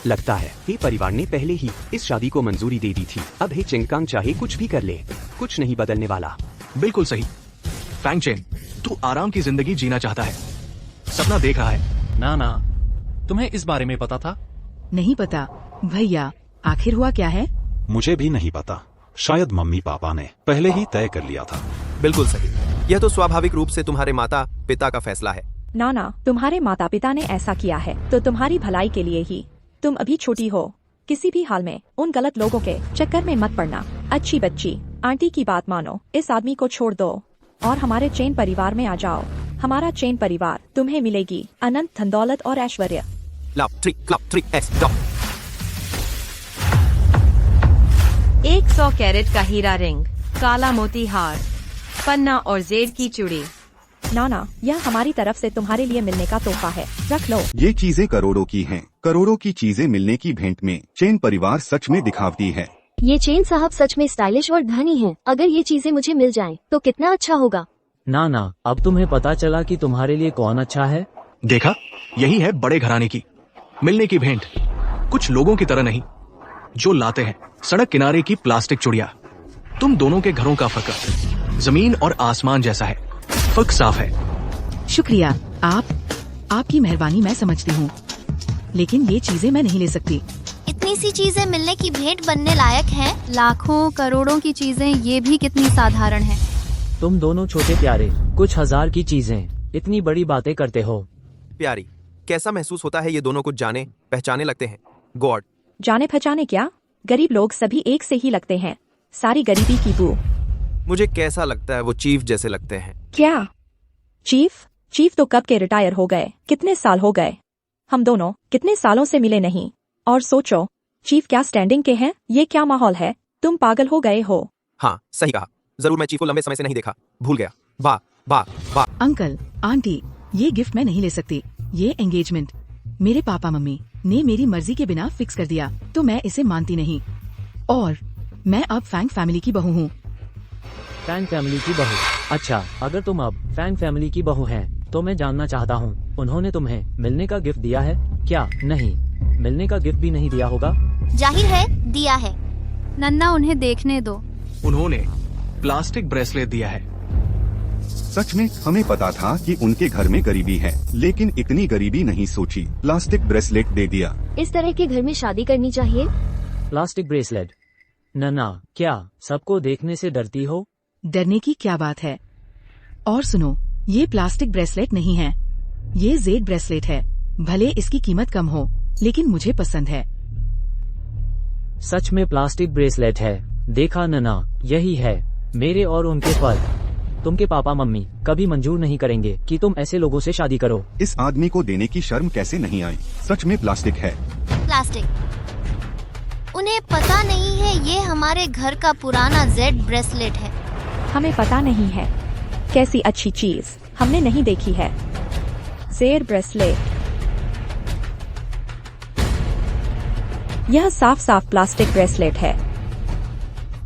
लगता है हे परिवार ने पहले ही इस शादी को मंजूरी दे दी थी। अब हे चिंगकांग चाहे कुछ भी कर ले, कुछ नहीं बदलने वाला। बिल्कुल सही। फैंग चेन, तू आराम की जिंदगी जीना चाहता है, सपना देख रहा है। नाना, तुम्हें इस बारे में पता था? नहीं पता भैया, आखिर हुआ क्या है? मुझे भी नहीं पता, शायद मम्मी पापा ने पहले ही तय कर लिया था। बिल्कुल सही, यह तो स्वाभाविक रूप से तुम्हारे माता पिता का फैसला है। नाना, तुम्हारे माता पिता ने ऐसा किया है तो तुम्हारी भलाई के लिए ही। तुम अभी छोटी हो, किसी भी हाल में उन गलत लोगों के चक्कर में मत पड़ना। अच्छी बच्ची, आंटी की बात मानो, इस आदमी को छोड़ दो और हमारे चेन परिवार में आ जाओ। हमारा चेन परिवार तुम्हें मिलेगी अनंत धन दौलत और ऐश्वर्य। 100 कैरेट का हीरा रिंग, काला मोती हार, पन्ना और जेड की चूड़ी। नाना, यह हमारी तरफ से तुम्हारे लिए मिलने का तोहफा है, रख लो। ये चीजें करोड़ों की हैं। करोड़ों की चीजें मिलने की भेंट में चेन परिवार सच में दिखावती है। ये चेन साहब सच में स्टाइलिश और धनी हैं। अगर ये चीजें मुझे मिल जाएं तो कितना अच्छा होगा। नाना, अब तुम्हें पता चला कि तुम्हारे लिए कौन अच्छा है? देखा, यही है बड़े घराने की मिलने की भेंट। कुछ लोगों की तरह नहीं जो लाते हैं सड़क किनारे की प्लास्टिक चुड़िया। तुम दोनों के घरों का फर्क जमीन और आसमान जैसा है, फर्क साफ है। शुक्रिया, आपकी मेहरबानी मैं समझती हूँ, लेकिन ये चीजें मैं नहीं ले सकती। इतनी सी चीजें मिलने की भेंट बनने लायक हैं। लाखों करोड़ों की चीजें ये भी कितनी साधारण है। तुम दोनों छोटे प्यारे, कुछ हजार की चीजें, इतनी बड़ी बातें करते हो। प्यारी, कैसा महसूस होता है ये दोनों कुछ जाने पहचाने लगते हैं? गॉड, जाने पहचाने क्या, गरीब लोग सभी एक से ही लगते हैं। सारी गरीबी की बू। मुझे कैसा लगता है वो चीफ जैसे लगते हैं। क्या चीफ तो कब के रिटायर हो गए। कितने साल हो गए, हम दोनों कितने सालों से मिले नहीं। और सोचो चीफ क्या स्टैंडिंग के हैं। ये क्या माहौल है, तुम पागल हो गए हो। हाँ सही कहा, जरूर मैं चीफ को लंबे समय से नहीं देखा, भूल गया। वाह वाह वाह। अंकल, आंटी, ये गिफ्ट मैं नहीं ले सकती। ये एंगेजमेंट मेरे पापा मम्मी ने मेरी मर्जी के बिना फिक्स कर दिया, तो मैं इसे मानती नहीं। और मैं अब फैंग फैमिली की बहू हूँ। फैंग फैमिली की बहू? अच्छा, अगर तुम अब फैंग फैमिली की बहू हैं, तो मैं जानना चाहता हूँ, उन्होंने तुम्हें मिलने का गिफ्ट दिया है क्या? नहीं, मिलने का गिफ्ट भी नहीं दिया होगा। जाहिर है दिया है। नन्ना, उन्हें देखने दो। उन्होंने प्लास्टिक ब्रेसलेट दिया है। सच में हमें पता था कि उनके घर में गरीबी है, लेकिन इतनी गरीबी नहीं सोची। प्लास्टिक ब्रेसलेट दे दिया। इस तरह के घर में शादी करनी चाहिए। Plastic bracelet? नन्ना, क्या सबको देखने से डरती हो? डरने की क्या बात है। और सुनो, ये प्लास्टिक ब्रेसलेट नहीं है, ये जेड ब्रेसलेट है। भले इसकी कीमत कम हो, लेकिन मुझे पसंद है। सच में प्लास्टिक ब्रेसलेट है। देखा नन्ना, यही है मेरे और उनके फर्क। तुमके पापा मम्मी कभी मंजूर नहीं करेंगे कि तुम ऐसे लोगों से शादी करो। इस आदमी को देने की शर्म कैसे नहीं आई। सच में प्लास्टिक है। प्लास्टिक? उन्हें पता नहीं है ये हमारे घर का पुराना जेड ब्रेसलेट है। हमें पता नहीं है, कैसी अच्छी चीज हमने नहीं देखी है। जेड ब्रेसलेट, यह साफ साफ प्लास्टिक ब्रेसलेट है।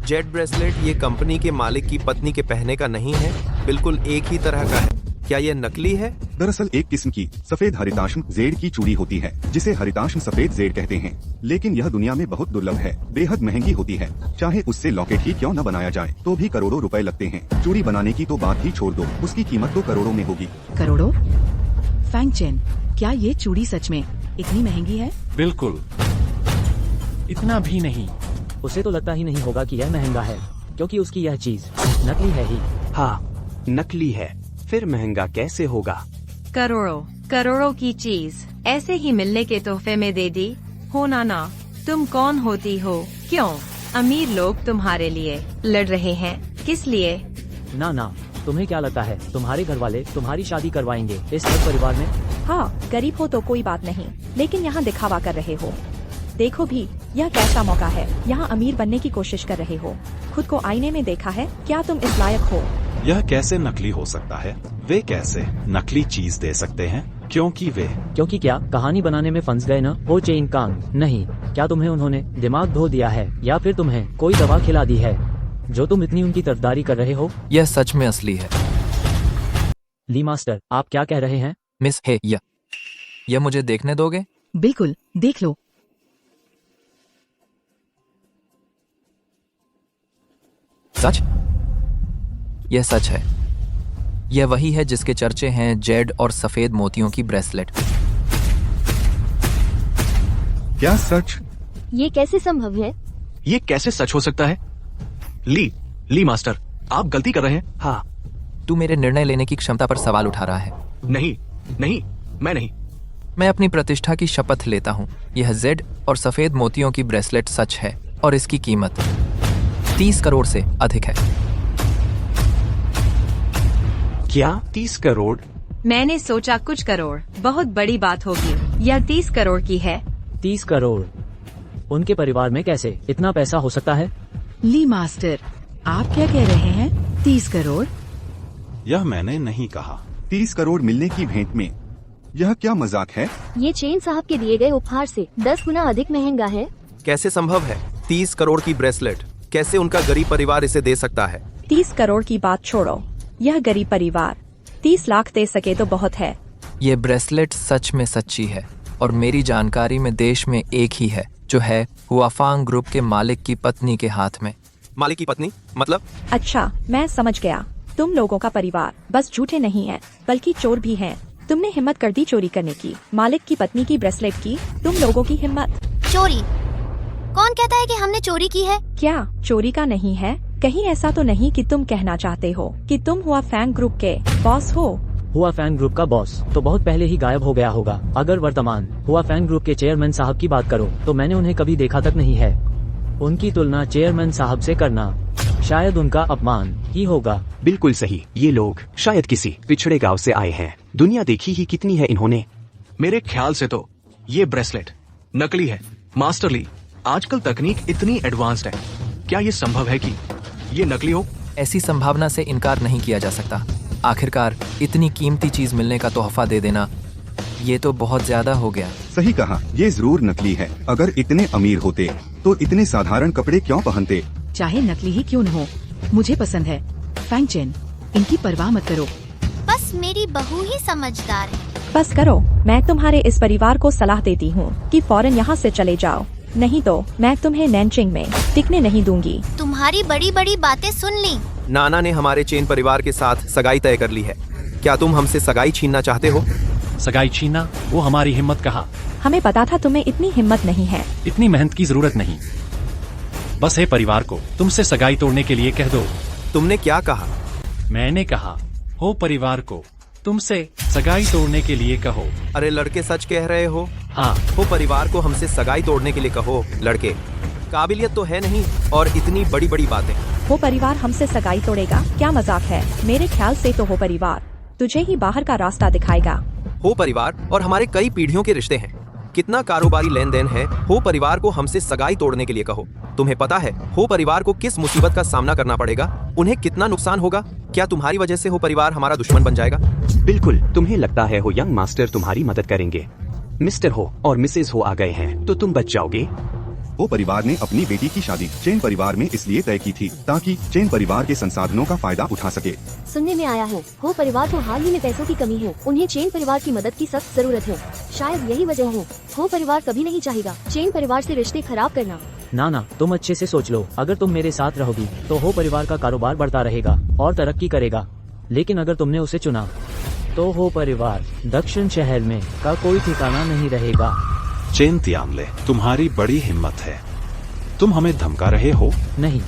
जेड ब्रेसलेट ये कंपनी के मालिक की पत्नी के पहने का नहीं है, बिल्कुल एक ही तरह का है। क्या ये नकली है? दरअसल एक किस्म की सफेद हरिताश्म जेड की चूड़ी होती है जिसे हरिताश्म सफेद जेड कहते हैं, लेकिन यह दुनिया में बहुत दुर्लभ है, बेहद महंगी होती है। चाहे उससे लॉकेट ही क्यों न बनाया जाए तो भी करोड़ों रुपए लगते हैं। चूड़ी बनाने की तो बात ही छोड़ दो, उसकी कीमत तो करोड़ों में होगी। करोड़ों? फैंग चेन, क्या ये चूड़ी सच में इतनी महंगी है? बिल्कुल, इतना भी नहीं। उसे तो लगता ही नहीं होगा कि यह महंगा है, क्योंकि उसकी यह चीज नकली है ही। हाँ, नकली है, फिर महंगा कैसे होगा? करोड़ों की चीज ऐसे ही मिलने के तोहफे में दे दी हो। नाना, तुम कौन होती हो? क्यों अमीर लोग तुम्हारे लिए लड़ रहे हैं? किस लिए? ना, तुम्हें क्या लगता है तुम्हारे घर वाले तुम्हारी शादी करवाएंगे इस हर परिवार में? हाँ, गरीब हो तो कोई बात नहीं, लेकिन यहाँ दिखावा कर रहे हो। देखो भी, यह कैसा मौका है, यहाँ अमीर बनने की कोशिश कर रहे हो। खुद को आईने में देखा है? क्या तुम इस लायक हो? यह कैसे नकली हो सकता है? वे कैसे नकली चीज दे सकते हैं? क्योंकि क्या कहानी बनाने में फंस गए न हो चेन कांग? नहीं, क्या तुम्हें उन्होंने दिमाग धो दिया है या फिर तुम्हें कोई दवा खिला दी है जो तुम इतनी उनकी तरफदारी कर रहे हो? यह सच में असली है। ली मास्टर, आप क्या कह रहे हैं? मिस हे, यह मुझे देखने दोगे? बिल्कुल, देख लो। सच? यह सच है। यह वही है जिसके चर्चे हैं, जेड और सफेद मोतियों की ब्रेसलेट। क्या सच? ये कैसे संभव है? ये कैसे सच हो सकता है? ली मास्टर, आप गलती कर रहे हैं। हाँ, तू मेरे निर्णय लेने की क्षमता पर सवाल उठा रहा है। नहीं, मैं नहीं। मैं अपनी प्रतिष्ठा की शपथ लेता हूँ, यह जेड और सफेद मोतियों की ब्रेसलेट सच है और इसकी कीमत 30 करोड़ से अधिक है। क्या 30 करोड़? मैंने सोचा कुछ करोड़ बहुत बड़ी बात होगी। यह 30 करोड़ की है। 30 करोड़? उनके परिवार में कैसे इतना पैसा हो सकता है? ली मास्टर, आप क्या कह रहे हैं? 30 करोड़? यह मैंने नहीं कहा। 30 करोड़ मिलने की भेंट में यह क्या मजाक है? ये चेन साहब के दिए गए उपहार से 10 गुना अधिक महंगा है। कैसे संभव है? 30 करोड़ की ब्रेसलेट कैसे उनका गरीब परिवार इसे दे सकता है? 30 करोड़ की बात छोड़ो, यह गरीब परिवार 30 लाख दे सके तो बहुत है। ये ब्रेसलेट सच में सच्ची है और मेरी जानकारी में देश में एक ही है जो है हुआफांग ग्रुप के मालिक की पत्नी के हाथ में। मालिक की पत्नी मतलब? अच्छा, मैं समझ गया। तुम लोगों का परिवार बस झूठे नहीं है बल्कि चोर भी हैं। तुमने हिम्मत कर दी चोरी करने की, मालिक की पत्नी की ब्रेसलेट की। तुम लोगों की हिम्मत। चोरी? कौन कहता है कि हमने चोरी की है? क्या चोरी का नहीं है? कहीं ऐसा तो नहीं कि तुम कहना चाहते हो कि तुम हुआफैंग ग्रुप के बॉस हो? हुआफैंग ग्रुप का बॉस तो बहुत पहले ही गायब हो गया होगा। अगर वर्तमान हुआफैंग ग्रुप के चेयरमैन साहब की बात करो तो मैंने उन्हें कभी देखा तक नहीं है। उनकी तुलना चेयरमैन साहब से करना शायद उनका अपमान ही होगा। बिल्कुल सही, ये लोग शायद किसी पिछड़े गांव से आए हैं। दुनिया देखी ही कितनी है इन्होंने। मेरे ख्याल से तो ये ब्रेसलेट नकली है। मास्टर ली, आजकल तकनीक इतनी एडवांस्ड है, क्या ये संभव है कि ये नकली हो? ऐसी संभावना से इनकार नहीं किया जा सकता। आखिरकार इतनी कीमती चीज मिलने का तोहफा दे देना, ये तो बहुत ज्यादा हो गया। सही कहा, ये जरूर नकली है। अगर इतने अमीर होते तो इतने साधारण कपड़े क्यों पहनते? चाहे नकली ही क्यों न हो, मुझे पसंद है। फैंग चेन, इनकी परवाह मत करो। बस मेरी बहू ही समझदार है। बस करो, मैं तुम्हारे इस परिवार को सलाह देती हूँ कि फौरन यहाँ से चले जाओ, नहीं तो मैं तुम्हें नैनचिंग में टिकने नहीं दूंगी। तुम्हारी बड़ी बड़ी बातें सुन ली। नाना ने हमारे चेन परिवार के साथ सगाई तय कर ली है। क्या तुम हमसे सगाई छीनना चाहते हो? सगाई छीनना? वो हमारी हिम्मत कहा। हमें पता था तुम्हें इतनी हिम्मत नहीं है। इतनी मेहनत की जरूरत नहीं। बस है परिवार को तुमसे सगाई तोड़ने के लिए कह दो। तुमने क्या कहा? मैंने कहा हो परिवार को तुमसे सगाई तोड़ने के लिए कहो। अरे लड़के, सच कह रहे हो? हाँ। हो परिवार को हमसे सगाई तोड़ने के लिए कहो। लड़के, काबिलियत तो है नहीं और इतनी बड़ी बड़ी बातें। वो परिवार हमसे सगाई तोड़ेगा? क्या मजाक है? मेरे ख्याल से तो वो परिवार तुझे ही बाहर का रास्ता दिखाएगा। हो परिवार और हमारे कई पीढ़ियों के रिश्ते हैं, कितना कारोबारी लेन देन है। हो परिवार को हमसे सगाई तोड़ने के लिए कहो। तुम्हें पता है हो परिवार को किस मुसीबत का सामना करना पड़ेगा, उन्हें कितना नुकसान होगा। क्या तुम्हारी वजह से हो परिवार हमारा दुश्मन बन जाएगा? बिल्कुल, तुम्हें लगता है हो यंग मास्टर तुम्हारी मदद करेंगे। मिस्टर हो और मिसेज हो आ गए हैं तो तुम बच जाओगे। हो परिवार ने अपनी बेटी की शादी चेन परिवार में इसलिए तय की थी ताकि चेन परिवार के संसाधनों का फायदा उठा सके। सुनने में आया है हो परिवार को हाल ही में पैसों की कमी है, उन्हें चेन परिवार की मदद की सख्त जरूरत है। शायद यही वजह हो परिवार कभी नहीं चाहेगा चेन परिवार से रिश्ते खराब करना। ना तुम अच्छे से सोच लो, अगर तुम मेरे साथ रहोगी तो हो परिवार का कारोबार बढ़ता रहेगा और तरक्की करेगा, लेकिन अगर तुमने उसे चुना तो हो परिवार दक्षिण शहर में का कोई ठिकाना नहीं रहेगा। चेन तियानले, तुम्हारी बड़ी हिम्मत है, तुम हमें धमका रहे हो? नहीं,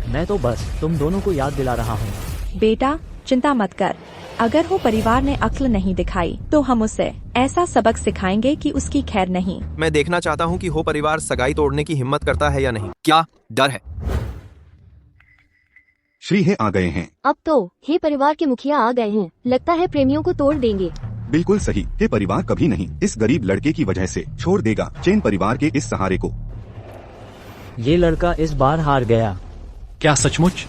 मैं तो बस तुम दोनों को याद दिला रहा हूँ। बेटा चिंता मत कर, अगर हो परिवार ने अक्ल नहीं दिखाई तो हम उसे ऐसा सबक सिखाएंगे कि उसकी खैर नहीं। मैं देखना चाहता हूँ कि हो परिवार सगाई तोड़ने की हिम्मत करता है या नहीं। क्या डर है? श्री हे आ गए हैं। अब तो हे परिवार के मुखिया आ गए हैं, लगता है प्रेमियों को तोड़ देंगे। बिल्कुल सही, हे परिवार कभी नहीं इस गरीब लड़के की वजह से छोड़ देगा चेन परिवार के इस सहारे को। ये लड़का इस बार हार गया। क्या सचमुच?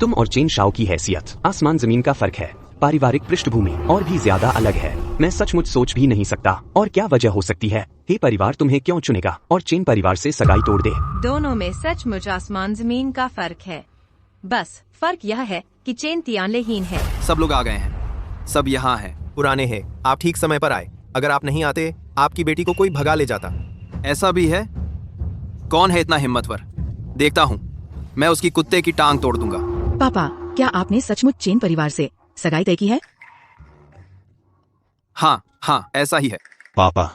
तुम और चेन शाओ की हैसियत आसमान जमीन का फर्क है, पारिवारिक पृष्ठभूमि और भी ज्यादा अलग है। मैं सचमुच सोच भी नहीं सकता और क्या वजह हो सकती है। हे परिवार तुम्हें क्यों चुनेगा और चेन परिवार से सगाई तोड़ दे। दोनों में सचमुच आसमान जमीन का फर्क है, बस फर्क यह है कि चेन तियानलेहीन है। सब लोग आ गए हैं, सब यहाँ हैं, पुराने हैं, आप ठीक समय पर आए। अगर आप नहीं आते आपकी बेटी को कोई भगा ले जाता। ऐसा भी है? कौन है इतना हिम्मतवर? देखता हूँ, मैं उसकी कुत्ते की टांग तोड़ दूंगा। पापा, क्या आपने सचमुच चेन परिवार से सगाई तय की है? हाँ, ऐसा ही है। पापा,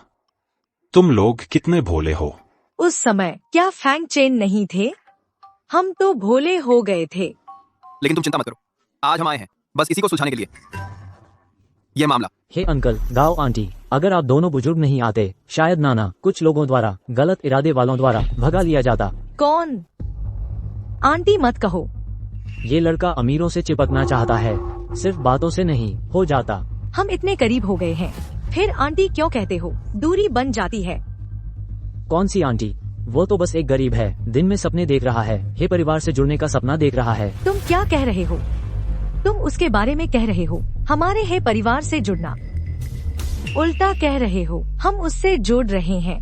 तुम लोग कितने भोले हो। उस समय क्या फैंग चेन नहीं थे? हम तो भोले हो गए थे। लेकिन तुम चिंता मत करो, आज हम आए हैं बस इसी को सुलझाने के लिए, ये मामला। हे अंकल, गाओ आंटी, अगर आप दोनों बुजुर्ग नहीं आते शायद नाना कुछ लोगों द्वारा गलत इरादे वालों द्वारा भगा लिया जाता। कौन? आंटी मत कहो। ये लड़का अमीरों से चिपकना चाहता है, सिर्फ बातों से नहीं हो जाता। हम इतने करीब हो गए हैं, फिर आंटी क्यों कहते हो? दूरी बन जाती है। कौन सी आंटी? वो तो बस एक गरीब है, दिन में सपने देख रहा है, हे परिवार से जुड़ने का सपना देख रहा है। तुम क्या कह रहे हो? तुम उसके बारे में कह रहे हो हमारे हे परिवार से जुड़ना? उल्टा कह रहे हो, हम उससे जुड़ रहे हैं।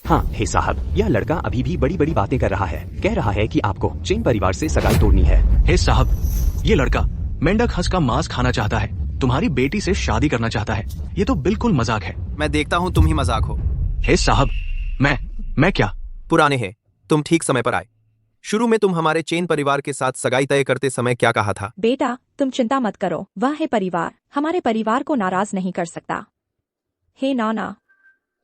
हाँ हे साहब, यह लड़का अभी भी बड़ी बड़ी बातें कर रहा है, कह रहा है कि आपको चेन परिवार से सगाई तोड़नी है। हे साहब, ये लड़का मेंढक हंस का मांस खाना चाहता है, तुम्हारी बेटी से शादी करना चाहता है। ये तो बिल्कुल मजाक है। मैं देखता हूँ तुम ही मजाक हो। हे साहब, मैं क्या? पुराने हैं, तुम ठीक समय पर आए। शुरू में तुम हमारे चेन परिवार के साथ सगाई तय करते समय क्या कहा था? बेटा तुम चिंता मत करो, वह है परिवार हमारे परिवार को नाराज नहीं कर सकता। हे नाना,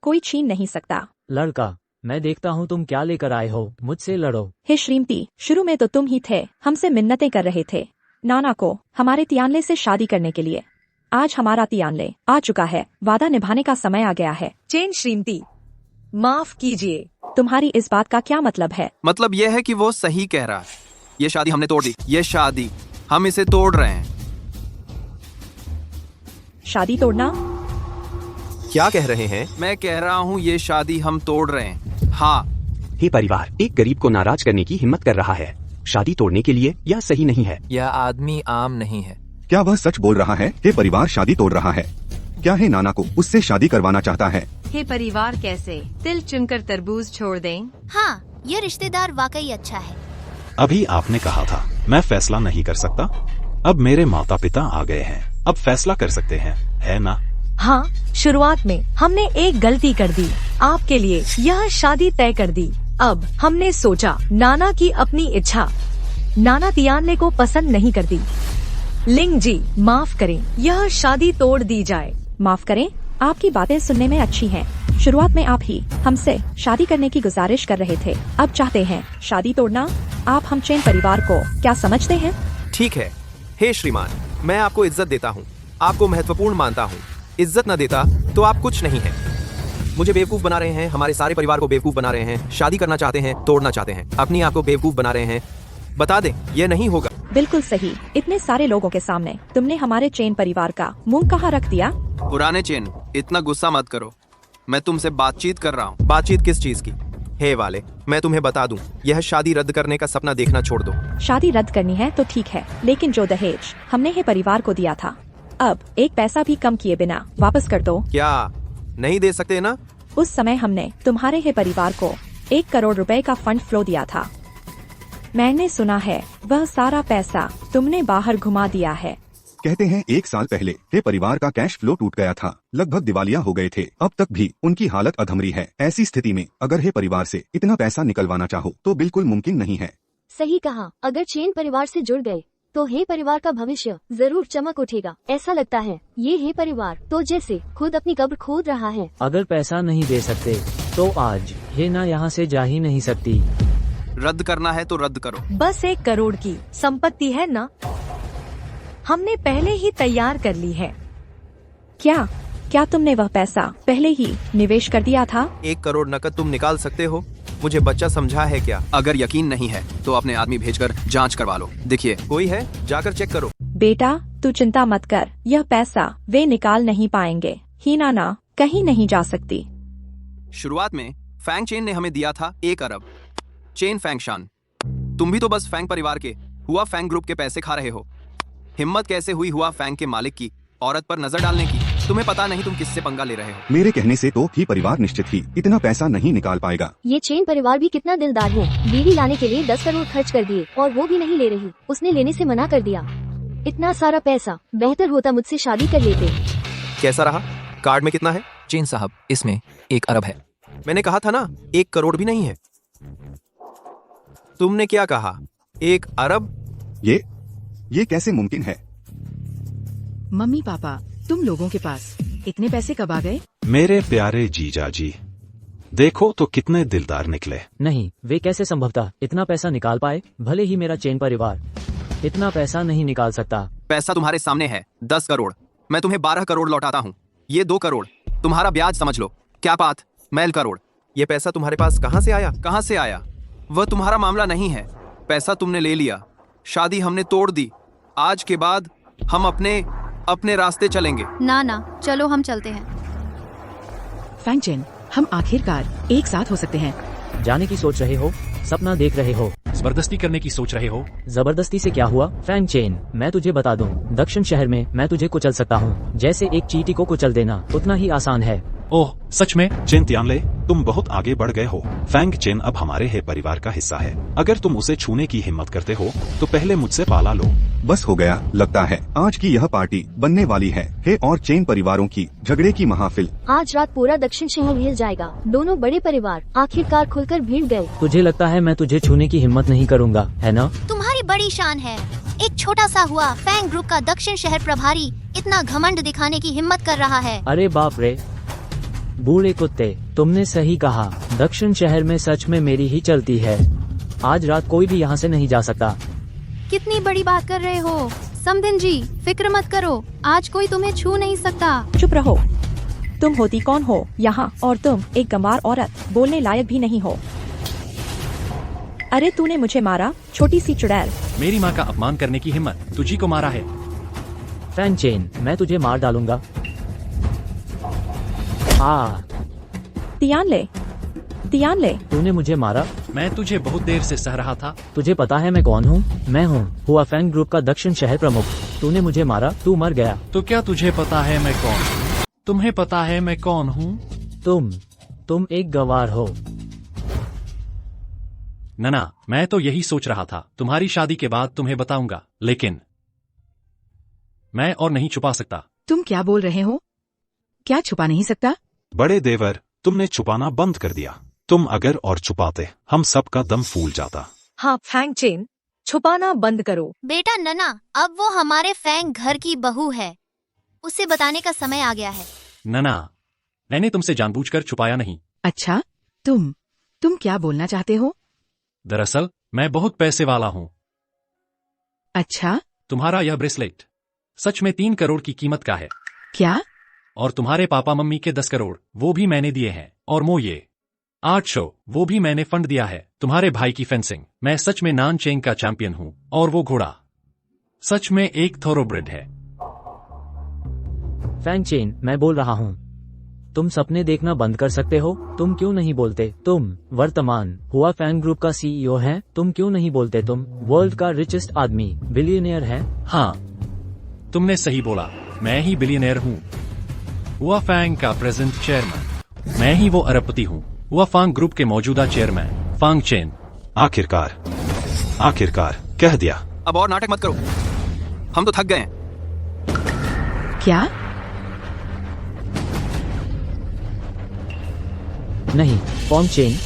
कोई छीन नहीं सकता। लड़का, मैं देखता हूँ तुम क्या लेकर आए हो, मुझसे लड़ो। हे श्रीमती, शुरू में तो तुम ही थे, हमसे मिन्नतें कर रहे थे नाना को हमारे तियानले से शादी करने के लिए। आज हमारा तियानले आ चुका है, वादा निभाने का समय आ गया है। चेन श्रीमती, माफ कीजिए। तुम्हारी इस बात का क्या मतलब है? मतलब यह है कि वो सही कह रहा है। ये शादी हमने तोड़ दी, ये शादी हम इसे तोड़ रहे हैं। शादी तोड़ना? क्या कह रहे हैं? मैं कह रहा हूँ ये शादी हम तोड़ रहे हैं। हाँ। हे परिवार एक गरीब को नाराज करने की हिम्मत कर रहा है, शादी तोड़ने के लिए यह सही नहीं है। यह आदमी आम नहीं है। क्या वह सच बोल रहा है? हे परिवार शादी तोड़ रहा है। क्या है नाना को उससे शादी करवाना चाहता है? हे परिवार कैसे तिल चुनकर तरबूज छोड़ दें? हाँ, ये रिश्तेदार वाकई अच्छा है। अभी आपने कहा था मैं फैसला नहीं कर सकता, अब मेरे माता पिता आ गए हैं, अब फैसला कर सकते हैं, है ना? हाँ, शुरुआत में हमने एक गलती कर दी, आपके लिए यह शादी तय कर दी। अब हमने सोचा नाना की अपनी इच्छा नाना तियानले को पसंद नहीं करती। लिंग जी माफ करें, यह शादी तोड़ दी जाए। माफ करें, आपकी बातें सुनने में अच्छी हैं। शुरुआत में आप ही हमसे शादी करने की गुजारिश कर रहे थे, अब चाहते हैं शादी तोड़ना। आप हम चेन परिवार को क्या समझते हैं? ठीक है हे श्रीमान, मैं आपको इज्जत देता हूँ, आपको महत्वपूर्ण मानता हूँ। इज्जत न देता तो आप कुछ नहीं है। मुझे बेवकूफ बना रहे हैं, हमारे सारे परिवार को बेवकूफ बना रहे हैं, शादी करना चाहते हैं, तोड़ना चाहते हैं, अपनी आप को बेवकूफ बना रहे हैं। बता दें ये नहीं होगा। बिल्कुल सही, इतने सारे लोगों के सामने तुमने हमारे चेन परिवार का मुंह कहाँ रख दिया? पुराने चेन, इतना गुस्सा मत करो, मैं तुमसे बातचीत कर रहा हूँ। बातचीत किस चीज की? हे वाले, मैं तुम्हें बता दूं, यह शादी रद्द करने का सपना देखना छोड़ दो। शादी रद्द करनी है तो ठीक है, लेकिन जो दहेज हमने हे परिवार को दिया था, अब एक पैसा भी कम किए बिना वापस कर दो। क्या नहीं दे सकते ना? उस समय हमने तुम्हारे ही परिवार को 1 करोड़ रुपए का फंड फ्लो दिया था। मैंने सुना है वह सारा पैसा तुमने बाहर घुमा दिया है। कहते हैं 1 साल पहले हे परिवार का कैश फ्लो टूट गया था, लगभग दिवालिया हो गए थे। अब तक भी उनकी हालत अधमरी है। ऐसी स्थिति में अगर हे परिवार से इतना पैसा निकलवाना चाहो तो बिल्कुल मुमकिन नहीं है। सही कहा, अगर चेन परिवार से जुड़ गए तो हे परिवार का भविष्य जरूर चमक उठेगा। ऐसा लगता है ये हे परिवार तो जैसे खुद अपनी कब्र खोद रहा है। अगर पैसा नहीं दे सकते तो आज हे ना यहाँ से जा ही नहीं सकती। रद्द करना है तो रद्द करो। बस 1 करोड़ की संपत्ति है ना, हमने पहले ही तैयार कर ली है। क्या तुमने वह पैसा पहले ही निवेश कर दिया था? 1 करोड़ नकद तुम निकाल सकते हो? मुझे बच्चा समझा है क्या? अगर यकीन नहीं है तो अपने आदमी भेजकर जांच करवा लो। देखिए कोई है, जाकर चेक करो। बेटा तू चिंता मत कर, यह पैसा वे निकाल नहीं पाएंगे। ही नाना कहीं नहीं जा सकती। शुरुआत में फैंग चेन ने हमें दिया था 1 अरब। चेन फैंगशान, तुम भी तो बस फैंग परिवार के हुआ फैंग ग्रुप के पैसे खा रहे हो। हिम्मत कैसे हुई हुआ फैंग के मालिक की औरत पर नजर डालने की? तुम्हें पता नहीं तुम किससे पंगा ले रहे हो। मेरे कहने से तो ही परिवार निश्चित ही इतना पैसा नहीं निकाल पाएगा। ये चेन परिवार भी कितना दिलदार है, बीवी लाने के लिए 10 करोड़ खर्च कर दिए और वो भी नहीं ले रही। उसने लेने से मना कर दिया। इतना सारा पैसा, बेहतर होता मुझसे शादी कर लेते। कैसा रहा? कार्ड में कितना है? चेन साहब इसमें 1 अरब है। मैंने कहा था ना 1 करोड़ भी नहीं है। तुमने क्या कहा? 1 अरब? ये कैसे मुमकिन है? मम्मी पापा तुम लोगों के पास इतने पैसे कब आ गए? मेरे प्यारे जीजा जी, देखो तो कितने दिलदार निकले। नहीं, वे कैसे संभवतः इतना पैसा निकाल पाए? भले ही मेरा चेन परिवार इतना पैसा नहीं निकाल सकता। पैसा तुम्हारे सामने है, 10 करोड़। मैं तुम्हें 12 करोड़ लौटाता हूँ। ये 2 करोड़ तुम्हारा ब्याज समझ लो। क्या बात, मैल करोड़। ये पैसा तुम्हारे पास कहाँ से आया? कहाँ से आया? वह तुम्हारा मामला नहीं है। पैसा तुमने ले लिया, शादी हमने तोड़ दी। आज के बाद हम अपने रास्ते चलेंगे। ना चलो हम चलते हैं। फैंग चेन, हम आखिरकार एक साथ हो सकते हैं। जाने की सोच रहे हो? सपना देख रहे हो? जबरदस्ती करने की सोच रहे हो? जबरदस्ती से क्या हुआ? फैंग चेन, मैं तुझे बता दूं, दक्षिण शहर में मैं तुझे कुचल सकता हूं। जैसे एक चींटी को कुचल देना उतना ही आसान है। ओह सच में? चेन तियानले, तुम बहुत आगे बढ़ गए हो। फैंग चेन अब हमारे हे परिवार का हिस्सा है। अगर तुम उसे छूने की हिम्मत करते हो तो पहले मुझसे पाला लो। बस हो गया, लगता है आज की यह पार्टी बनने वाली है। हे और चेन परिवारों की झगड़े की महफिल। आज रात पूरा दक्षिण शहर हिल जाएगा। दोनों बड़े परिवार आखिरकार खुलकर भिड़ गए। तुझे लगता है मैं तुझे छूने की हिम्मत नहीं करूंगा, है ना? तुम्हारी बड़ी शान है। एक छोटा सा हुआ फैंग ग्रुप का दक्षिण शहर प्रभारी इतना घमंड दिखाने की हिम्मत कर रहा है। अरे बाप रे, बूढ़े कुत्ते, तुमने सही कहा। दक्षिण शहर में सच में मेरी ही चलती है। आज रात कोई भी यहाँ से नहीं जा सकता। कितनी बड़ी बात कर रहे हो समधिन जी, फिक्र मत करो, आज कोई तुम्हें छू नहीं सकता। चुप रहो। तुम होती कौन हो यहाँ? और तुम एक गंवार औरत, बोलने लायक भी नहीं हो। अरे तूने मुझे मारा, छोटी सी चुड़ैल। मेरी माँ का अपमान करने की हिम्मत तुझी को मारा है। फैंग चेन, मैं तुझे मार डालूंगा। तियान ले, तूने मुझे मारा। मैं तुझे बहुत देर से सह रहा था। तुझे पता है मैं कौन हूँ? मैं हूँ हुआ फैंग ग्रुप का दक्षिण शहर प्रमुख। तूने मुझे मारा, तू मर गया। तो क्या तुझे पता है मैं कौन हूँ? तुम्हें पता है मैं कौन हूँ? तुम एक गवार हो। नना, मैं तो यही सोच रहा था। तुम्हारी शादी के बाद तुम्हें बताऊंगा, लेकिन मैं और नहीं छुपा सकता। तुम क्या बोल रहे हो? क्या छुपा नहीं सकता? बड़े देवर, तुमने छुपाना बंद कर दिया। तुम अगर और छुपाते हम सबका दम फूल जाता। हाँ फैंग चेन, छुपाना बंद करो। बेटा नना, अब वो हमारे फैंग घर की बहू है। उसे बताने का समय आ गया है। नना, मैंने तुमसे जानबूझकर छुपाया नहीं। अच्छा, तुम क्या बोलना चाहते हो? दरअसल मैं बहुत पैसे वाला हूँ। अच्छा? तुम्हारा यह ब्रेसलेट सच में 3 करोड़ की कीमत का है। क्या? और तुम्हारे पापा मम्मी के 10 करोड़ वो भी मैंने दिए हैं। और ये 800 वो भी मैंने फंड दिया है। तुम्हारे भाई की फेंसिंग, मैं सच में नान चेंग का चैंपियन हूँ। और वो घोड़ा सच में एक थोरोब्रेड है। फैंग चेन, मैं बोल रहा हूँ, तुम सपने देखना बंद कर सकते हो? तुम क्यों नहीं बोलते? तुम वर्तमान हुआ फैंग ग्रुप का CEO है। तुम क्यों नहीं बोलते? तुम वर्ल्ड का रिचेस्ट आदमी, बिलियनियर है। हाँ, तुमने सही बोला, मैं ही बिलियनियर हूँ। हुआ फैंग का प्रेजेंट चेयरमैन। मैं ही वो अरबपति हूँ, वह फांग ग्रुप के मौजूदा चेयरमैन फांग चेन। आखिरकार कह दिया। अब और नाटक मत करो, हम तो थक गए हैं। क्या? नहीं फॉन्ग चेन,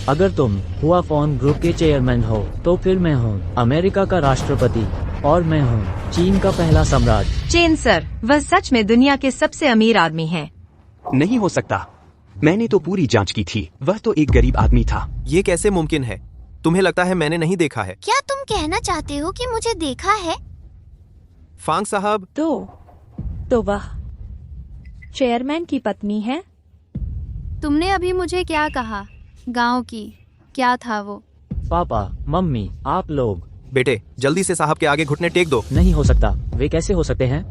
अगर तुम हुआ फॉन्ग ग्रुप के चेयरमैन हो तो फिर मैं हूँ अमेरिका का राष्ट्रपति और मैं हूँ चीन का पहला सम्राट। चेन सर, वह सच में दुनिया के सबसे अमीर आदमी हैं। नहीं हो सकता, मैंने तो पूरी जांच की थी, वह तो एक गरीब आदमी था। ये कैसे मुमकिन है? तुम्हें लगता है मैंने नहीं देखा है? क्या तुम कहना चाहते हो कि मुझे देखा है? फांग साहब, तो वह चेयरमैन की पत्नी है। तुमने अभी मुझे क्या कहा? गांव की क्या था वो? पापा मम्मी आप लोग। बेटे जल्दी से साहब के आगे घुटने टेक दो। नहीं हो सकता, वे कैसे हो सकते हैं?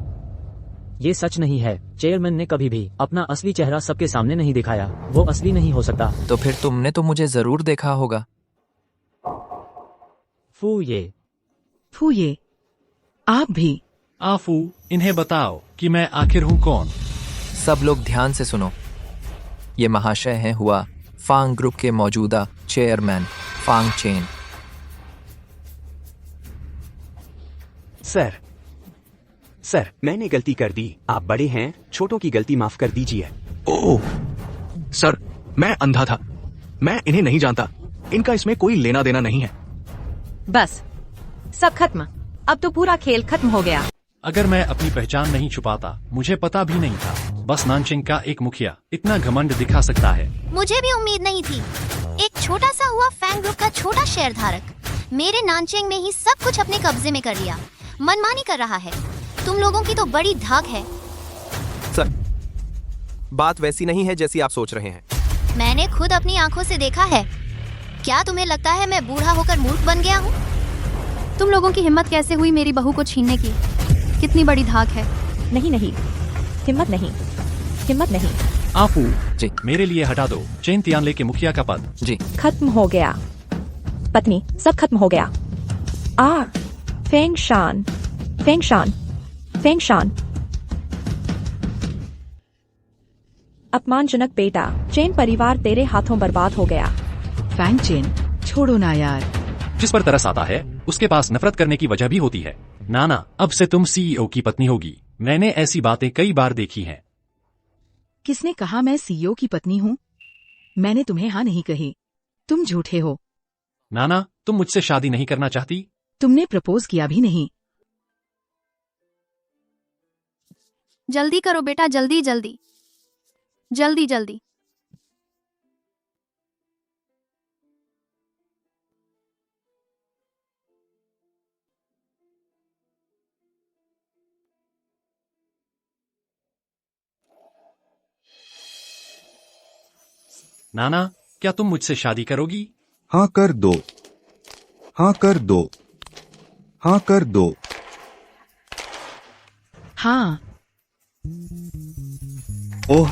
ये सच नहीं है। चेयरमैन ने कभी भी अपना असली चेहरा सबके सामने नहीं दिखाया, वो असली नहीं हो सकता। तो फिर तुमने तो मुझे जरूर देखा होगा। फू ये आप भी? आफू, इन्हें बताओ कि मैं आखिर हूँ कौन। सब लोग ध्यान से सुनो। ये महाशय हैं हुआ फांग ग्रुप के मौजूदा चेयरमैन फांग चेन। सर मैंने गलती कर दी, आप बड़े हैं, छोटों की गलती माफ कर दीजिए। ओह सर, मैं अंधा था, मैं इन्हें नहीं जानता, इनका इसमें कोई लेना देना नहीं है। बस सब खत्म, अब तो पूरा खेल खत्म हो गया। अगर मैं अपनी पहचान नहीं छुपाता, मुझे पता भी नहीं था, बस नानचिंग का एक मुखिया इतना घमंड दिखा सकता है। मुझे भी उम्मीद नहीं थी। एक छोटा सा हुआ फैंग ग्रुप का छोटा शेयर धारक मेरे नानचेंग में ही सब कुछ अपने कब्जे में कर लिया, मनमानी कर रहा है। तुम लोगों की तो बड़ी धाक है। सर, बात वैसी नहीं है जैसी आप सोच रहे हैं। मैंने खुद अपनी आंखों से देखा है। क्या तुम्हें लगता है मैं बूढ़ा होकर मूर्ख बन गया हूँ? तुम लोगों की हिम्मत कैसे हुई मेरी बहू को छीनने की? कितनी बड़ी धाक है। नहीं, हिम्मत नहीं। आफू जी, मेरे लिए हटा दो चेन तियानले के मुखिया का पद। जी खत्म हो गया पत्नी, सब खत्म हो गया। फेंग शान अपमानजनक बेटा, चेन परिवार तेरे हाथों बर्बाद हो गया। फैंग चेन छोड़ो ना यार। जिस पर तरस आता है उसके पास नफरत करने की वजह भी होती है। नाना, अब से तुम सीईओ की पत्नी होगी। मैंने ऐसी बातें कई बार देखी हैं। किसने कहा मैं सीईओ की पत्नी हूँ? मैंने तुम्हें हाँ नहीं कही, तुम झूठे हो। नाना, तुम मुझसे शादी नहीं करना चाहती? तुमने प्रपोज किया भी नहीं। जल्दी करो बेटा, जल्दी। नाना, क्या तुम मुझसे शादी करोगी? हाँ कर दो, हाँ कर दो, हाँ कर दो। हाँ। ओह